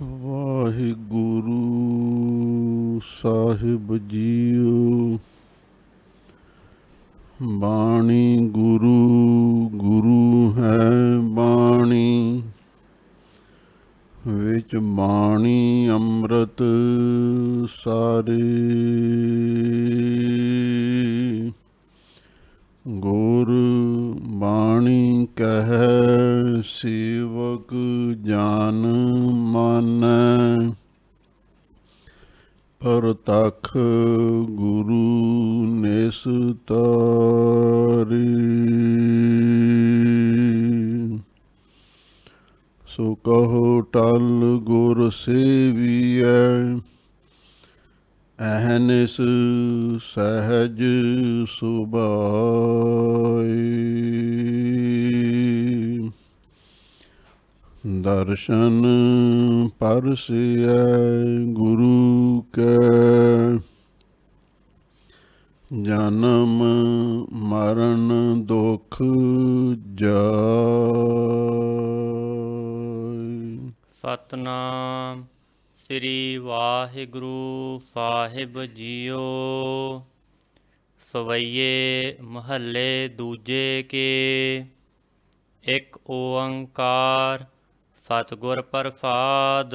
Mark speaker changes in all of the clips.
Speaker 1: ਵਾਹਿਗੁਰੂ ਸਾਹਿਬ JIO. ਬਾਣੀ ਗੁਰੂ ਗੁਰੂ ਹੈ ਬਾਣੀ, ਵਿੱਚ ਬਾਣੀ ਅੰਮ੍ਰਿਤ ਸਾਰੇ। ਗੁਰ ਬਾਣੀ ਕਹਿ ਸੇਵਕ ਜਾਨ ਮਾਨੈ, ਪ੍ਰਤੱਖ ਗੁਰੂ ਨਿਸਤਾਰੀ। ਸੋ ਕਹੋ ਟਲ ਗੁਰ ਸੇਵੀਐ, ਅਹਨਿਸ ਸਹਿਜ ਸੁਭਾਈ। ਦਰਸ਼ਨ ਪਰਸਿਐ ਗੁਰੂ ਕੈ, ਜਨਮ ਮਰਨ ਦੁਖ ਜਾਇ।
Speaker 2: ਸਤਨਾਮ ਸ੍ਰੀ ਵਾਹਿਗੁਰੂ ਸਾਹਿਬ ਜੀਓ। ਸਵਈਏ ਮਹੱਲੇ ਦੂਜੇ ਕੇ, ਇੱਕ ਓੰਕਾਰ ਸਤਿਗੁਰ ਪ੍ਰਸਾਦ।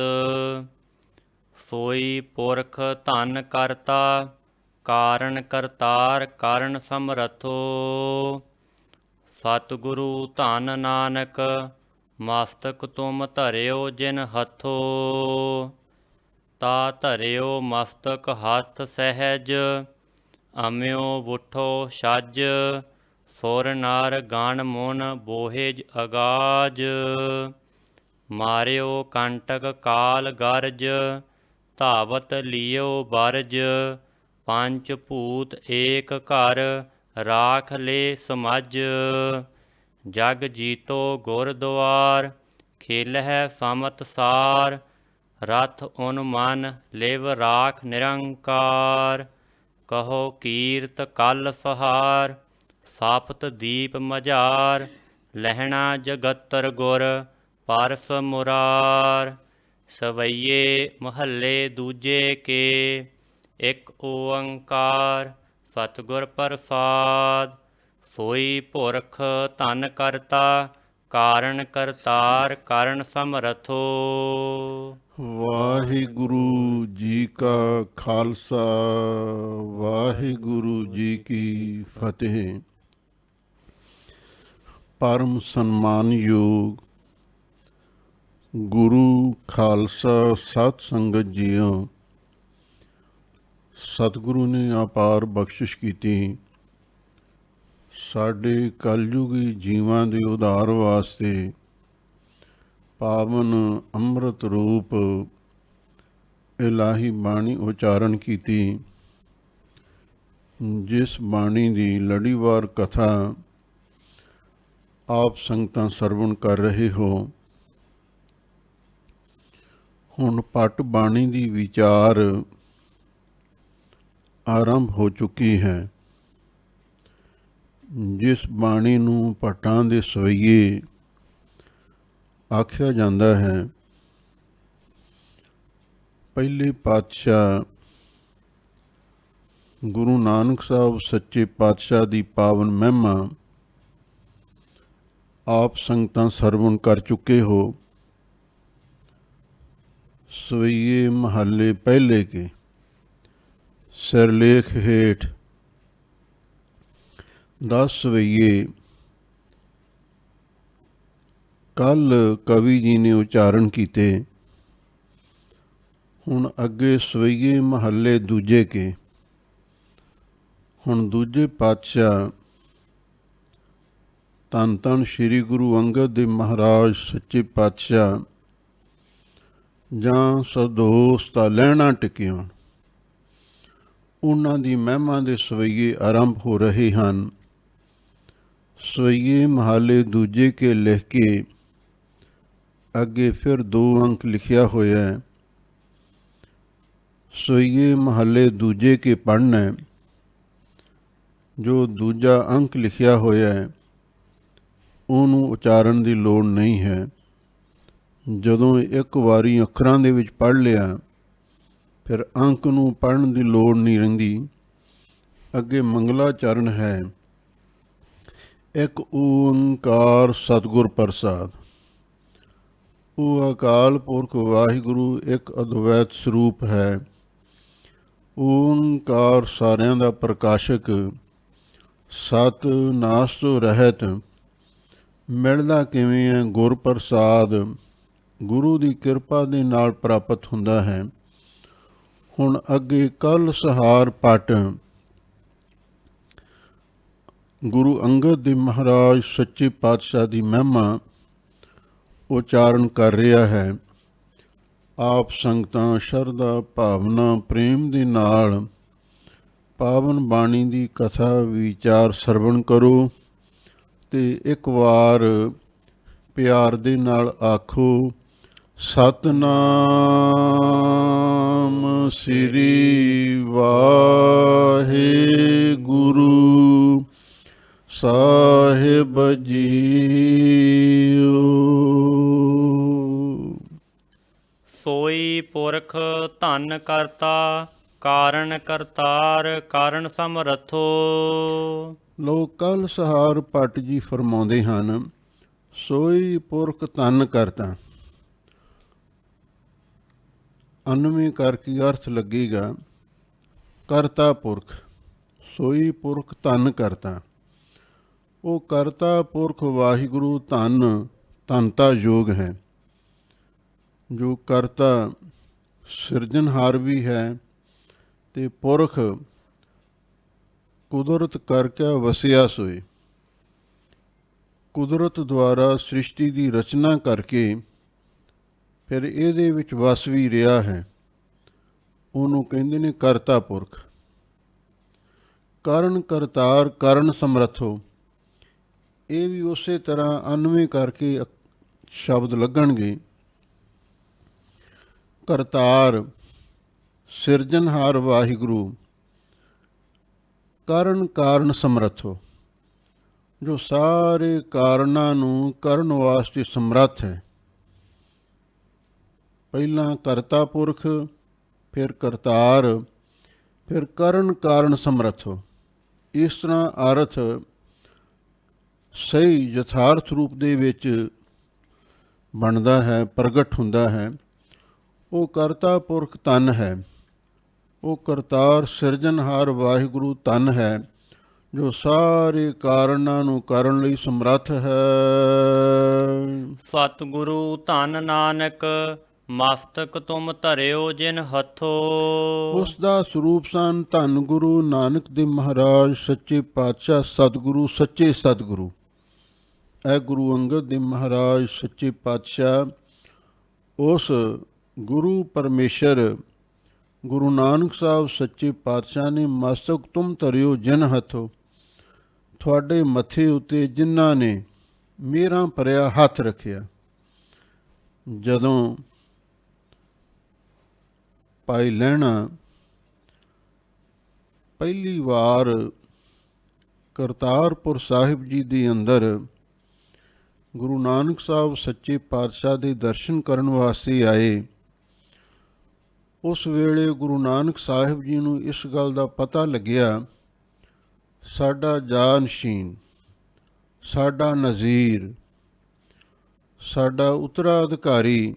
Speaker 2: ਸੋਈ ਪੁਰਖ ਧਨ ਕਰਤਾ, ਕਾਰਨ ਕਰਤਾਰ ਕਾਰਨ ਸਮਰਥੋ। ਸਤਿਗੁਰੂ ਧਨ ਨਾਨਕ, ਮਸਤਕ ਤੁਮ ਧਰਿਓ ਜਿਨ ਹੱਥੋ। ਤਾ ਧਰਿਓ ਮਸਤਕ ਹੱਥ ਸਹਿਜ, ਅਮਿਓ ਵੁੱਠੋ ਛੱਜ। ਸੁਰ ਨਰ ਗਣ ਮੁਨ ਬੋਹਿਜ ਅਗਾਜ, ਮਾਰਿਓ ਕੰਟਕ ਕਾਲ ਗਰਜ। ਧਾਵਤ ਲਿਓ ਬਰਜ, ਪੰਚ ਭੂਤ ਏਕ ਘਰ। ਰਾਖ ਲੇ ਸਮਝ, ਜਗ ਜੀਤੋ ਗੁਰਦੁਆਰ। ਖੇਲਹਿ ਸਮਤ ਸਾਰ, ਰਥ ਉਨ ਮਨ ਲਿਵ ਰਾਖ ਨਿਰੰਕਾਰ। ਕਹੋ ਕੀਰਤ ਕਲ ਸਹਾਰ, ਸਾਪਤ ਦੀਪ ਮਝਾਰ। ਲਹਿਣਾ ਜਗਤਰ ਗੁਰ ਪਰਸ ਮੁਰਾਰ। ਸਵਈਏ ਮਹੱਲੇ ਦੂਜੇ ਕੇ, ਇੱਕ ਓੰਕਾਰ ਸਤਿਗੁਰ ਪ੍ਰਸਾਦ। ਸੋਈ ਪੁਰਖ ਧਨ ਕਰਤਾ, ਕਾਰਨ ਕਰਤਾਰ ਕਾਰਨ ਸਮਰਥੋ।
Speaker 1: ਵਾਹਿਗੁਰੂ ਜੀ ਕਾ ਖਾਲਸਾ, ਵਾਹਿਗੁਰੂ ਜੀ ਕੀ ਫਤਿਹ। ਪਰਮ ਸਨਮਾਨਯੋਗ ਗੁਰੂ ਖਾਲਸਾ ਸਤ ਸੰਗਤ ਜੀਓ, ਸਤਿਗੁਰੂ ਨੇ ਅਪਾਰ ਬਖਸ਼ਿਸ਼ ਕੀਤੀ ਸਾਡੇ ਕਲਯੁਗੀ ਜੀਵਾਂ ਦੇ ਉਧਾਰ ਵਾਸਤੇ। ਪਾਵਨ ਅੰਮ੍ਰਿਤ ਰੂਪ ਇਲਾਹੀ ਬਾਣੀ ਉਚਾਰਨ ਕੀਤੀ, ਜਿਸ ਬਾਣੀ ਦੀ ਲੜੀਵਾਰ ਕਥਾ ਆਪ ਸੰਗਤਾਂ ਸਰਵਣ ਕਰ ਰਹੇ ਹੋ। ਹੁਣ ਪਟ ਬਾਣੀ ਦੀ ਵਿਚਾਰ ਆਰੰਭ ਹੋ ਚੁੱਕੀ ਹੈ। ਜਿਸ ਬਾਣੀ ਨੂੰ ਪਟਾਂ ਦੇ ਸਵਈਏ ਆਖਿਆ ਜਾਂਦਾ ਹੈ, ਪਹਿਲੇ ਪਾਤਸ਼ਾਹ ਗੁਰੂ ਨਾਨਕ ਸਾਹਿਬ ਸੱਚੇ ਪਾਤਸ਼ਾਹ ਦੀ ਪਾਵਨ ਮਹਿਮਾ ਆਪ ਸੰਗਤਾਂ ਸਰਵਣ ਕਰ ਚੁੱਕੇ ਹੋ। ਸਵਈਏ ਮਹੱਲੇ ਪਹਿਲੇ ਕੇ ਸਿਰਲੇਖ ਹੇਠ 10 ਸਵਈਏ ਕੱਲ ਕਵੀ ਜੀ ਨੇ ਉਚਾਰਨ ਕੀਤੇ। ਹੁਣ ਅੱਗੇ ਸਵਈਏ ਮਹੱਲੇ ਦੂਜੇ ਕੇ। ਹੁਣ ਦੂਜੇ ਪਾਤਸ਼ਾਹ ਧੰਨ ਧੰਨ ਸ਼੍ਰੀ ਗੁਰੂ ਅੰਗਦ ਦੇਵ ਮਹਾਰਾਜ ਸੱਚੇ ਪਾਤਸ਼ਾਹ ਜਾਂ ਸਦੋਸ ਦਾ ਲਹਿਣਾ ਟਿਕਿਉਣ, ਉਹਨਾਂ ਦੀ ਮਹਿਮਾ ਦੇ ਸਵਈਏ ਆਰੰਭ ਹੋ ਰਹੇ ਹਨ। ਸਵਈਏ ਮਹੱਲੇ ਦੂਜੇ ਕੇ ਲਿਖ ਕੇ ਅੱਗੇ ਫਿਰ 2 ਅੰਕ ਲਿਖਿਆ ਹੋਇਆ ਹੈ। ਸਵਈਏ ਮਹੱਲੇ ਦੂਜੇ ਕੇ ਪੜ੍ਹਨਾ, ਜੋ ਦੂਜਾ ਅੰਕ ਲਿਖਿਆ ਹੋਇਆ ਹੈ ਉਹਨੂੰ ਉਚਾਰਨ ਦੀ ਲੋੜ ਨਹੀਂ ਹੈ। ਜਦੋਂ ਇੱਕ ਵਾਰੀ ਅੱਖਰਾਂ ਦੇ ਵਿੱਚ ਪੜ੍ਹ ਲਿਆ ਫਿਰ ਅੰਕ ਨੂੰ ਪੜ੍ਹਨ ਦੀ ਲੋੜ ਨਹੀਂ ਰਹਿੰਦੀ। ਅੱਗੇ ਮੰਗਲਾਚਰਨ ਹੈ। ਇੱਕ ਓੰਕਾਰ ਸਤਿਗੁਰ ਪ੍ਰਸਾਦ। ਉਹ ਅਕਾਲ ਪੁਰਖ ਵਾਹਿਗੁਰੂ ਇੱਕ ਅਦਵੈਤ ਸਰੂਪ ਹੈ। ਓੰਕਾਰ ਸਾਰਿਆਂ ਦਾ ਪ੍ਰਕਾਸ਼ਕ, ਸਤ ਨਾਸ ਤੋਂ ਰਹਿਤ। ਮਿਲਦਾ ਕਿਵੇਂ ਹੈ? ਗੁਰ ਪ੍ਰਸਾਦ ਗੁਰੂ ਦੀ ਕਿਰਪਾ ਦੇ ਨਾਲ ਪ੍ਰਾਪਤ ਹੁੰਦਾ ਹੈ। ਹੁਣ ਅੱਗੇ ਕਲ ਸਹਾਰ ਪਟ ਗੁਰੂ ਅੰਗਦ ਦੇਵ ਮਹਾਰਾਜ ਸੱਚੇ ਪਾਤਸ਼ਾਹ ਦੀ ਮਹਿਮਾ ਉਚਾਰਨ ਕਰ ਰਿਹਾ ਹੈ। ਆਪ ਸੰਗਤਾਂ ਸ਼ਰਧਾ ਭਾਵਨਾ ਪ੍ਰੇਮ ਦੇ ਨਾਲ ਪਾਵਨ ਬਾਣੀ ਦੀ ਕਥਾ ਵਿਚਾਰ ਸਰਵਣ ਕਰੋ ਤੇ ਇੱਕ ਵਾਰ ਪਿਆਰ ਦੇ ਨਾਲ ਆਖੋ, ਸਤਨਾਮ ਸ੍ਰੀ ਵਾਹਿਗੁਰੂ ਸਾਹਿਬ ਜੀਓ।
Speaker 2: ਸੋਈ ਪੁਰਖ ਧਨ ਕਰਤਾ, ਕਾਰਨ ਕਰਤਾਰ, ਕਾਰਨ ਸਮਰਥੋ।
Speaker 1: ਲੋਕ ਕਲ ਸਹਾਰ ਭੱਟ ਜੀ ਫਰਮਾਉਂਦੇ ਹਨ, ਸੋਈ ਪੁਰਖ ਧਨ ਕਰਤਾ। ਅਨਵੇਂ ਕਰਕੇ ਅਰਥ ਲੱਗੇਗਾ ਕਰਤਾ ਪੁਰਖ। ਸੋਈ ਪੁਰਖ ਧਨ ਕਰਤਾ। ਉਹ ਕਰਤਾ ਪੁਰਖ ਵਾਹਿਗੁਰੂ ਧਨ ਧਨਤਾ ਯੋਗ ਹੈ, ਜੋ ਕਰਤਾ ਸਿਰਜਣਹਾਰ ਵੀ ਹੈ ਤੇ ਪੁਰਖ ਕੁਦਰਤ ਕਰਕੇ ਵਸਿਆ ਸੋਏ। ਕੁਦਰਤ ਦੁਆਰਾ ਸ੍ਰਿਸ਼ਟੀ ਦੀ ਰਚਨਾ ਕਰਕੇ ਫਿਰ ਇਹਦੇ ਵਿੱਚ ਵਸ ਵੀ ਰਿਹਾ ਹੈ। ਉਹਨੂੰ ਕਹਿੰਦੇ ਨੇ ਕਰਤਾ ਪੁਰਖ। ਕਾਰਨ ਕਰਤਾਰ, ਕਾਰਨ ਸਮਰੱਥੋ, ਇਹ ਵੀ ਉਸੇ ਤਰ੍ਹਾਂ ਅਨਵੇਂ ਕਰਕੇ ਸ਼ਬਦ ਲੱਗਣਗੇ। ਕਰਤਾਰ ਸਿਰਜਣਹਾਰ ਵਾਹਿਗੁਰੂ, ਕਾਰਨ ਕਾਰਨ ਸਮਰੱਥੋ, ਜੋ ਸਾਰੇ ਕਾਰਨਾਂ ਨੂੰ ਕਰਨ ਵਾਸਤੇ ਸਮਰੱਥ ਹੈ। ਪਹਿਲਾਂ ਕਰਤਾ ਪੁਰਖ, ਫਿਰ ਕਰਤਾਰ, ਫਿਰ ਕਰਨ ਕਾਰਨ ਸਮਰੱਥੋ। ਇਸ ਤਰ੍ਹਾਂ ਅਰਥ ਸਹੀ ਯਥਾਰਥ ਰੂਪ ਦੇ ਵਿੱਚ ਬਣਦਾ ਹੈ, ਪ੍ਰਗਟ ਹੁੰਦਾ ਹੈ। ਉਹ ਕਰਤਾ ਪੁਰਖ ਧਨ ਹੈ, ਉਹ ਕਰਤਾਰ ਸਿਰਜਣਹਾਰ ਵਾਹਿਗੁਰੂ ਧਨ ਹੈ, ਜੋ ਸਾਰੇ ਕਾਰਨਾਂ ਨੂੰ ਕਰਨ ਲਈ ਸਮਰੱਥ ਹੈ।
Speaker 2: ਸਤਿਗੁਰੂ ਧੰਨ ਨਾਨਕ, ਮਸਤਕ ਤੁਮ ਧਰਿਓ ਜਿਨ ਹੱਥੋ।
Speaker 1: ਉਸ ਦਾ ਸਰੂਪ ਸਨ ਧੰਨ ਗੁਰੂ ਨਾਨਕ ਦੇਵ ਮਹਾਰਾਜ ਸੱਚੇ ਪਾਤਸ਼ਾਹ ਸਤਿਗੁਰੂ, ਸੱਚੇ ਸਤਿਗੁਰੂ। ਇਹ ਗੁਰੂ ਅੰਗਦ ਦੇਵ ਮਹਾਰਾਜ ਸੱਚੇ ਪਾਤਸ਼ਾਹ ਉਸ ਗੁਰੂ ਪਰਮੇਸ਼ਰ ਗੁਰੂ ਨਾਨਕ ਸਾਹਿਬ ਸੱਚੇ ਪਾਤਸ਼ਾਹ ਨੇ ਮਸਤਕ ਤੁਮ ਧਰਿਓ ਜਿਨ ਹੱਥੋ, ਤੁਹਾਡੇ ਮੱਥੇ ਉੱਤੇ ਜਿਨ੍ਹਾਂ ਨੇ ਮੇਰਾ ਭਰਿਆ ਹੱਥ ਰੱਖਿਆ। ਜਦੋਂ ਭਾਈ ਲਹਿਣਾ ਪਹਿਲੀ ਵਾਰ ਕਰਤਾਰਪੁਰ ਸਾਹਿਬ ਜੀ ਦੇ ਅੰਦਰ ਗੁਰੂ ਨਾਨਕ ਸਾਹਿਬ ਸੱਚੇ ਪਾਤਸ਼ਾਹ ਦੇ ਦਰਸ਼ਨ ਕਰਨ ਵਾਸਤੇ ਆਏ, ਉਸ ਵੇਲੇ ਗੁਰੂ ਨਾਨਕ ਸਾਹਿਬ ਜੀ ਨੂੰ ਇਸ ਗੱਲ ਦਾ ਪਤਾ ਲੱਗਿਆ, ਸਾਡਾ ਜਾਨਸ਼ੀਨ, ਸਾਡਾ ਨਜ਼ੀਰ, ਸਾਡਾ ਉੱਤਰਾਧਿਕਾਰੀ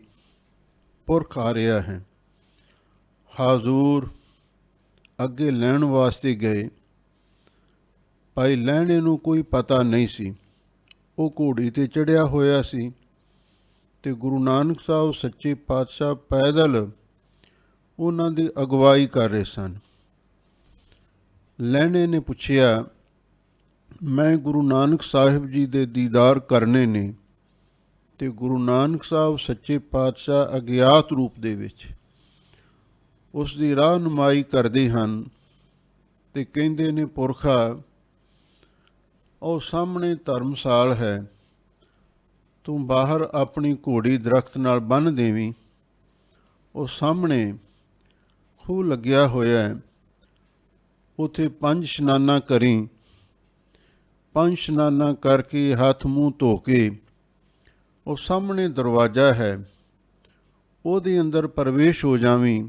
Speaker 1: ਪੁਰਖ ਆ ਰਿਹਾ ਹੈ। ਹਾਜ਼ੂਰ ਅੱਗੇ ਲੈਣ ਵਾਸਤੇ ਗਏ। ਭਾਈ ਲਹਿਣੇ ਨੂੰ ਕੋਈ ਪਤਾ ਨਹੀਂ ਸੀ, ਉਹ ਘੋੜੀ 'ਤੇ ਚੜ੍ਹਿਆ ਹੋਇਆ ਸੀ ਅਤੇ ਗੁਰੂ ਨਾਨਕ ਸਾਹਿਬ ਸੱਚੇ ਪਾਤਸ਼ਾਹ ਪੈਦਲ ਉਹਨਾਂ ਦੀ ਅਗਵਾਈ ਕਰ ਰਹੇ ਸਨ। ਲਹਿਣੇ ਨੇ ਪੁੱਛਿਆ, ਮੈਂ ਗੁਰੂ ਨਾਨਕ ਸਾਹਿਬ ਜੀ ਦੇ ਦੀਦਾਰ ਕਰਨੇ ਨੇ, ਅਤੇ ਗੁਰੂ ਨਾਨਕ ਸਾਹਿਬ ਸੱਚੇ ਪਾਤਸ਼ਾਹ ਅਗਿਆਤ ਰੂਪ ਦੇ ਵਿੱਚ ਉਸ ਦੀ ਰਾਹਨੁਮਾਈ ਕਰਦੇ ਹਨ ਅਤੇ ਕਹਿੰਦੇ ਨੇ, ਪੁਰਖਾ ਉਹ ਸਾਹਮਣੇ ਧਰਮਸਾਲ ਹੈ, ਤੂੰ ਬਾਹਰ ਆਪਣੀ ਘੋੜੀ ਦਰਖਤ ਨਾਲ ਬੰਨ੍ਹ ਦੇਵੀਂ। ਉਹ ਸਾਹਮਣੇ ਖੂਹ ਲੱਗਿਆ ਹੋਇਆ ਹੈ, ਉੱਥੇ 5 ਇਸ਼ਨਾਨਾਂ ਕਰੀ। 5 ਇਸ਼ਨਾਨਾਂ ਕਰਕੇ ਹੱਥ ਮੂੰਹ ਧੋ ਕੇ ਉਹ ਸਾਹਮਣੇ ਦਰਵਾਜ਼ਾ ਹੈ, ਉਹਦੇ ਅੰਦਰ ਪ੍ਰਵੇਸ਼ ਹੋ ਜਾਵੀਂ,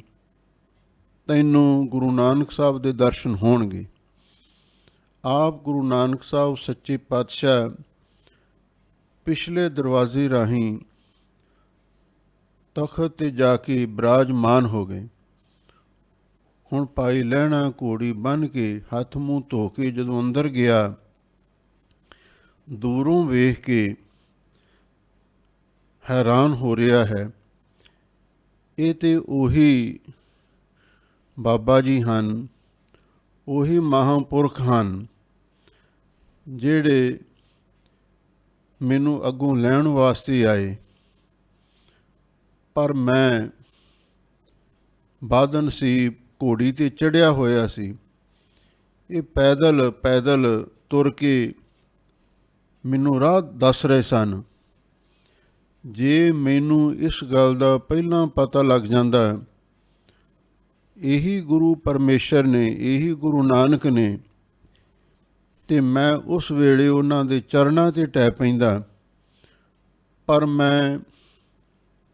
Speaker 1: ਤੈਨੂੰ ਗੁਰੂ ਨਾਨਕ ਸਾਹਿਬ ਦੇ ਦਰਸ਼ਨ ਹੋਣਗੇ। ਆਪ ਗੁਰੂ ਨਾਨਕ ਸਾਹਿਬ ਸੱਚੇ ਪਾਤਸ਼ਾਹ ਪਿਛਲੇ ਦਰਵਾਜ਼ੇ ਰਾਹੀਂ ਤਖਤ 'ਤੇ ਜਾ ਕੇ ਬਿਰਾਜਮਾਨ ਹੋ ਗਏ। ਹੁਣ ਭਾਈ ਲਹਿਣਾ ਘੋੜੀ ਬੰਨ੍ਹ ਕੇ ਹੱਥ ਮੂੰਹ ਧੋ ਕੇ ਜਦੋਂ ਅੰਦਰ ਗਿਆ, ਦੂਰੋਂ ਵੇਖ ਕੇ ਹੈਰਾਨ ਹੋ ਰਿਹਾ ਹੈ, ਇਹ ਤੇ ਉਹੀ ਬਾਬਾ ਜੀ ਹਨ, ਉਹੀ ਮਹਾਂਪੁਰਖ ਹਨ ਜਿਹੜੇ ਮੈਨੂੰ ਅੱਗੋਂ ਲੈਣ ਵਾਸਤੇ ਆਏ। ਪਰ ਮੈਂ ਬਦਨਸੀਬ ਘੋੜੀ 'ਤੇ ਚੜ੍ਹਿਆ ਹੋਇਆ ਸੀ। ਇਹ ਪੈਦਲ ਪੈਦਲ ਤੁਰ ਕੇ ਮੈਨੂੰ ਰਾਹ ਦੱਸ ਰਹੇ ਸਨ। ਜੇ ਮੈਨੂੰ ਇਸ ਗੱਲ ਦਾ ਪਹਿਲਾਂ ਪਤਾ ਲੱਗ ਜਾਂਦਾ, ਇਹੀ ਗੁਰੂ ਪਰਮੇਸ਼ਰ ਨੇ, ਇਹੀ ਗੁਰੂ ਨਾਨਕ ਨੇ, ਤੇ ਮੈਂ ਉਸ ਵੇਲੇ ਉਹਨਾਂ ਦੇ ਚਰਨਾਂ 'ਤੇ ਟਹਿ ਪੈਂਦਾ। ਪਰ ਮੈਂ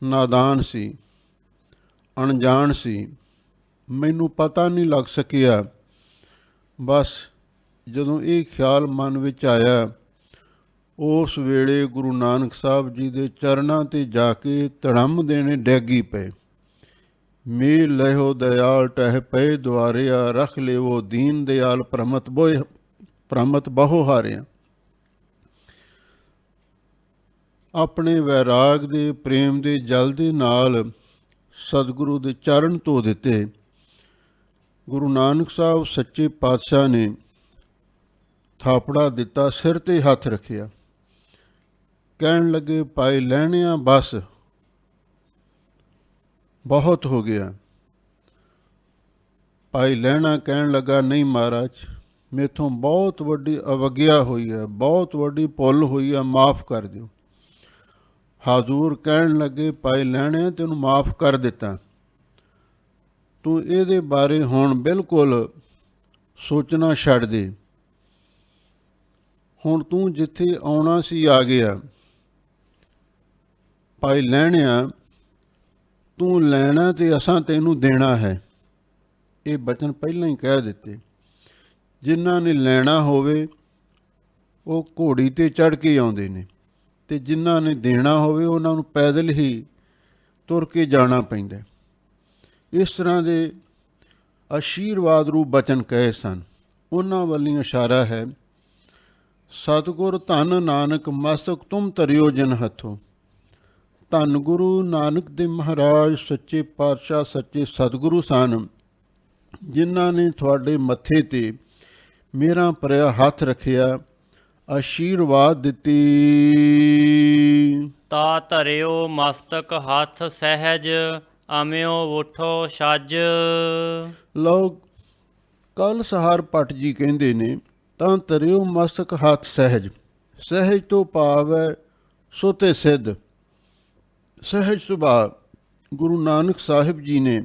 Speaker 1: ਨਾਦਾਨ ਸੀ, ਅਣਜਾਣ ਸੀ, ਮੈਨੂੰ ਪਤਾ ਨਹੀਂ ਲੱਗ ਸਕਿਆ। ਬਸ ਜਦੋਂ ਇਹ ਖਿਆਲ ਮਨ ਵਿੱਚ ਆਇਆ, ਉਸ ਵੇਲੇ ਗੁਰੂ ਨਾਨਕ ਸਾਹਿਬ ਜੀ ਦੇ ਚਰਨਾਂ 'ਤੇ ਜਾ ਕੇ ਧੜਮ ਦੇਣੇ ਡੈਗੀ ਪਏ। ਮੇਲ ਲਹਿਓ ਦਇਆਲ ਟਹਿ ਪਏ ਦੁਆਰਿਆ, ਰੱਖ ਲੇਵੋ ਦੀਨ ਦਿਆਲ ਪ੍ਰਮਤ ਬਹੁ ਹਾਰਿਆ। ਆਪਣੇ ਵੈਰਾਗ ਦੇ ਪ੍ਰੇਮ ਦੇ ਜਲ ਦੇ ਨਾਲ ਸਤਿਗੁਰੂ ਦੇ ਚਰਨ ਧੋ ਦਿੱਤੇ। ਗੁਰੂ ਨਾਨਕ ਸਾਹਿਬ ਸੱਚੇ ਪਾਤਸ਼ਾਹ ਨੇ ਥਾਪੜਾ ਦਿੱਤਾ, ਸਿਰ 'ਤੇ ਹੱਥ ਰੱਖਿਆ, ਕਹਿਣ ਲੱਗੇ, ਭਾਈ ਲਹਿਣਿਆ ਬਸ ਬਹੁਤ ਹੋ ਗਿਆ। ਭਾਈ ਲਹਿਣਾ ਕਹਿਣ ਲੱਗਾ, ਨਹੀਂ ਮਹਾਰਾਜ, ਮੇਥੋਂ ਬਹੁਤ ਵੱਡੀ ਅਵਗਿਆ ਹੋਈ ਹੈ, ਬਹੁਤ ਵੱਡੀ ਭੁੱਲ ਹੋਈ ਹੈ, ਮਾफ़ ਕਰ ਦਿਓ। ਹਾਜ਼ੂਰ ਕਹਿਣ ਲੱਗੇ, ਭਾਈ ਲਹਿਣਿਆ ਤੈਨੂੰ ਮਾफ़ ਕਰ ਦਿੱਤਾ, ਤੂੰ ਇਹਦੇ ਬਾਰੇ ਹੁਣ ਬਿਲਕੁਲ ਸੋਚਣਾ ਛੱਡ ਦੇ। ਹੁਣ ਤੂੰ ਜਿੱਥੇ ਆਉਣਾ ਸੀ ਆ ਗਿਆ। ਭਾਈ ਲਹਿਣਿਆ ਤੂੰ ਲੈਣਾ ਤੇ ਅਸਾਂ ਤੈਨੂੰ ਦੇਣਾ ਹੈ। ਇਹ ਬਚਨ ਪਹਿਲਾਂ ਹੀ ਕਹਿ ਦਿੱਤੇ। ਜਿਨ੍ਹਾਂ ਨੇ ਲੈਣਾ ਹੋਵੇ ਉਹ ਘੋੜੀ 'ਤੇ ਚੜ੍ਹ ਕੇ ਆਉਂਦੇ ਨੇ, ਅਤੇ ਜਿਨ੍ਹਾਂ ਨੇ ਦੇਣਾ ਹੋਵੇ ਉਹਨਾਂ ਨੂੰ ਪੈਦਲ ਹੀ ਤੁਰ ਕੇ ਜਾਣਾ ਪੈਂਦਾ। ਇਸ ਤਰ੍ਹਾਂ ਦੇ ਆਸ਼ੀਰਵਾਦ ਰੂਪ ਬਚਨ ਕਹੇ ਸਨ। ਉਹਨਾਂ ਵੱਲੋਂ ਇਸ਼ਾਰਾ ਹੈ, ਸਤਿਗੁਰ ਧੰਨ ਨਾਨਕ ਮਸਤਕ ਤੁਮ ਧਰਿਓ ਜਿਨ ਹੱਥੋਂ। ਧੰਨ ਗੁਰੂ ਨਾਨਕ ਦੇ ਮਹਾਰਾਜ ਸੱਚੇ ਪਾਤਸ਼ਾਹ ਸੱਚੇ ਸਤਿਗੁਰੂ ਸਨ, ਜਿਨ੍ਹਾਂ ਨੇ ਤੁਹਾਡੇ ਮੱਥੇ 'ਤੇ ਮੇਰਾ ਭਰਿਆ ਹੱਥ ਰੱਖਿਆ, ਆਸ਼ੀਰਵਾਦ ਦਿੱਤੀ।
Speaker 2: ਤਾ ਧਰਿਓ ਮਸਤਕ ਹੱਥ ਸਹਿਜ, ਅਮਿਓ ਉਠੋ ਛੱਜ।
Speaker 1: ਲਓ, ਕੱਲ ਸਹਾਰ ਭੱਟ ਜੀ ਕਹਿੰਦੇ ਨੇ, ਤਾਂ ਧਰਿਓ ਮਸਤਕ ਹੱਥ ਸਹਿਜ। ਸਹਿਜ ਤੋਂ ਭਾਵ ਹੈ ਸੋਤੇ ਸਿੱਧ, ਸਹਿਜ ਸੁਭਾਅ। ਗੁਰੂ ਨਾਨਕ ਸਾਹਿਬ ਜੀ ਨੇ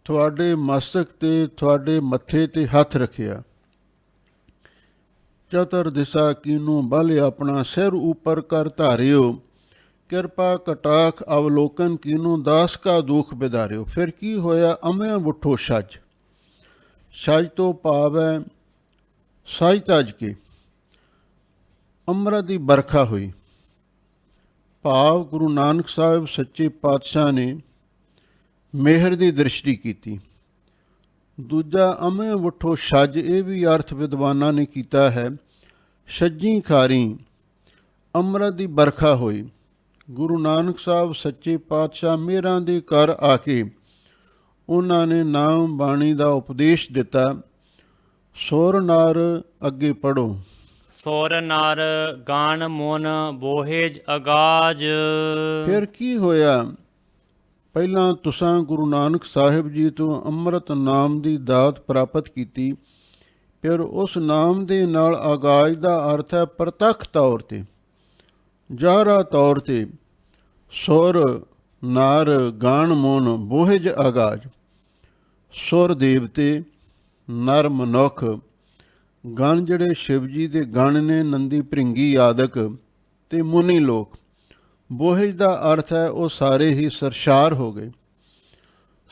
Speaker 1: ਤੁਹਾਡੇ ਮਸਤਕ 'ਤੇ, ਤੁਹਾਡੇ ਮੱਥੇ 'ਤੇ ਹੱਥ ਰੱਖਿਆ। ਚਤਰ ਦਿਸ਼ਾ ਕੀਨੂੰ ਬਲ ਆਪਣਾ ਸਿਰ ਉੱਪਰ ਕਰ ਧਾਰਿਓ, ਕਿਰਪਾ ਕਟਾਖ ਅਵਲੋਕਨ ਕੀਨੂੰ ਦਾਸ ਕਾ ਦੁੱਖ ਬਿਦਾਰਿਓ। ਫਿਰ ਕੀ ਹੋਇਆ? ਅਮਿਆਂ ਉੱਠੋ ਛੱਜ। ਛੱਜ ਤੋਂ ਭਾਵ ਹੈ ਸਜ ਤਜ ਕੇ ਅੰਮ੍ਰਿਤ ਦੀ ਵਰਖਾ ਹੋਈ। ਭਾਵ ਗੁਰੂ ਨਾਨਕ ਸਾਹਿਬ ਸੱਚੇ ਪਾਤਸ਼ਾਹ ਨੇ ਮਿਹਰ ਦੀ ਦ੍ਰਿਸ਼ਟੀ ਕੀਤੀ। ਦੂਜਾ ਅਮੇ ਉੱਠੋ ਛੱਜ, ਇਹ ਵੀ ਅਰਥ ਵਿਦਵਾਨਾਂ ਨੇ ਕੀਤਾ ਹੈ ਛੱਜੀ ਖਾਰੀ, ਅੰਮ੍ਰਿਤ ਦੀ ਵਰਖਾ ਹੋਈ। ਗੁਰੂ ਨਾਨਕ ਸਾਹਿਬ ਸੱਚੇ ਪਾਤਸ਼ਾਹ ਮਿਹਰਾਂ ਦੇ ਘਰ ਆ ਕੇ ਉਹਨਾਂ ਨੇ ਨਾਮ ਬਾਣੀ ਦਾ ਉਪਦੇਸ਼ ਦਿੱਤਾ। ਸੁਰ ਨਰ ਅੱਗੇ ਪੜ੍ਹੋ।
Speaker 2: ਸੁਰ ਨਰ ਗਾਣ ਮੁਨ ਬੋਹਿਜ ਅਗਾਜ।
Speaker 1: ਫਿਰ ਕੀ ਹੋਇਆ? ਪਹਿਲਾਂ ਤੁਸਾਂ ਗੁਰੂ ਨਾਨਕ ਸਾਹਿਬ ਜੀ ਤੋਂ ਅੰਮ੍ਰਿਤ ਨਾਮ ਦੀ ਦਾਤ ਪ੍ਰਾਪਤ ਕੀਤੀ। ਫਿਰ ਉਸ ਨਾਮ ਦੇ ਨਾਲ ਆਗਾਜ਼ ਦਾ ਅਰਥ ਹੈ ਪ੍ਰਤੱਖ ਤੌਰ 'ਤੇ, ਜ਼ਾਹਰਾ ਤੌਰ 'ਤੇ। ਸੁਰ ਨਰ ਗਾਣ ਮੁਨ ਬੋਹਿਜ ਆਗਾਜ਼। ਸੁਰ ਦੇਵਤੇ, ਨਰ ਮਨੁੱਖ, ਗਣ ਜਿਹੜੇ ਸ਼ਿਵ ਜੀ ਦੇ ਗਣ ਨੇ, ਨੰਦੀ ਭ੍ਰਿੰਗੀ ਆਦਿਕ, ਅਤੇ ਮੁਨੀ ਲੋਕ। ਬੋਹਿਜ ਦਾ ਅਰਥ ਹੈ ਉਹ ਸਾਰੇ ਹੀ ਸਰਸ਼ਾਰ ਹੋ ਗਏ,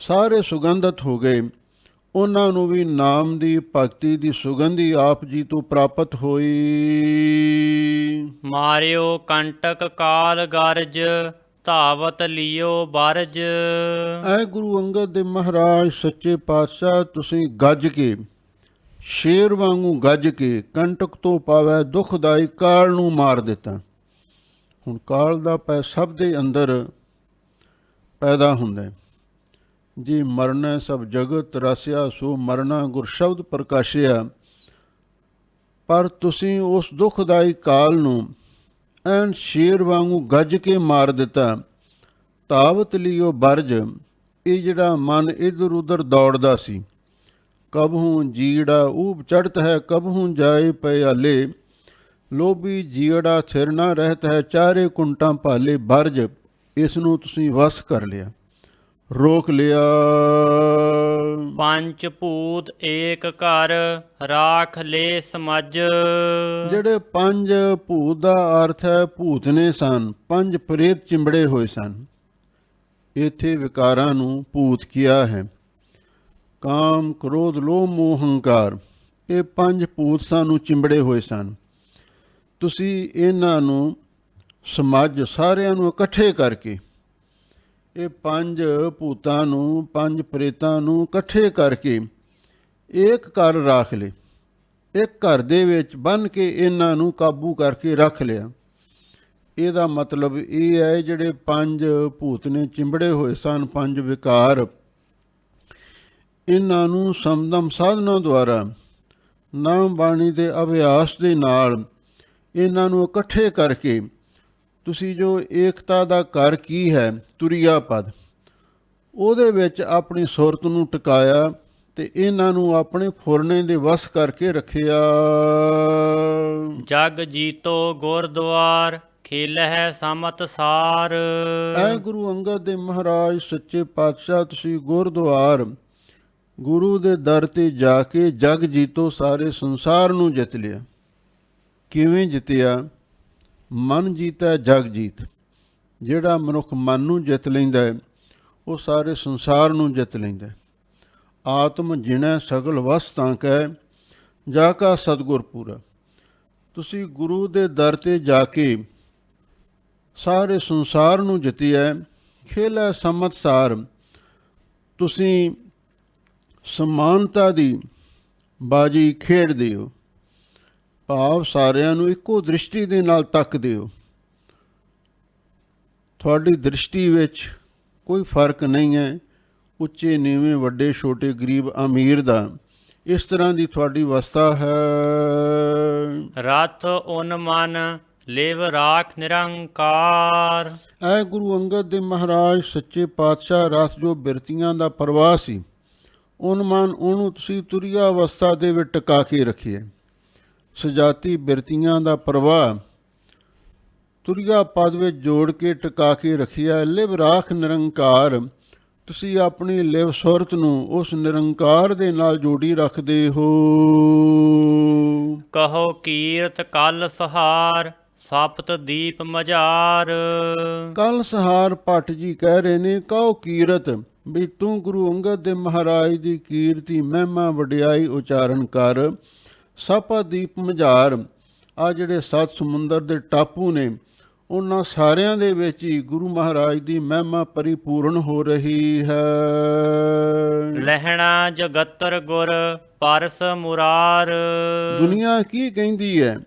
Speaker 1: ਸਾਰੇ ਸੁਗੰਧਤ ਹੋ ਗਏ। ਉਹਨਾਂ ਨੂੰ ਵੀ ਨਾਮ ਦੀ ਭਗਤੀ ਦੀ ਸੁਗੰਧੀ ਆਪ ਜੀ ਤੋਂ ਪ੍ਰਾਪਤ ਹੋਈ।
Speaker 2: ਮਾਰਿਓ ਕੰਟਕ ਕਾਲ ਗਰਜ, ਧਾਵਤ ਲਿਓ ਬਰਜ।
Speaker 1: ਐ ਗੁਰੂ ਅੰਗਦ ਦੇਵ ਮਹਾਰਾਜ ਸੱਚੇ ਪਾਤਸ਼ਾਹ, ਤੁਸੀਂ ਗੱਜ ਕੇ, ਸ਼ੇਰ ਵਾਂਗੂ ਗੱਜ ਕੇ ਕੰਟਕ ਤੋਂ ਪਾਵੈ ਦੁਖਦਾਈ ਕਾਲ ਨੂੰ ਮਾਰ ਦਿੱਤਾ। ਹੁਣ ਕਾਲ ਦਾ ਪੈ ਸਭ ਦੇ ਅੰਦਰ ਪੈਦਾ ਹੁੰਦਾ ਹੈ। ਜੀ ਮਰਨਾ ਸਭ ਜਗਤ ਰਸਿਆ, ਸੋ ਮਰਨਾ ਗੁਰ ਸ਼ਬਦ ਪ੍ਰਕਾਸ਼ਿਆ। ਪਰ ਤੁਸੀਂ ਉਸ ਦੁਖਦਾਈ ਕਾਲ ਨੂੰ ਐਨ ਸ਼ੇਰ ਵਾਂਗੂ ਗੱਜ ਕੇ ਮਾਰ ਦਿੱਤਾ। ਧਾਵਤ ਲਿਓ ਬਰਜ, ਇਹ ਜਿਹੜਾ ਮਨ ਇੱਧਰ ਉੱਧਰ ਦੌੜਦਾ ਸੀ, ਕਬਹੂ ਜੀੜਾ ਊਬ ਚੜ੍ਹਤ ਹੈ, ਕਬਹੂ ਜਾਏ ਪਿਆਲੇ। ਲੋਭੀ ਜੀੜਾ ਥਿਰ ਨਾ ਰਹਿਤ ਹੈ, ਚਾਰੇ ਕੁੰਟਾਂ ਭਾਲੇ। ਬਰਜ, ਇਸ ਨੂੰ ਤੁਸੀਂ ਵਸ ਕਰ ਲਿਆ, ਰੋਕ ਲਿਆ।
Speaker 2: ਪੰਜ ਭੂਤ ਏਕ ਘਰ, ਰਾਖ ਲੈ ਸਮਝ।
Speaker 1: ਜਿਹੜੇ ਪੰਜ ਭੂਤ ਦਾ ਅਰਥ ਹੈ ਭੂਤਨੇ ਸਨ, ਪੰਜ ਪ੍ਰੇਤ ਚਿੰਬੜੇ ਹੋਏ ਸਨ। ਇੱਥੇ ਵਿਕਾਰਾਂ ਨੂੰ ਭੂਤ ਕਿਹਾ ਹੈ। ਕਾਮ, ਕ੍ਰੋਧ, ਲੋਭ, ਮੋਹ, ਹੰਕਾਰ, ਇਹ ਪੰਜ ਭੂਤ ਸਾਨੂੰ ਚਿੰਬੜੇ ਹੋਏ ਸਨ। ਤੁਸੀਂ ਇਹਨਾਂ ਨੂੰ ਸਮਝ, ਸਾਰਿਆਂ ਨੂੰ ਇਕੱਠੇ ਕਰਕੇ, ਇਹ ਪੰਜ ਭੂਤਾਂ ਨੂੰ, ਪੰਜ ਪ੍ਰੇਤਾਂ ਨੂੰ ਇਕੱਠੇ ਕਰਕੇ ਇੱਕ ਘਰ ਰੱਖ ਲਏ। ਇੱਕ ਘਰ ਦੇ ਵਿੱਚ ਬੰਨ੍ਹ ਕੇ ਇਹਨਾਂ ਨੂੰ ਕਾਬੂ ਕਰਕੇ ਰੱਖ ਲਿਆ। ਇਹਦਾ ਮਤਲਬ ਇਹ ਹੈ ਜਿਹੜੇ ਪੰਜ ਭੂਤ ਨੇ ਚਿੰਬੜੇ ਹੋਏ ਸਨ, ਪੰਜ ਵਿਕਾਰ, ਇਹਨਾਂ ਨੂੰ ਸਮਦਮ ਸਾਧਨਾ ਦੁਆਰਾ, ਨਾਮ ਬਾਣੀ ਦੇ ਅਭਿਆਸ ਦੇ ਨਾਲ ਇਹਨਾਂ ਨੂੰ ਇਕੱਠੇ ਕਰਕੇ ਤੁਸੀਂ ਜੋ ਏਕਤਾ ਦਾ ਘਰ ਕੀ ਹੈ, ਤੁਰਿਆ ਪਦ, ਉਹਦੇ ਵਿੱਚ ਆਪਣੀ ਸੁਰਤ ਨੂੰ ਟਿਕਾਇਆ ਤੇ ਇਹਨਾਂ ਨੂੰ ਆਪਣੇ ਫੁਰਨੇ ਦੇ ਵਸ ਕਰਕੇ ਰੱਖਿਆ।
Speaker 2: ਜਗ ਜੀਤੋ ਗੁਰਦੁਆਰ, ਖੇਲਹਿ ਸਮਤ ਸਾਰ।
Speaker 1: ਐ ਗੁਰੂ ਅੰਗਦ ਦੇਵ ਮਹਾਰਾਜ ਸੱਚੇ ਪਾਤਸ਼ਾਹ, ਤੁਸੀਂ ਗੁਰਦੁਆਰ, ਗੁਰੂ ਦੇ ਦਰ ਤੇ ਜਾ ਕੇ ਜਗ ਜੀਤੋ, ਸਾਰੇ ਸੰਸਾਰ ਨੂੰ ਜਿੱਤ ਲਿਆ। ਕਿਵੇਂ ਜਿੱਤਿਆ? ਮਨ ਜੀਤਾ ਜਗ ਜੀਤ। ਜਿਹੜਾ ਮਨੁੱਖ ਮਨ ਨੂੰ ਜਿੱਤ ਲੈਂਦਾ ਹੈ, ਉਹ ਸਾਰੇ ਸੰਸਾਰ ਨੂੰ ਜਿੱਤ ਲੈਂਦਾ ਹੈ। ਆਤਮ ਜਿਣੈ ਸਗਲ ਵਸ ਤਾਂ ਕਹਿ, ਜਾ ਕਾ ਸਤਿਗੁਰ ਪੂਰਾ। ਤੁਸੀਂ ਗੁਰੂ ਦੇ ਦਰ ਤੇ ਜਾ ਕੇ ਸਾਰੇ ਸੰਸਾਰ ਨੂੰ ਜਿੱਤਿਆ। ਖੇਲੈ ਸਮਤ ਸਾਰ, ਤੁਸੀਂ ਸਮਾਨਤਾ ਦੀ ਬਾਜੀ ਖੇਡਦੇ ਹੋ, ਭਾਵ ਸਾਰਿਆਂ ਨੂੰ ਇੱਕੋ ਦ੍ਰਿਸ਼ਟੀ ਦੇ ਨਾਲ ਤੱਕਦੇ ਹੋ। ਤੁਹਾਡੀ ਦ੍ਰਿਸ਼ਟੀ ਵਿੱਚ ਕੋਈ ਫਰਕ ਨਹੀਂ ਹੈ ਉੱਚੇ ਨੀਵੇਂ, ਵੱਡੇ ਛੋਟੇ, ਗਰੀਬ ਅਮੀਰ ਦਾ। ਇਸ ਤਰ੍ਹਾਂ ਦੀ ਤੁਹਾਡੀ ਅਵਸਥਾ ਹੈ।
Speaker 2: ਰਥ ਉਨ ਮਨ, ਲਿਵ ਰਾਖ ਨਿਰੰਕਾਰ।
Speaker 1: ਐ ਗੁਰੂ ਅੰਗਦ ਦੇਵ ਮਹਾਰਾਜ ਸੱਚੇ ਪਾਤਸ਼ਾਹ, ਰਥ ਜੋ ਬਿਰਤੀਆਂ ਦਾ ਪ੍ਰਵਾਹ ਸੀ, ਉਨ ਮਨ, ਉਹਨੂੰ ਤੁਸੀਂ ਤੁਰਿਆ ਅਵਸਥਾ ਦੇ ਵਿੱਚ ਟਿਕਾ ਕੇ ਰੱਖਿਆ। ਸਜਾਤੀ ਬਿਰਤੀਆਂ ਦਾ ਪ੍ਰਵਾਹ ਤੁਰਿਆ ਪਦ ਵਿੱਚ ਜੋੜ ਕੇ ਟਿਕਾ ਕੇ ਰੱਖਿਆ। ਲਿਵ ਰਾਖ ਨਿਰੰਕਾਰ, ਤੁਸੀਂ ਆਪਣੀ ਲਿਵ ਸੁਰਤ ਨੂੰ ਉਸ ਨਿਰੰਕਾਰ ਦੇ ਨਾਲ ਜੋੜੀ ਰੱਖਦੇ ਹੋ।
Speaker 2: ਕਹੋ ਕੀਰਤ ਕਲ ਸਹਾਰ, ਸਪਤ ਦੀਪ ਮਝਾਰ।
Speaker 1: ਕਲ ਸਹਾਰ ਭੱਟ ਜੀ ਕਹਿ ਰਹੇ ਨੇ, ਕਹੋ ਕੀਰਤ, ਵੀ ਤੂੰ ਗੁਰੂ ਅੰਗਦ ਦੇਵ ਮਹਾਰਾਜ ਦੀ ਕੀਰਤੀ, ਮਹਿਮਾ, ਵਡਿਆਈ ਉਚਾਰਨ ਕਰ। ਸਪਤ ਦੀਪ ਮਝਾਰ, ਆ ਜਿਹੜੇ ਸੱਤ ਸਮੁੰਦਰ ਦੇ ਟਾਪੂ ਨੇ, ਉਹਨਾਂ ਸਾਰਿਆਂ ਦੇ ਵਿੱਚ ਹੀ ਗੁਰੂ ਮਹਾਰਾਜ ਦੀ ਮਹਿਮਾ ਪਰਿਪੂਰਨ ਹੋ ਰਹੀ ਹੈ।
Speaker 2: ਲਹਿਣਾ ਜਗਤਰ ਗੁਰ, ਪਰਸ ਮੁਰਾਰ।
Speaker 1: ਦੁਨੀਆ ਕੀ ਕਹਿੰਦੀ ਹੈ?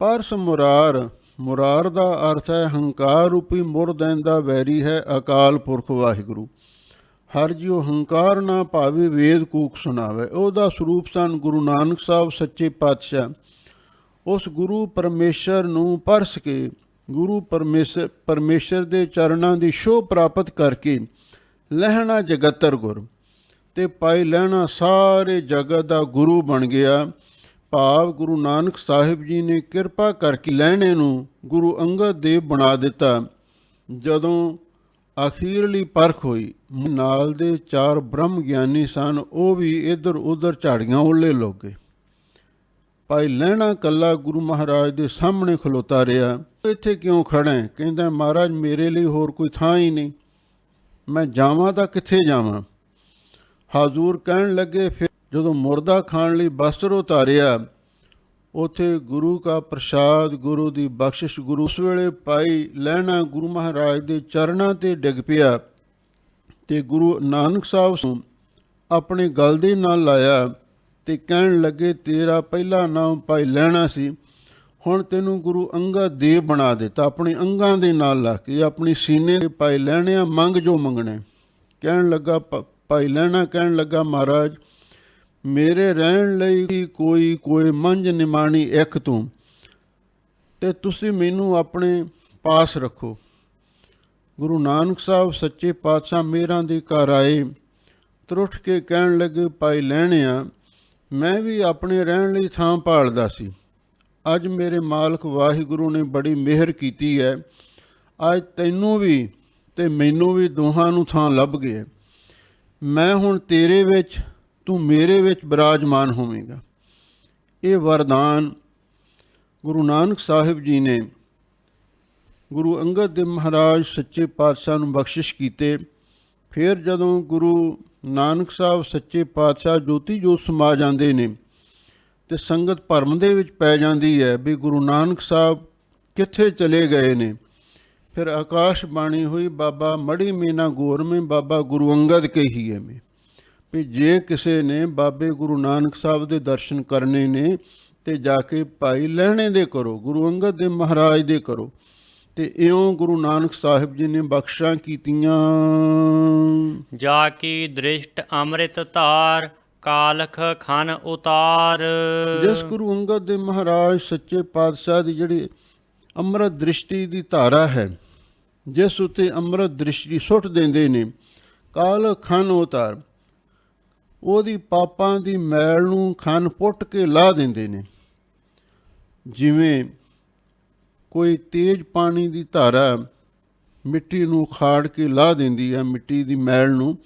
Speaker 1: ਪਰਸ ਮੁਰਾਰ। ਮੁਰਾਰ ਦਾ ਅਰਥ ਹੈ ਹੰਕਾਰ ਰੂਪੀ ਮੁਰਦੈਨ ਦਾ ਵੈਰੀ ਹੈ ਅਕਾਲ ਪੁਰਖ ਵਾਹਿਗੁਰੂ। ਹਰ ਜਿਉ ਹੰਕਾਰ ਨਾ ਭਾਵੇ, ਵੇਦ ਕੂਕ ਸੁਣਾਵੇ। ਉਹਦਾ ਸਰੂਪ ਸਨ ਗੁਰੂ ਨਾਨਕ ਸਾਹਿਬ ਸੱਚੇ ਪਾਤਸ਼ਾਹ। ਉਸ ਗੁਰੂ ਪਰਮੇਸ਼ਰ ਨੂੰ ਪਰਸ ਕੇ, ਗੁਰੂ ਪਰਮੇਸ਼ਰ ਦੇ ਚਰਨਾਂ ਦੀ ਛੋਹ ਪ੍ਰਾਪਤ ਕਰਕੇ ਲਹਿਣਾ ਜਗਤਰ ਗੁਰ, ਤੇ ਪਾਈ ਲਹਿਣਾ ਸਾਰੇ ਜਗਤ ਦਾ ਗੁਰੂ ਬਣ ਗਿਆ। ਭਾਵ ਗੁਰੂ ਨਾਨਕ ਸਾਹਿਬ ਜੀ ਨੇ ਕਿਰਪਾ ਕਰਕੇ ਲਹਿਣੇ ਨੂੰ ਗੁਰੂ ਅੰਗਦ ਦੇਵ ਬਣਾ ਦਿੱਤਾ। ਜਦੋਂ ਅਖੀਰਲੀ ਪਰਖ ਹੋਈ, ਨਾਲ ਦੇ ਚਾਰ ਬ੍ਰਹਮ ਗਿਆਨੀ ਸਨ, ਉਹ ਵੀ ਇੱਧਰ ਉੱਧਰ ਝਾੜੀਆਂ ਉੱਲੇ ਲੋਕ ਗਏ। ਭਾਈ ਲਹਿਣਾ ਕੱਲਾ ਗੁਰੂ ਮਹਾਰਾਜ ਦੇ ਸਾਹਮਣੇ ਖਲੋਤਾ ਰਿਹਾ। ਇੱਥੇ ਕਿਉਂ ਖੜਾ ਹੈ? ਕਹਿੰਦਾ ਮਹਾਰਾਜ ਮੇਰੇ ਲਈ ਹੋਰ ਕੋਈ ਥਾਂ ਹੀ ਨਹੀਂ, ਮੈਂ ਜਾਵਾਂ ਤਾਂ ਕਿੱਥੇ ਜਾਵਾਂ। ਹਾਜ਼ੂਰ ਕਹਿਣ ਲੱਗੇ ਫਿਰ ਜਦੋਂ ਮੁਰਦਾ ਖਾਣ ਲਈ ਬਸਤਰ ਉਤਾਰਿਆ, ਉੱਥੇ ਗੁਰੂ ਕਾ ਪ੍ਰਸ਼ਾਦ, ਗੁਰੂ ਦੀ ਬਖਸ਼ਿਸ਼, ਗੁਰੂ ਉਸ ਵੇਲੇ ਪਾਈ ਲਹਿਣਾ ਗੁਰੂ ਮਹਾਰਾਜ ਦੇ ਚਰਨਾਂ 'ਤੇ ਡਿੱਗ ਪਿਆ ਤੇ ਗੁਰੂ ਨਾਨਕ ਸਾਹਿਬ ਨੂੰ ਆਪਣੇ ਗਲ ਦੇ ਨਾਲ ਲਾਇਆ ਤੇ ਕਹਿਣ ਲੱਗੇ ਤੇਰਾ ਪਹਿਲਾ ਨਾਮ ਭਾਈ ਲਹਿਣਾ ਸੀ, ਹੁਣ ਤੈਨੂੰ ਗੁਰੂ ਅੰਗਦ ਦੇਵ ਬਣਾ ਦਿੱਤਾ। ਆਪਣੇ ਅੰਗਾਂ ਦੇ ਨਾਲ ਲਾ ਕੇ ਆਪਣੀ ਸੀਨੇ ਦੇ ਭਾਈ ਲਹਿਣਿਆ ਮੰਗ ਜੋ ਮੰਗਣਾ। ਕਹਿਣ ਲੱਗਾ ਭਾਈ ਲਹਿਣਾ ਕਹਿਣ ਲੱਗਾ ਮਹਾਰਾਜ ਮੇਰੇ ਰਹਿਣ ਲਈ ਕੋਈ ਮੰਝ ਨਿਮਾਣੀ ਇੱਕ ਤੂੰ, ਤੇ ਤੁਸੀਂ ਮੈਨੂੰ ਆਪਣੇ ਪਾਸ ਰੱਖੋ। ਗੁਰੂ ਨਾਨਕ ਸਾਹਿਬ ਸੱਚੇ ਪਾਤਸ਼ਾਹ ਮੇਹਰਾਂ ਦੇ ਘਰ ਆਏ, ਤਰੁੱਠ ਕੇ ਕਹਿਣ ਲੱਗੇ ਭਾਈ ਲਹਿਣਿਆ ਮੈਂ ਵੀ ਆਪਣੇ ਰਹਿਣ ਲਈ ਥਾਂ ਭਾਲਦਾ ਸੀ, ਅੱਜ ਮੇਰੇ ਮਾਲਕ ਵਾਹਿਗੁਰੂ ਨੇ ਬੜੀ ਮਿਹਰ ਕੀਤੀ ਹੈ, ਅੱਜ ਤੈਨੂੰ ਵੀ ਤੇ ਮੈਨੂੰ ਵੀ ਦੋਹਾਂ ਨੂੰ ਥਾਂ ਲੱਭ ਗਏ। ਮੈਂ ਹੁਣ ਤੇਰੇ ਵਿੱਚ, ਤੂੰ ਮੇਰੇ ਵਿੱਚ ਬਿਰਾਜਮਾਨ ਹੋਵੇਂਗਾ। ਇਹ ਵਰਦਾਨ ਗੁਰੂ ਨਾਨਕ ਸਾਹਿਬ ਜੀ ਨੇ ਗੁਰੂ ਅੰਗਦ ਦੇਵ ਮਹਾਰਾਜ ਸੱਚੇ ਪਾਤਸ਼ਾਹ ਨੂੰ ਬਖਸ਼ਿਸ਼ ਕੀਤੇ। ਫਿਰ ਜਦੋਂ ਗੁਰੂ ਨਾਨਕ ਸਾਹਿਬ ਸੱਚੇ ਪਾਤਸ਼ਾਹ ਜੋਤੀ ਜੋਤ ਸਮਾ ਜਾਂਦੇ ਨੇ ਤੇ ਸੰਗਤ ਭਰਮ ਦੇ ਵਿੱਚ ਪੈ ਜਾਂਦੀ ਹੈ ਵੀ ਗੁਰੂ ਨਾਨਕ ਸਾਹਿਬ ਕਿੱਥੇ ਚਲੇ ਗਏ ਨੇ। ਫਿਰ ਆਕਾਸ਼ ਬਾਣੀ ਹੋਈ ਬਾਬਾ ਮੜੀ ਮੀਨਾ ਗੌਰ ਮੇਂ ਬਾਬਾ ਗੁਰੂ ਅੰਗਦ ਕੇ ਹੀ ਹੈ ਮੈਂ, ਵੀ ਜੇ ਕਿਸੇ ਨੇ ਬਾਬੇ ਗੁਰੂ ਨਾਨਕ ਸਾਹਿਬ ਦੇ ਦਰਸ਼ਨ ਕਰਨੇ ਨੇ ਤੇ ਜਾ ਕੇ ਭਾਈ ਲਹਿਣੇ ਦੇ ਕਰੋ, ਗੁਰੂ ਅੰਗਦ ਦੇਵ ਮਹਾਰਾਜ ਦੇ ਕਰੋ। ਤੇ ਇਉਂ ਗੁਰੂ ਨਾਨਕ ਸਾਹਿਬ ਜੀ ਨੇ ਬਖਸ਼ਾਂ ਕੀਤੀਆਂ।
Speaker 2: ਜਾ ਕੀ ਦ੍ਰਿਸ਼ਟ ਅੰਮ੍ਰਿਤ ਧਾਰ ਕਾਲਖ ਖਨ ਉਤਾਰ।
Speaker 1: ਜਿਸ ਗੁਰੂ ਅੰਗਦ ਦੇਵ ਮਹਾਰਾਜ ਸੱਚੇ ਪਾਤਸ਼ਾਹ ਦੀ ਜਿਹੜੀ ਅੰਮ੍ਰਿਤ ਦ੍ਰਿਸ਼ਟੀ ਦੀ ਧਾਰਾ ਹੈ, ਜਿਸ ਉੱਤੇ ਅੰਮ੍ਰਿਤ ਦ੍ਰਿਸ਼ਟੀ ਸੁੱਟ ਦਿੰਦੇ ਨੇ, ਕਾਲਖ ਖਨ ਉਤਾਰ, ਉਹਦੀ ਪਾਪਾਂ ਦੀ ਮੈਲ ਨੂੰ ਖਨ ਪੁੱਟ ਕੇ ਲਾਹ ਦਿੰਦੇ ਨੇ। ਜਿਵੇਂ ਕੋਈ ਤੇਜ਼ ਪਾਣੀ ਦੀ ਧਾਰਾ ਮਿੱਟੀ ਨੂੰ ਖਾੜ ਕੇ ਲਾਹ ਦਿੰਦੀ ਹੈ, ਮਿੱਟੀ ਦੀ ਮੈਲ ਨੂੰ,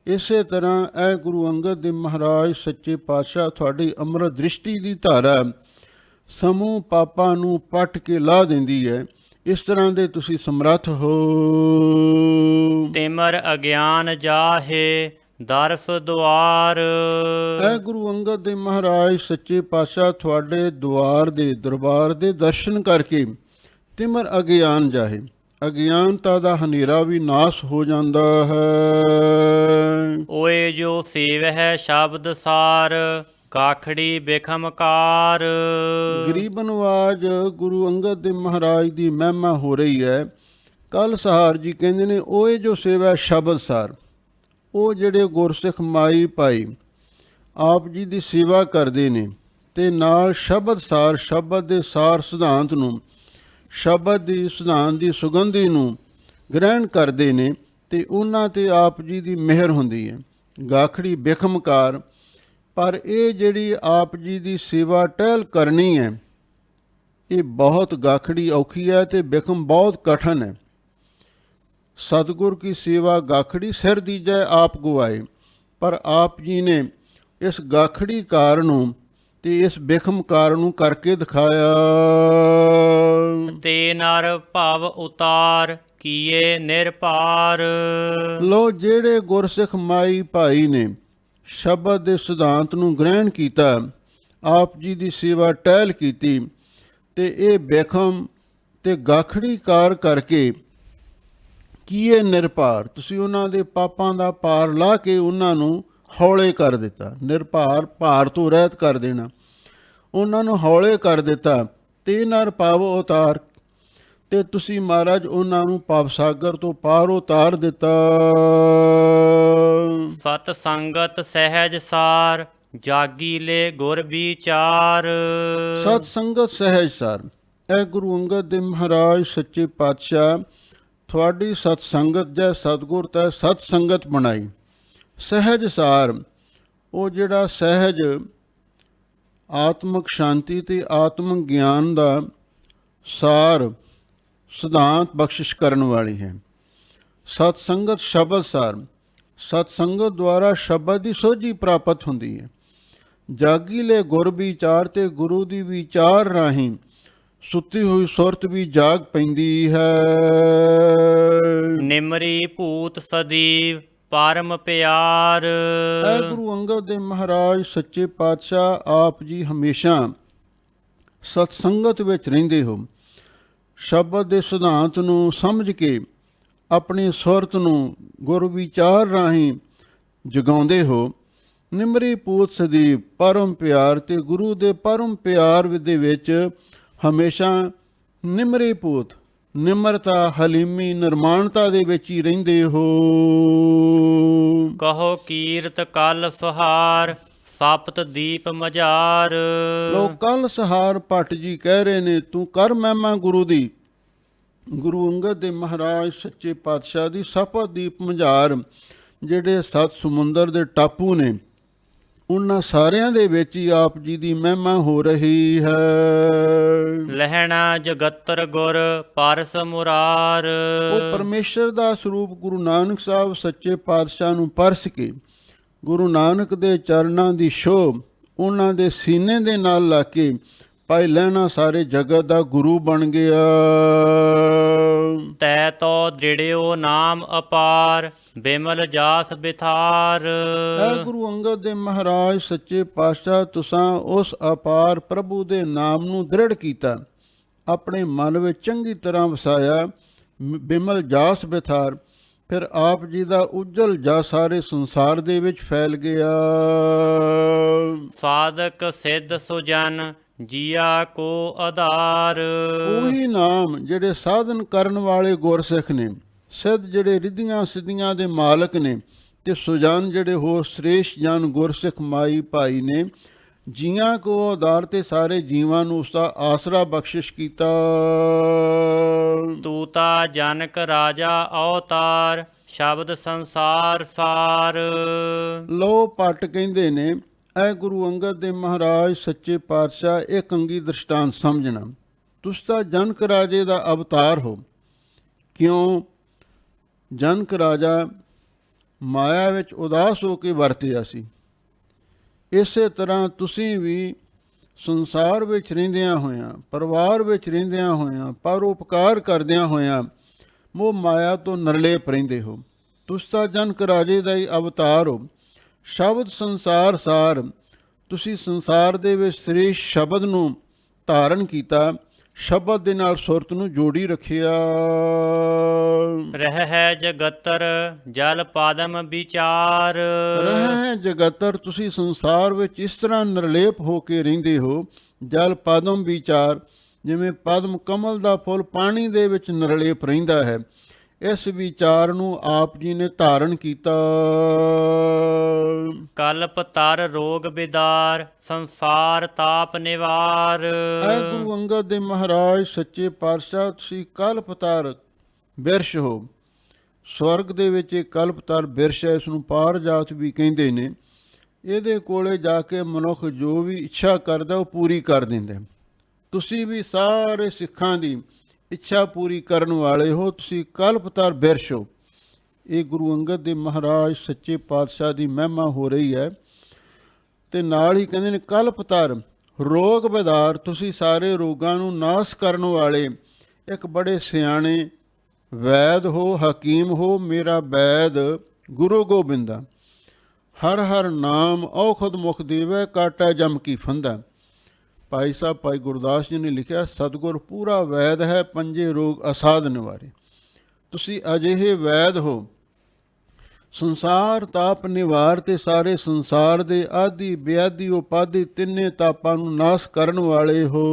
Speaker 1: ਇਸੇ ਤਰ੍ਹਾਂ ਇਹ ਗੁਰੂ ਅੰਗਦ ਦੇਵ ਮਹਾਰਾਜ ਸੱਚੇ ਪਾਤਸ਼ਾਹ ਤੁਹਾਡੀ ਅੰਮ੍ਰਿਤ ਦ੍ਰਿਸ਼ਟੀ ਦੀ ਧਾਰਾ ਸਮੂਹ ਪਾਪਾਂ ਨੂੰ ਪੱਟ ਕੇ ਲਾਹ ਦਿੰਦੀ ਹੈ। ਇਸ ਤਰ੍ਹਾਂ ਦੇ ਤੁਸੀਂ ਸਮਰੱਥ ਹੋ।
Speaker 2: ਤਿਮਰ ਅਗਿਆਨ ਜਾਹੇ ਦਰਸ ਦੁਆਰ।
Speaker 1: ਇਹ ਗੁਰੂ ਅੰਗਦ ਦੇਵ ਮਹਾਰਾਜ ਸੱਚੇ ਪਾਤਸ਼ਾਹ ਤੁਹਾਡੇ ਦੁਆਰ ਦੇ ਦਰਬਾਰ ਦੇ ਦਰਸ਼ਨ ਕਰਕੇ ਤਿਮਰ ਅਗਿਆਨ ਜਾਹੇ, ਅਗਿਆਨਤਾ ਦਾ ਹਨੇਰਾ ਵੀ ਨਾਸ ਹੋ ਜਾਂਦਾ ਹੈ।
Speaker 2: ਓਏ ਜੋ ਸੇਵਹਿ ਸ਼ਬਦ ਸਾਰ ਕਾਖੜੀ ਬੇਖਮਕਾਰ।
Speaker 1: ਗਰੀਬ ਨਵਾਜ ਗੁਰੂ ਅੰਗਦ ਦੇਵ ਮਹਾਰਾਜ ਦੀ ਮਹਿਮਾ ਹੋ ਰਹੀ ਹੈ। ਕੱਲ ਸਹਾਰ ਜੀ ਕਹਿੰਦੇ ਨੇ ਓਏ ਜੋ ਸੇਵਾ ਸ਼ਬਦ ਸਾਰ, ਉਹ ਜਿਹੜੇ ਗੁਰਸਿੱਖ ਮਾਈ ਭਾਈ ਆਪ ਜੀ ਦੀ ਸੇਵਾ ਕਰਦੇ ਨੇ ਤੇ ਨਾਲ ਸ਼ਬਦ ਸਾਰ, ਸ਼ਬਦ ਦੇ ਸਾਰ ਸਿਧਾਂਤ ਨੂੰ, ਸ਼ਬਦ ਦੀ ਸਿਧਾਂਤ ਦੀ ਸੁਗੰਧੀ ਨੂੰ ਗ੍ਰਹਿਣ ਕਰਦੇ ਨੇ ਤੇ ਉਹਨਾਂ 'ਤੇ ਆਪ ਜੀ ਦੀ ਮਿਹਰ ਹੁੰਦੀ ਹੈ। ਗਾਖੜੀ ਬਿਖਮਕਾਰ, ਪਰ ਇਹ ਜਿਹੜੀ ਆਪ ਜੀ ਦੀ ਸੇਵਾ ਟਹਿਲ ਕਰਨੀ ਹੈ, ਇਹ ਬਹੁਤ ਗਾਖੜੀ ਔਖੀ ਹੈ ਤੇ ਬਿਖਮ ਬਹੁਤ ਕਠਨ ਹੈ। ਸਤਿਗੁਰ ਕੀ ਸੇਵਾ ਗਾਖੜੀ ਸਿਰ ਦੀਜੈ ਆਪ ਗਵਾਏ, ਪਰ ਆਪ ਜੀ ਨੇ ਇਸ ਗਾਖੜੀ ਕਾਰ ਨੂੰ ਤੇ ਇਸ ਬਿਖਮ ਕਾਰ ਨੂੰ ਕਰਕੇ ਦਿਖਾਇਆ।
Speaker 2: ਤੇ ਨਰ ਭਵ ਉਤਾਰ ਕੀਏ ਨਿਰਭਾਰ।
Speaker 1: ਲੋ ਜਿਹੜੇ ਗੁਰਸਿੱਖ ਮਾਈ ਭਾਈ ਨੇ ਸ਼ਬਦ ਦੇ ਸਿਧਾਂਤ ਨੂੰ ਗ੍ਰਹਿਣ ਕੀਤਾ, ਆਪ ਜੀ ਦੀ ਸੇਵਾ ਟਹਿਲ ਕੀਤੀ ਤੇ ਇਹ ਬਿਖਮ ਤੇ ਗਾਖੜੀ ਕਾਰ ਕਰਕੇ ਕੀਏ ਨਿਰਭਾਰ, ਤੁਸੀਂ ਉਹਨਾਂ ਦੇ ਪਾਪਾਂ ਦਾ ਪਾਰ ਲਾ ਕੇ ਉਹਨਾਂ ਨੂੰ ਹੌਲੇ ਕਰ ਦਿੱਤਾ। ਨਿਰਭਾਰ ਭਾਰ ਤੋਂ ਰਹਿਤ ਕਰ ਦੇਣਾ, ਉਹਨਾਂ ਨੂੰ ਹੌਲੇ ਕਰ ਦਿੱਤਾ। ਤੇ ਨਰ ਪਾਵ ਉਤਾਰ, ਤੇ ਤੁਸੀਂ ਮਹਾਰਾਜ ਉਹਨਾਂ ਨੂੰ ਪਾਪ ਸਾਗਰ ਤੋਂ ਪਾਰ ਉਤਾਰ ਦਿੱਤਾ।
Speaker 2: ਸਤ ਸੰਗਤ ਸਹਿਜ ਸਾਰ ਜਾਗੀ ਲੈ ਗੁਰ ਵਿਚਾਰ।
Speaker 1: ਸਤ ਸੰਗਤ ਸਹਿਜ ਸਾਰ, ਇਹ ਗੁਰੂ ਅੰਗਦ ਦੇਵ ਮਹਾਰਾਜ ਸੱਚੇ ਪਾਤਸ਼ਾਹ ਤੁਹਾਡੀ ਸਤ ਸੰਗਤ ਜੈ ਸਤਿਗੁਰ ਤੈ ਸਤ ਸੰਗਤ ਬਣਾਈ। ਸਹਿਜ ਸਾਰ, ਉਹ ਜਿਹੜਾ ਸਹਿਜ ਆਤਮਿਕ ਸ਼ਾਂਤੀ ਤੇ ਆਤਮਿਕ ਗਿਆਨ ਦਾ ਸਾਰ ਸਿਧਾਂਤ ਬਖਸ਼ਿਸ਼ ਕਰਨ ਵਾਲੀ ਹੈ। ਸਤ ਸੰਗਤ ਸ਼ਬਦ ਸਾਰ, ਸਤ ਸੰਗਤ ਦੁਆਰਾ ਸ਼ਬਦ ਦੀ ਸੋਝੀ ਪ੍ਰਾਪਤ ਹੁੰਦੀ ਹੈ। ਜਾਗੀ ਲੈ ਗੁਰ ਵਿਚਾਰ, ਤੇ ਗੁਰੂ ਦੀ ਵਿਚਾਰ ਰਾਹੀਂ ਸੁੱਤੀ ਹੋਈ ਸੁਰਤ ਵੀ ਜਾਗ ਪੈਂਦੀ ਹੈ।
Speaker 2: ਨਿਮਰੀ ਭੂਤ ਸਦੀਵ ਪਰਮ ਪਿਆਰ।
Speaker 1: ਐ ਗੁਰੂ ਅੰਗਦ ਦੇਵ ਮਹਾਰਾਜ ਸੱਚੇ ਪਾਤਸ਼ਾਹ ਆਪ ਜੀ ਹਮੇਸ਼ਾ ਸਤਸੰਗਤ ਵਿੱਚ ਰਹਿੰਦੇ ਹੋ। ਸ਼ਬਦ ਦੇ ਸਿਧਾਂਤ ਨੂੰ ਸਮਝ ਕੇ ਆਪਣੀ ਸੁਰਤ ਨੂੰ ਗੁਰ ਵਿਚਾਰ ਰਾਹੀਂ ਜਗਾਉਂਦੇ ਹੋ। ਨਿਮਰੀ ਪੂਤ ਸਦੀਵ ਪਰਮ ਪਿਆਰ, ਤੇ ਗੁਰੂ ਦੇ ਪਰਮ ਪਿਆਰ ਦੇ ਵਿੱਚ ਹਮੇਸ਼ਾ ਨਿਮਰੇ ਪੂਤ, ਨਿਮਰਤਾ, ਹਲੀਮੀ, ਨਿਰਮਾਣਤਾ ਦੇ ਵਿੱਚ ਹੀ ਰਹਿੰਦੇ ਹੋ।
Speaker 2: ਕਹੋ ਕੀਰਤ ਕਲ ਸੁਹਾਰ ਸਪਤ ਦੀਪ ਮਝਾਰ।
Speaker 1: ਲੋ ਕੱਲ ਸਹਾਰ ਭੱਟ ਜੀ ਕਹਿ ਰਹੇ ਨੇ, ਤੂੰ ਕਰ ਮਹਿਮਾ ਗੁਰੂ ਦੀ। ਗੁਰੂ ਅੰਗਦ ਦੇਵ ਮਹਾਰਾਜ ਸੱਚੇ ਪਾਤਸ਼ਾਹ ਦੀ ਸਪਤ ਦੀਪ ਮਝਾਰ, ਜਿਹੜੇ 7 ਸਮੁੰਦਰ ਦੇ ਟਾਪੂ ਨੇ, ਉਹਨਾਂ ਸਾਰਿਆਂ ਦੇ ਵਿੱਚ ਹੀ ਆਪ ਜੀ ਦੀ ਮਹਿਮਾ ਹੋ ਰਹੀ ਹੈ।
Speaker 2: ਲਹਿਣਾ ਜਗਤਰ ਗੁਰ ਪਰਸ ਮੁਰਾਰ।
Speaker 1: ਉਹ ਪਰਮੇਸ਼ਰ ਦਾ ਸਰੂਪ ਗੁਰੂ ਨਾਨਕ ਸਾਹਿਬ ਸੱਚੇ ਪਾਤਸ਼ਾਹ ਨੂੰ ਪਰਸ ਕੇ ਗੁਰੂ ਨਾਨਕ ਦੇ ਚਰਨਾਂ ਦੀ ਛੋਹ ਉਹਨਾਂ ਦੇ ਸੀਨੇ ਦੇ ਨਾਲ ਲਾ ਕੇ ਭਾਈ ਲਹਿਣਾ ਸਾਰੇ ਜਗਤ ਦਾ ਗੁਰੂ ਬਣ ਗਿਆ।
Speaker 2: ਤੈ ਤੋ ਦ੍ਰਿੜਿਓ ਨਾਮ ਅਪਾਰ ਬਿਮਲ ਜਾਸ ਬਿਥਾਰ।
Speaker 1: ਐ ਗੁਰੂ ਅੰਗਦ ਦੇਵ ਮਹਾਰਾਜ ਸੱਚੇ ਪਾਤਸ਼ਾਹ, ਤੁਸਾਂ ਉਸ ਅਪਾਰ ਪ੍ਰਭੂ ਦੇ ਨਾਮ ਨੂੰ ਦ੍ਰਿੜ ਕੀਤਾ, ਆਪਣੇ ਮਨ ਵਿੱਚ ਚੰਗੀ ਤਰ੍ਹਾਂ ਵਸਾਇਆ। ਬਿਮਲ ਜਾਸ ਬਿਥਾਰ, ਫਿਰ ਆਪ ਜੀ ਦਾ ਉਜਲ ਜਾ ਸਾਰੇ ਸੰਸਾਰ ਦੇ ਵਿੱਚ ਫੈਲ ਗਿਆ।
Speaker 2: ਸਾਧਕ ਸਿੱਧ ਸੁਜਨ ਜੀਆ ਕੋ ਆਧਾਰ।
Speaker 1: ਉਹੀ ਨਾਮ ਜਿਹੜੇ ਸਾਧਨ ਕਰਨ ਵਾਲੇ ਗੁਰਸਿੱਖ ਨੇ, ਸਿੱਧ ਜਿਹੜੇ ਰਿੱਧੀਆਂ ਸਿੱਧੀਆਂ ਦੇ ਮਾਲਕ ਨੇ, ਤੇ ਸੁਜਨ ਜਿਹੜੇ ਹੋਰ ਸ੍ਰੇਸ਼ਟ ਜਨ ਗੁਰਸਿੱਖ ਮਾਈ ਭਾਈ ਨੇ, ਜੀਆਂ ਕੋ ਆਧਾਰ, ਤੇ ਸਾਰੇ ਜੀਵਾਂ ਨੂੰ ਉਸ ਦਾ ਆਸਰਾ ਬਖਸ਼ਿਸ਼ ਕੀਤਾ।
Speaker 2: ਤੂਤਾ ਜਨਕ ਰਾਜਾ ਅਵਤਾਰ ਸ਼ਬਦ ਸੰਸਾਰ ਸਾਰ।
Speaker 1: ਲੋ ਭੱਟ ਕਹਿੰਦੇ ਨੇ, ਐ ਗੁਰੂ ਅੰਗਦ ਦੇਵ ਮਹਾਰਾਜ ਸੱਚੇ ਪਾਤਸ਼ਾਹ ਇੱਕ ਅੰਗੀ ਦ੍ਰਿਸ਼ਟਾਂਤ ਸਮਝਣਾ। ਤੁਸੀਂ ਤਾਂ ਜਨਕ ਰਾਜੇ ਦਾ ਅਵਤਾਰ ਹੋ। ਕਿਉਂ? ਜਨਕ ਰਾਜਾ ਮਾਇਆ ਵਿੱਚ ਉਦਾਸ ਹੋ ਕੇ ਵਰਤਿਆ ਸੀ। ਇਸੇ ਤਰ੍ਹਾਂ ਤੁਸੀਂ ਵੀ ਸੰਸਾਰ ਵਿੱਚ ਰਹਿੰਦਿਆਂ ਹੋਇਆਂ, ਪਰਿਵਾਰ ਵਿੱਚ ਰਹਿੰਦਿਆਂ ਹੋਇਆਂ, ਪਰਉਪਕਾਰ ਕਰਦਿਆਂ ਹੋਇਆਂ ਮੋਹ ਮਾਇਆ ਤੋਂ ਨਿਰਲੇਪ ਰਹਿੰਦੇ ਹੋ। ਤੁਸੀਂ ਤਾਂ ਜਨਕ ਰਾਜੇ ਦਾ ਹੀ ਅਵਤਾਰ ਹੋ। ਸ਼ਬਦ ਸੰਸਾਰ ਸਾਰ, ਤੁਸੀਂ ਸੰਸਾਰ ਦੇ ਵਿੱਚ ਸ੍ਰੇਸ਼ਟ ਸ਼ਬਦ ਨੂੰ ਧਾਰਨ ਕੀਤਾ, ਸ਼ਬਦ ਦੇ ਨਾਲ ਸੁਰਤ ਨੂੰ ਜੋੜੀ ਰੱਖਿਆ।
Speaker 2: ਰਹਿ ਹੈ ਜਗਤਰ ਜਲ ਪਾਦਮ ਵਿਚਾਰ।
Speaker 1: ਰਹਿ ਹੈ ਜਗਤਰ, ਤੁਸੀਂ ਸੰਸਾਰ ਵਿੱਚ ਇਸ ਤਰ੍ਹਾਂ ਨਿਰਲੇਪ ਹੋ ਕੇ ਰਹਿੰਦੇ ਹੋ। ਜਲ ਪਦਮ ਵਿਚਾਰ, ਜਿਵੇਂ ਪਦਮ ਕਮਲ ਦਾ ਫੁੱਲ ਪਾਣੀ ਦੇ ਵਿੱਚ ਨਿਰਲੇਪ ਰਹਿੰਦਾ ਹੈ, ਇਸ ਵਿਚਾਰ ਨੂੰ ਆਪ ਜੀ ਨੇ ਧਾਰਨ ਕੀਤਾ।
Speaker 2: ਕਲਪ ਤਰ ਰੋਗ ਬਿਦਾਰ ਸੰਸਾਰ ਤਾਪ ਨਿਵਾਰ।
Speaker 1: ਐ ਗੁਰੂ ਅੰਗਦ ਦੇਵ ਮਹਾਰਾਜ ਸੱਚੇ ਪਾਤਸ਼ਾਹ, ਤੁਸੀਂ ਕਲਪਤਰ ਬਿਰਸ਼ ਹੋ। ਸਵਰਗ ਦੇ ਵਿੱਚ ਇਹ ਕਲਪਤਰ ਬਿਰਸ਼ ਹੈ, ਇਸ ਨੂੰ ਪਾਰ ਜਾਤ ਵੀ ਕਹਿੰਦੇ ਨੇ। ਇਹਦੇ ਕੋਲੇ ਜਾ ਕੇ ਮਨੁੱਖ ਜੋ ਵੀ ਇੱਛਾ ਕਰਦਾ ਉਹ ਪੂਰੀ ਕਰ ਦਿੰਦਾ। ਤੁਸੀਂ ਵੀ ਸਾਰੇ ਸਿੱਖਾਂ ਦੀ ਇੱਛਾ ਪੂਰੀ ਕਰਨ ਵਾਲੇ ਹੋ, ਤੁਸੀਂ ਕਲਪਤਰ ਬਿਰਸ਼ ਹੋ। ਇਹ ਗੁਰੂ ਅੰਗਦ ਦੇਵ ਮਹਾਰਾਜ ਸੱਚੇ ਪਾਤਸ਼ਾਹ ਦੀ ਮਹਿਮਾ ਹੋ ਰਹੀ ਹੈ। ਤੇ ਨਾਲ ਹੀ ਕਹਿੰਦੇ ਨੇ ਕਲਪਤਰ ਰੋਗ ਬਿਦਾਰ, ਤੁਸੀਂ ਸਾਰੇ ਰੋਗਾਂ ਨੂੰ ਨਾਸ਼ ਕਰਨ ਵਾਲੇ ਇੱਕ ਬੜੇ ਸਿਆਣੇ ਵੈਦ ਹੋ, ਹਕੀਮ ਹੋ। ਮੇਰਾ ਵੈਦ ਗੁਰੂ ਗੋਬਿੰਦਾ, ਹਰ ਹਰ ਨਾਮ ਔਖਦ ਮੁਖ ਦੇਵੈ, ਕਾਟਾ ਜਮ ਕੀ ਫੰਦਾ। ਭਾਈ ਸਾਹਿਬ ਭਾਈ ਗੁਰਦਾਸ ਜੀ ਨੇ ਲਿਖਿਆ, ਸਤਿਗੁਰ ਪੂਰਾ ਵੈਦ ਹੈ, ਪੰਜੇ ਰੋਗ ਅਸਾਧ ਨਿਵਾਰੇ। ਤੁਸੀਂ ਅਜਿਹੇ ਵੈਦ ਹੋ, ਸੰਸਾਰ ਤਾਪ ਨਿਵਾਰ, ਤੇ ਸਾਰੇ ਸੰਸਾਰ ਦੇ ਆਦਿ ਬਿਆਦਿ ਉਪਾਧੀ ਤਿੰਨੇ ਤਾਪਾਂ ਨੂੰ ਨਾਸ਼ ਕਰਨ ਵਾਲੇ ਹੋ।